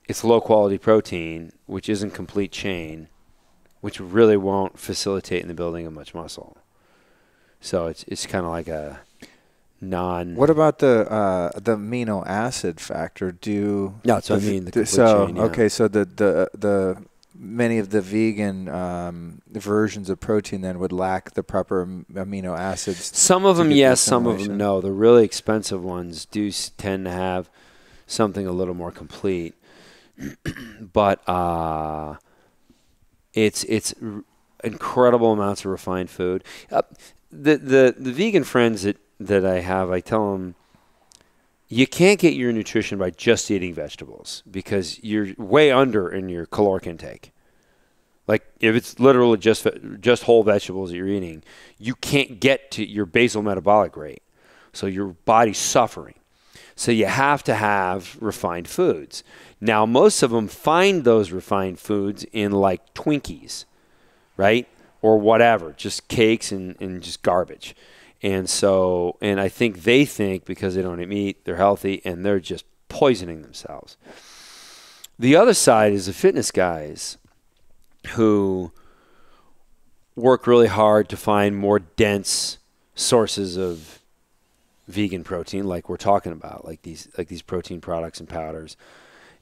Speaker 2: it's low-quality protein, which isn't complete chain, which really won't facilitate in the building of much muscle. So it's kind of like a
Speaker 1: What about the amino acid factor?
Speaker 2: That's what I mean. The complete chain, yeah.
Speaker 1: Okay, so the many of the vegan versions of protein then would lack the proper amino acids.
Speaker 2: Some of them, yes. Some of them, no. The really expensive ones do tend to have something a little more complete, but it's incredible amounts of refined food. The vegan friends that I have, I tell them, you can't get your nutrition by just eating vegetables because you're way under in your caloric intake. Like if it's literally just whole vegetables that you're eating, you can't get to your basal metabolic rate. So your body's suffering. So you have to have refined foods. Now, most of them find those refined foods in like Twinkies, right? Or whatever, just cakes and just garbage. And I think they think because they don't eat meat, they're healthy, and they're just poisoning themselves. The other side is the fitness guys who work really hard to find more dense sources of vegan protein, like we're talking about, like these protein products and powders.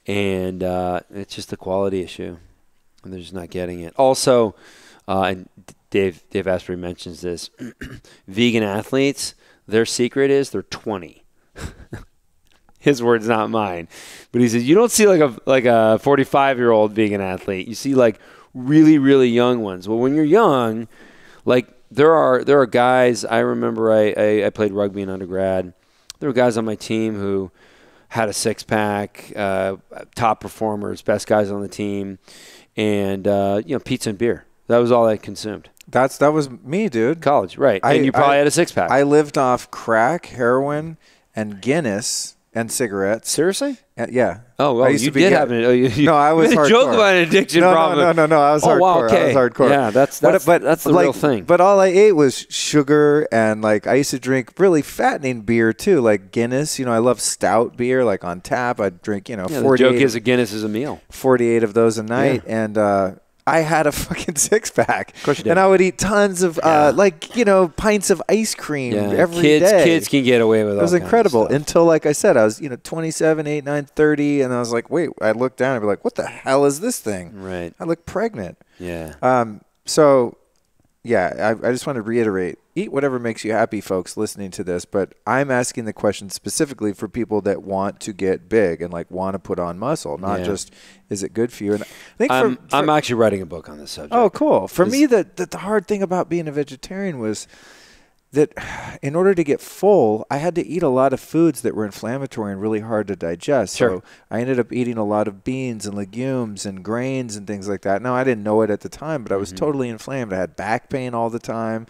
Speaker 2: And it's just a quality issue, and they're just not getting it. Also, and Dave Asprey mentions this, vegan athletes, their secret is they're 20. His words, not mine. But he says you don't see like a 45-year-old vegan athlete. You see like really, really young ones. Well, when you're young, like there are guys. I remember I played rugby in undergrad. There were guys on my team who had a six-pack, top performers, best guys on the team, and pizza and beer. That was all I consumed.
Speaker 1: That was me, dude.
Speaker 2: College, right? And you probably had a six-pack.
Speaker 1: I lived off crack, heroin, and Guinness. And cigarettes.
Speaker 2: Seriously?
Speaker 1: Yeah.
Speaker 2: Oh, well, you did have it.
Speaker 1: No, I was hardcore.
Speaker 2: Joke about an addiction problem.
Speaker 1: No. I was hardcore.
Speaker 2: Wow, okay.
Speaker 1: I was hardcore.
Speaker 2: Yeah, that's the real thing.
Speaker 1: But all I ate was sugar, and like I used to drink really fattening beer too, like Guinness. I love stout beer, like on tap. I'd drink, 48.
Speaker 2: The joke is a Guinness is a meal.
Speaker 1: 48 of those a night, and I had a fucking six-pack.
Speaker 2: Of course you did.
Speaker 1: And I would eat tons of, pints of ice cream every day.
Speaker 2: Kids can get away with all
Speaker 1: It was incredible until, like I said, I was, 27, 8, 9, 30, and I was like, wait, I looked down and be like, what the hell is this thing?
Speaker 2: Right.
Speaker 1: I look pregnant.
Speaker 2: Yeah.
Speaker 1: I just want to reiterate, eat whatever makes you happy, folks, listening to this. But I'm asking the question specifically for people that want to get big and like want to put on muscle, not just is it good for you. And I think
Speaker 2: I'm actually writing a book on this subject.
Speaker 1: Oh, cool. For me, the hard thing about being a vegetarian was that in order to get full, I had to eat a lot of foods that were inflammatory and really hard to digest.
Speaker 2: Sure.
Speaker 1: So I ended up eating a lot of beans and legumes and grains and things like that. Now, I didn't know it at the time, but I was totally inflamed. I had back pain all the time.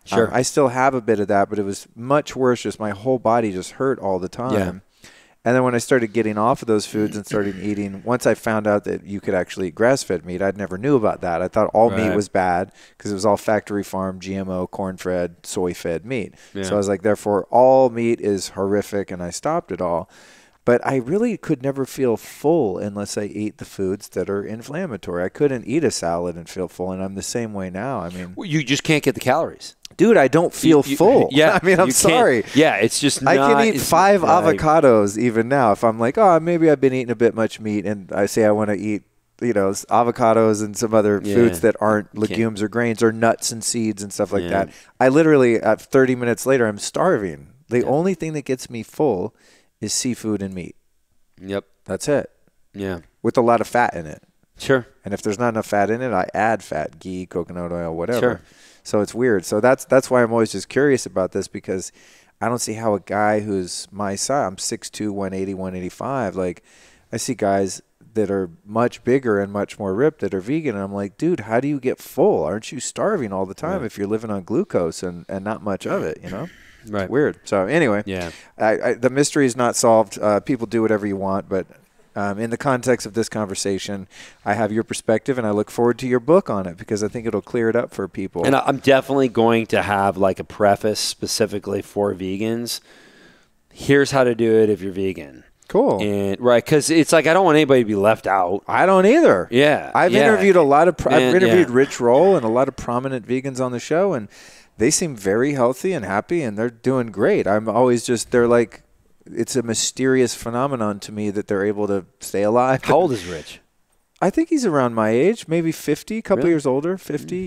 Speaker 2: Sure.
Speaker 1: I still have a bit of that, but it was much worse. Just my whole body just hurt all the time.
Speaker 2: Yeah.
Speaker 1: And then when I started getting off of those foods and started eating, once I found out that you could actually eat grass-fed meat, I'd never knew about that. I thought all meat was bad because it was all factory farm, GMO, corn-fed, soy-fed meat. Yeah. So I was like, therefore, all meat is horrific, and I stopped it all. But I really could never feel full unless I ate the foods that are inflammatory. I couldn't eat a salad and feel full, and I'm the same way now. I mean,
Speaker 2: well, you just can't get the calories.
Speaker 1: Dude, I don't feel full.
Speaker 2: Yeah,
Speaker 1: I mean, I'm sorry.
Speaker 2: Yeah, it's just not.
Speaker 1: I can eat 5 avocados even now. If I'm like, maybe I've been eating a bit much meat, and I say I want to eat, avocados and some other foods that aren't legumes or grains or nuts and seeds and stuff like that. I literally, 30 minutes later, I'm starving. The only thing that gets me full is seafood and meat.
Speaker 2: Yep.
Speaker 1: That's it.
Speaker 2: Yeah.
Speaker 1: With a lot of fat in it.
Speaker 2: Sure.
Speaker 1: And if there's not enough fat in it, I add fat, ghee, coconut oil, whatever.
Speaker 2: Sure.
Speaker 1: So it's weird. So that's why I'm always just curious about this, because I don't see how a guy who's my size, I'm 6'2", 180, 185, like I see guys that are much bigger and much more ripped that are vegan, and I'm like, dude, how do you get full? Aren't you starving all the time if you're living on glucose and not much of it,
Speaker 2: Right.
Speaker 1: It's weird. So anyway, the mystery is not solved. People do whatever you want, but in the context of this conversation, I have your perspective, and I look forward to your book on it because I think it'll clear it up for people.
Speaker 2: And I'm definitely going to have like a preface specifically for vegans. Here's how to do it if you're vegan.
Speaker 1: Cool.
Speaker 2: And right, because it's like I don't want anybody to be left out.
Speaker 1: I don't either.
Speaker 2: Yeah.
Speaker 1: I've interviewed I've interviewed Rich Roll and a lot of prominent vegans on the show, and they seem very healthy and happy, and they're doing great. I'm always they're like, it's a mysterious phenomenon to me that they're able to stay alive.
Speaker 2: How old is Rich?
Speaker 1: I think he's around my age, maybe 50, a couple years older, 50,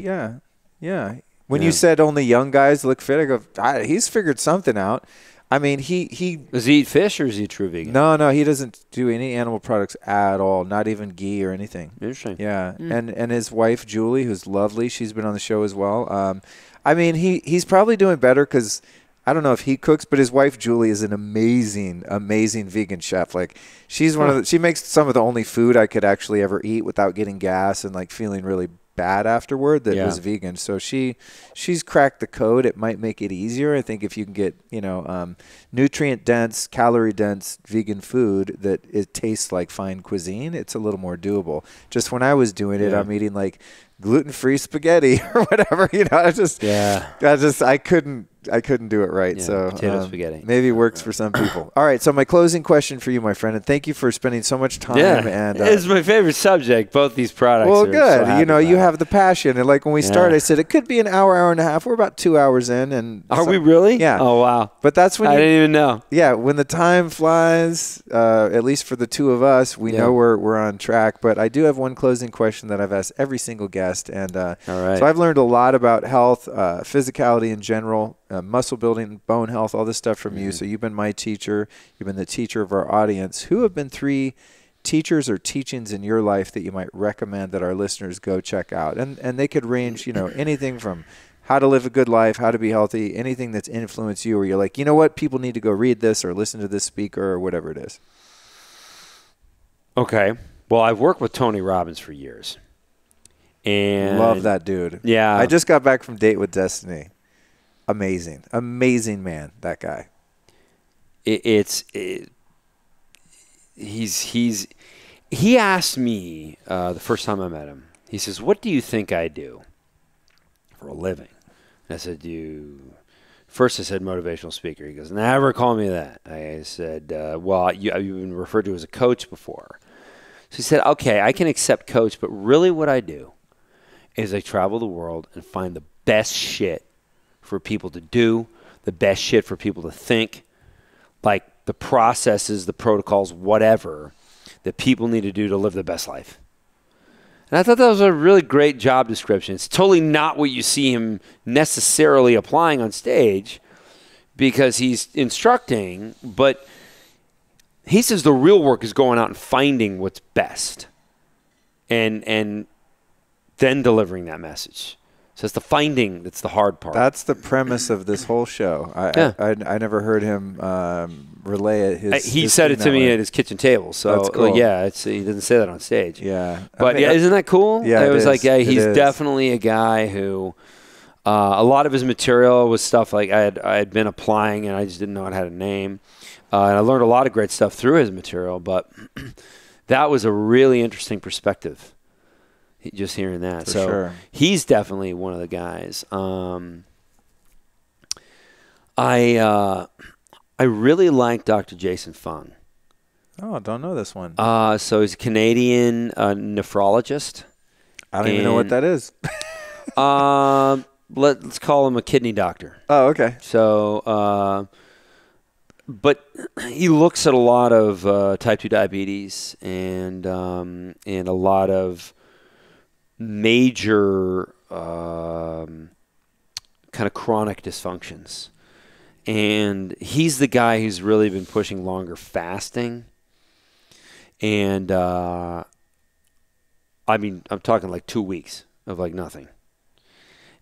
Speaker 1: yeah. When you said only young guys look fit, I go, he's figured something out. I mean, he
Speaker 2: does he eat fish or is he a true vegan?
Speaker 1: No, he doesn't do any animal products at all, not even ghee or anything.
Speaker 2: Interesting.
Speaker 1: Yeah, and his wife, Julie, who's lovely, she's been on the show as well. I mean, he's probably doing better because I don't know if he cooks, but his wife Julie is an amazing vegan chef. Like she's she makes some of the only food I could actually ever eat without getting gas and like feeling really bad afterward that was vegan. So she's cracked the code. It might make it easier. I think if you can get, nutrient dense, calorie dense vegan food that it tastes like fine cuisine, it's a little more doable. Just when I was doing it, I'm eating like gluten-free spaghetti or whatever, I couldn't I couldn't do it right.
Speaker 2: Yeah,
Speaker 1: so
Speaker 2: potato spaghetti.
Speaker 1: Maybe it works for some people. All right. So my closing question for you, my friend, and thank you for spending so much time.
Speaker 2: Yeah,
Speaker 1: and
Speaker 2: it's my favorite subject. Both these products.
Speaker 1: Well,
Speaker 2: are
Speaker 1: good.
Speaker 2: So
Speaker 1: You have the passion, and like when we started, I said it could be an hour and a half. We're about 2 hours in, and
Speaker 2: are we really?
Speaker 1: Yeah.
Speaker 2: Oh wow.
Speaker 1: But that's when
Speaker 2: I didn't even know.
Speaker 1: Yeah, when the time flies, at least for the two of us, we know we're on track. But I do have one closing question that I've asked every single guest, and
Speaker 2: all right.
Speaker 1: so I've learned a lot about health, physicality in general, muscle building, bone health, all this stuff from you. So you've been my teacher. You've been the teacher of our audience. Who have been 3 teachers or teachings in your life that you might recommend that our listeners go check out? And they could range, anything from how to live a good life, how to be healthy, anything that's influenced you where you're like, you know what, people need to go read this or listen to this speaker or whatever it is.
Speaker 2: Okay. Well, I've worked with Tony Robbins for years. And
Speaker 1: love that dude.
Speaker 2: Yeah.
Speaker 1: I just got back from Date with Destiny. Amazing. Amazing man, that guy.
Speaker 2: He asked me the first time I met him, he says, what do you think I do for a living? And I said, first I said motivational speaker. He goes, never call me that. I said, well, you've been referred to as a coach before. So he said, okay, I can accept coach, but really what I do is I travel the world and find the best shit for people to do, the best shit for people to think, like the processes, the protocols, whatever that people need to do to live the best life. And I thought that was a really great job description. It's totally not what you see him necessarily applying on stage because he's instructing, but he says the real work is going out and finding what's best and then delivering that message. So it's the finding that's the hard part.
Speaker 1: That's the premise of this whole show. I never heard him relay it.
Speaker 2: He said it to me at his kitchen table. So
Speaker 1: that's cool.
Speaker 2: He doesn't say that on stage.
Speaker 1: Yeah,
Speaker 2: but isn't that cool?
Speaker 1: Yeah,
Speaker 2: it was like he's
Speaker 1: is.
Speaker 2: Definitely a guy who a lot of his material was stuff like I had been applying and I just didn't know it had a name. And I learned a lot of great stuff through his material, but that was a really interesting perspective. Just hearing that. So
Speaker 1: sure.
Speaker 2: He's definitely one of the guys. I really like Dr. Jason Fung.
Speaker 1: Oh, I don't know this one.
Speaker 2: So he's a Canadian nephrologist.
Speaker 1: I don't even know what that is.
Speaker 2: Let's call him a kidney doctor.
Speaker 1: Oh, okay.
Speaker 2: So, but he looks at a lot of type 2 diabetes and a lot of major kind of chronic dysfunctions. And he's the guy who's really been pushing longer fasting. And I'm talking like 2 weeks of like nothing.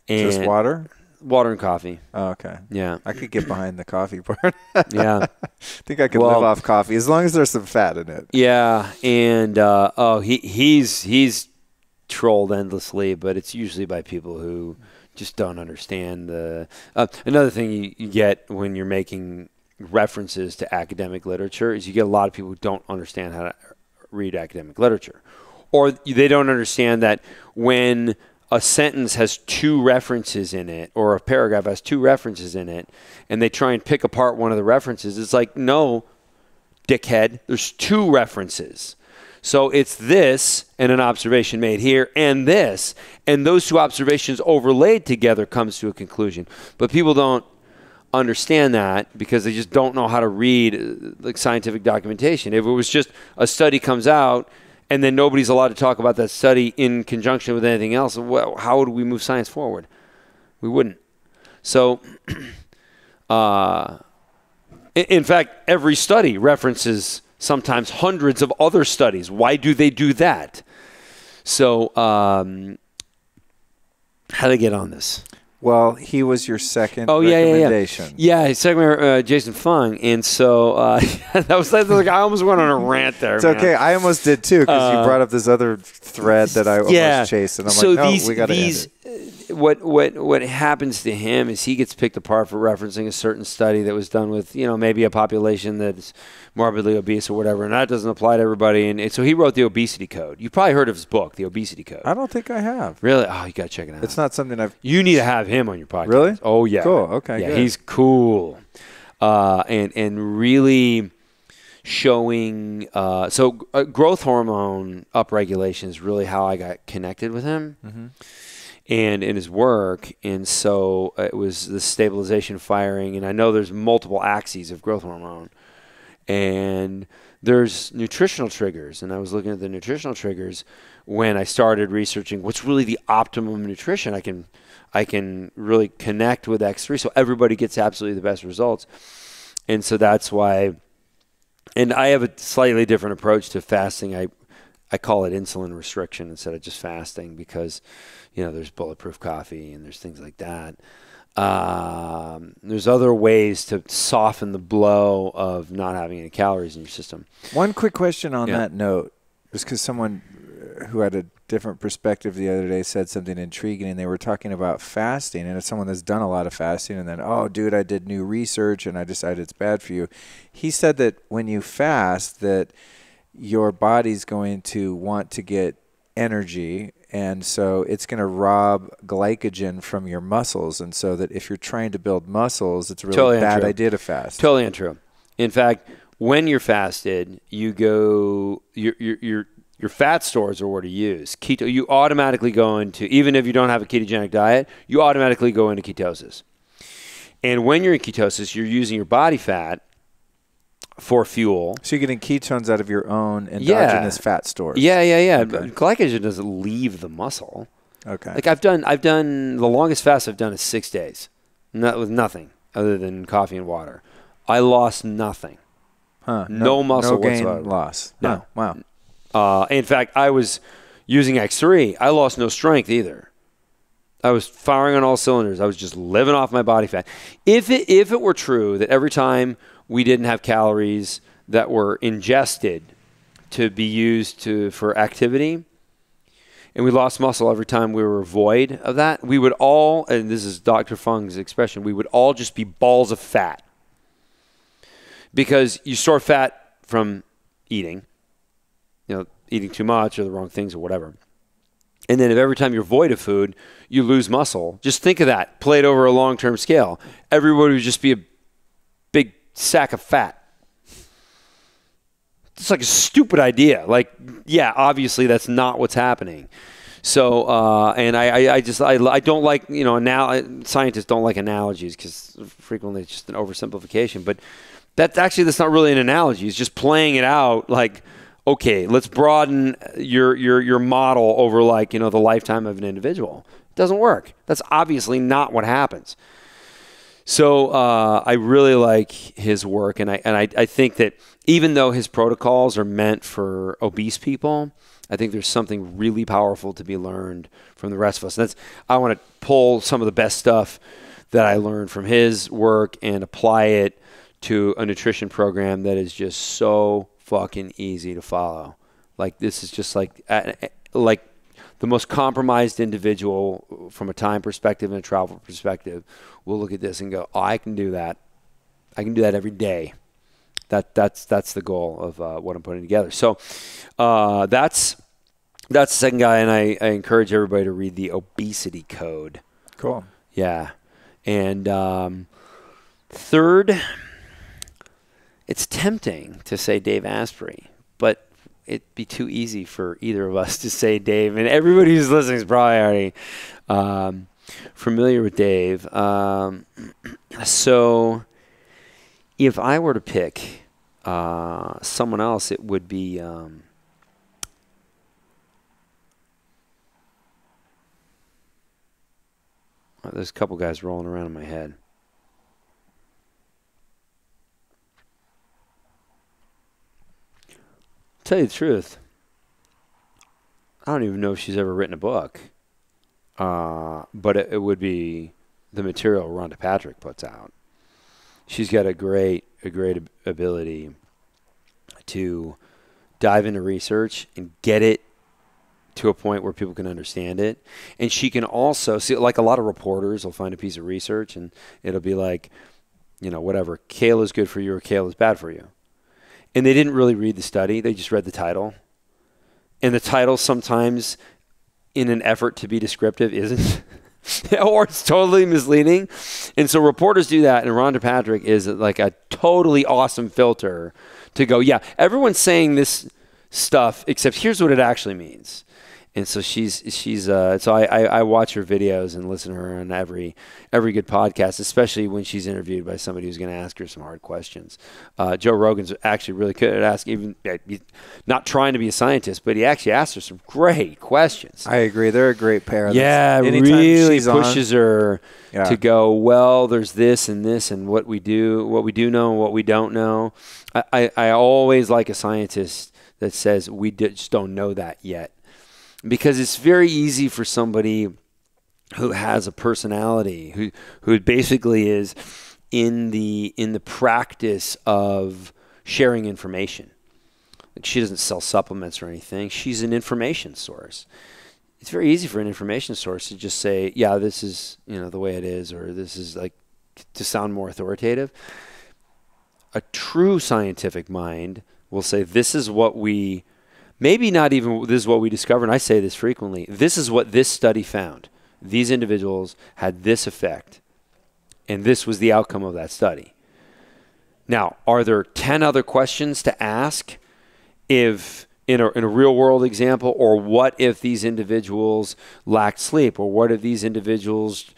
Speaker 2: And
Speaker 1: just water?
Speaker 2: Water and coffee.
Speaker 1: Oh, okay.
Speaker 2: Yeah.
Speaker 1: I could get behind the coffee part.
Speaker 2: Yeah.
Speaker 1: I think I could live off coffee as long as there's some fat in it.
Speaker 2: Yeah. And he's trolled endlessly, but it's usually by people who just don't understand the another thing you get when you're making references to academic literature is you get a lot of people who don't understand how to read academic literature, or they don't understand that when a sentence has 2 references in it or a paragraph has 2 references in it and they try and pick apart one of the references, it's like, no, dickhead, there's 2 references. So it's this and an observation made here and this, and those 2 observations overlaid together comes to a conclusion. But people don't understand that because they just don't know how to read like scientific documentation. If it was just a study comes out and then nobody's allowed to talk about that study in conjunction with anything else, well, how would we move science forward? We wouldn't. So, in fact, every study references sometimes hundreds of other studies. Why do they do that? So, how to get on this?
Speaker 1: Well, he was your second recommendation.
Speaker 2: Yeah, second Jason Fung. And so that was like I almost went on a rant there.
Speaker 1: It's okay. I almost did too because you brought up this other thread that I almost chased. And I'm like, no, we got to end it.
Speaker 2: what happens to him is he gets picked apart for referencing a certain study that was done with, maybe a population that's morbidly obese or whatever, and that doesn't apply to everybody. And so he wrote the obesity code. You probably heard of his book, The Obesity Code.
Speaker 1: I don't think I have.
Speaker 2: Really? Oh, you got to check it out.
Speaker 1: It's not something
Speaker 2: You need to have him on your podcast.
Speaker 1: Really?
Speaker 2: Oh, yeah.
Speaker 1: Cool. Okay,
Speaker 2: yeah,
Speaker 1: good.
Speaker 2: He's cool. And really showing growth hormone upregulation is really how I got connected with him. Mm-hmm. And in his work, and so it was the stabilization firing, and I know there's multiple axes of growth hormone, and there's nutritional triggers, and I was looking at the nutritional triggers when I started researching what's really the optimum nutrition I can really connect with X3, so everybody gets absolutely the best results. And so that's why, and I have a slightly different approach to fasting. I call it insulin restriction instead of just fasting because, there's bulletproof coffee and there's things like that. There's other ways to soften the blow of not having any calories in your system.
Speaker 1: One quick question on that note, just because someone who had a different perspective the other day said something intriguing, and they were talking about fasting, and it's someone that's done a lot of fasting, and then, oh, dude, I did new research, and I decided it's bad for you. He said that when you fast, that your body's going to want to get energy, and so it's going to rob glycogen from your muscles, and so that if you're trying to build muscles, it's a really totally bad idea to fast.
Speaker 2: Totally untrue. In fact, when you're fasted, you go your fat stores are where to use. Keto, you automatically go into, even if you don't have a ketogenic diet, you automatically go into ketosis. And when you're in ketosis, you're using your body fat for fuel.
Speaker 1: So you're getting ketones out of your own endogenous fat stores.
Speaker 2: Yeah. Okay. Glycogen doesn't leave the muscle.
Speaker 1: Okay.
Speaker 2: Like I've done the longest fast I've done is 6 days, with nothing other than coffee and water. I lost nothing.
Speaker 1: Huh?
Speaker 2: No muscle
Speaker 1: gain
Speaker 2: whatsoever.
Speaker 1: Loss.
Speaker 2: No.
Speaker 1: Oh, wow.
Speaker 2: In fact, I was using X3. I lost no strength either. I was firing on all cylinders. I was just living off my body fat. If it were true that every time we didn't have calories that were ingested to be used for activity, and we lost muscle every time we were void of that, we would all, and this is Dr. Fung's expression, we would all just be balls of fat. Because you store fat from eating, eating too much or the wrong things or whatever. And then if every time you're void of food, you lose muscle, just think of that, play it over a long-term scale. Everybody would just be a big sack of fat. It's like a stupid idea. Like, yeah, obviously that's not what's happening. So, and I don't like, scientists don't like analogies because frequently it's just an oversimplification. But that's not really an analogy. It's just playing it out like, okay, let's broaden your model over the lifetime of an individual. It doesn't work. That's obviously not what happens. So I really like his work, and I think that even though his protocols are meant for obese people, I think there's something really powerful to be learned from the rest of us. I want to pull some of the best stuff that I learned from his work and apply it to a nutrition program that is just so fucking easy to follow. Like, this is just like the most compromised individual from a time perspective and a travel perspective will look at this and go, oh, I can do that. I can do that every day. That's the goal of what I'm putting together. So that's the second guy, and I encourage everybody to read the Obesity Code.
Speaker 1: Cool.
Speaker 2: Yeah. And third, it's tempting to say Dave Asprey, but it'd be too easy for either of us to say Dave. And everybody who's listening is probably already familiar with Dave. So if I were to pick someone else, it would be there's a couple guys rolling around in my head. Tell you the truth, I don't even know if she's ever written a book, but it would be the material Rhonda Patrick puts out. She's got a great ability to dive into research and get it to a point where people can understand it. And she can also see, like a lot of reporters will find a piece of research and it'll be like, whatever, kale is good for you or kale is bad for you. And they didn't really read the study. They just read the title. And the title sometimes, in an effort to be descriptive, isn't. Or it's totally misleading. And so reporters do that. And Rhonda Patrick is like a totally awesome filter to go, yeah, everyone's saying this stuff, except here's what it actually means. And so so I watch her videos and listen to her on every good podcast, especially when she's interviewed by somebody who's going to ask her some hard questions. Joe Rogan's actually really good at asking, even not trying to be a scientist, but he actually asked her some great questions.
Speaker 1: I agree. They're a great pair.
Speaker 2: Yeah, really pushes her to go, well, there's this and what we do know and what we don't know. I always like a scientist that says we just don't know that yet. Because it's very easy for somebody who has a personality, who basically is in the practice of sharing information. Like, she doesn't sell supplements or anything. She's an information source. It's very easy for an information source to just say, yeah, this is the way it is, or this is like to sound more authoritative. A true scientific mind will say, this is what we. Maybe not even this is what we discovered, and I say this frequently. This is what this study found. These individuals had this effect, and this was the outcome of that study. Now, are there 10 other questions to ask if in a real-world example, or what if these individuals lacked sleep, or what if these individuals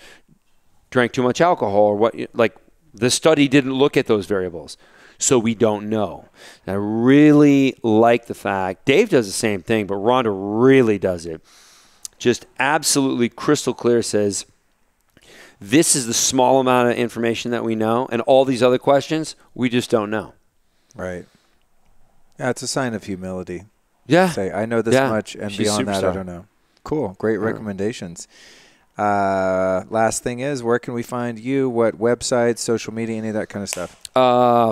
Speaker 2: drank too much alcohol, or what? Like, the study didn't look at those variables. So we don't know. And I really like the fact, Dave does the same thing, but Rhonda really does it. Just absolutely crystal clear, says, this is the small amount of information that we know, and all these other questions, we just don't know.
Speaker 1: Right. Yeah, it's a sign of humility.
Speaker 2: Yeah.
Speaker 1: Say, I know this much, and beyond that, I don't know. Cool. Great recommendations. Last thing is, where can we find you? What websites, social media, any of that kind of stuff?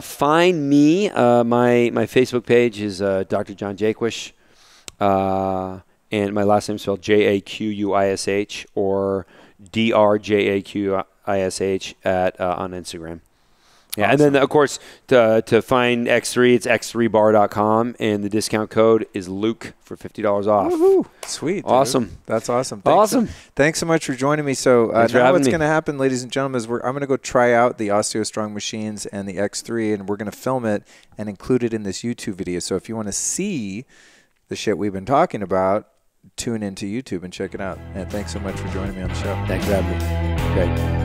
Speaker 2: Find me. My Facebook page is Dr. John Jaquish, and my last name is spelled Jaquish or DRJAQISH on Instagram. Yeah, awesome. And then, of course, to find X3, it's x3bar.com, and the discount code is Luke for $50 off.
Speaker 1: Woohoo. Sweet. Dude.
Speaker 2: Awesome.
Speaker 1: That's awesome.
Speaker 2: Thanks
Speaker 1: so much for joining me. So now what's going to happen, ladies and gentlemen, is I'm going to go try out the OsteoStrong machines and the X3, and we're going to film it and include it in this YouTube video. So if you want to see the shit we've been talking about, tune into YouTube and check it out. And thanks so much for joining me on the show.
Speaker 2: Thanks for having me. Great.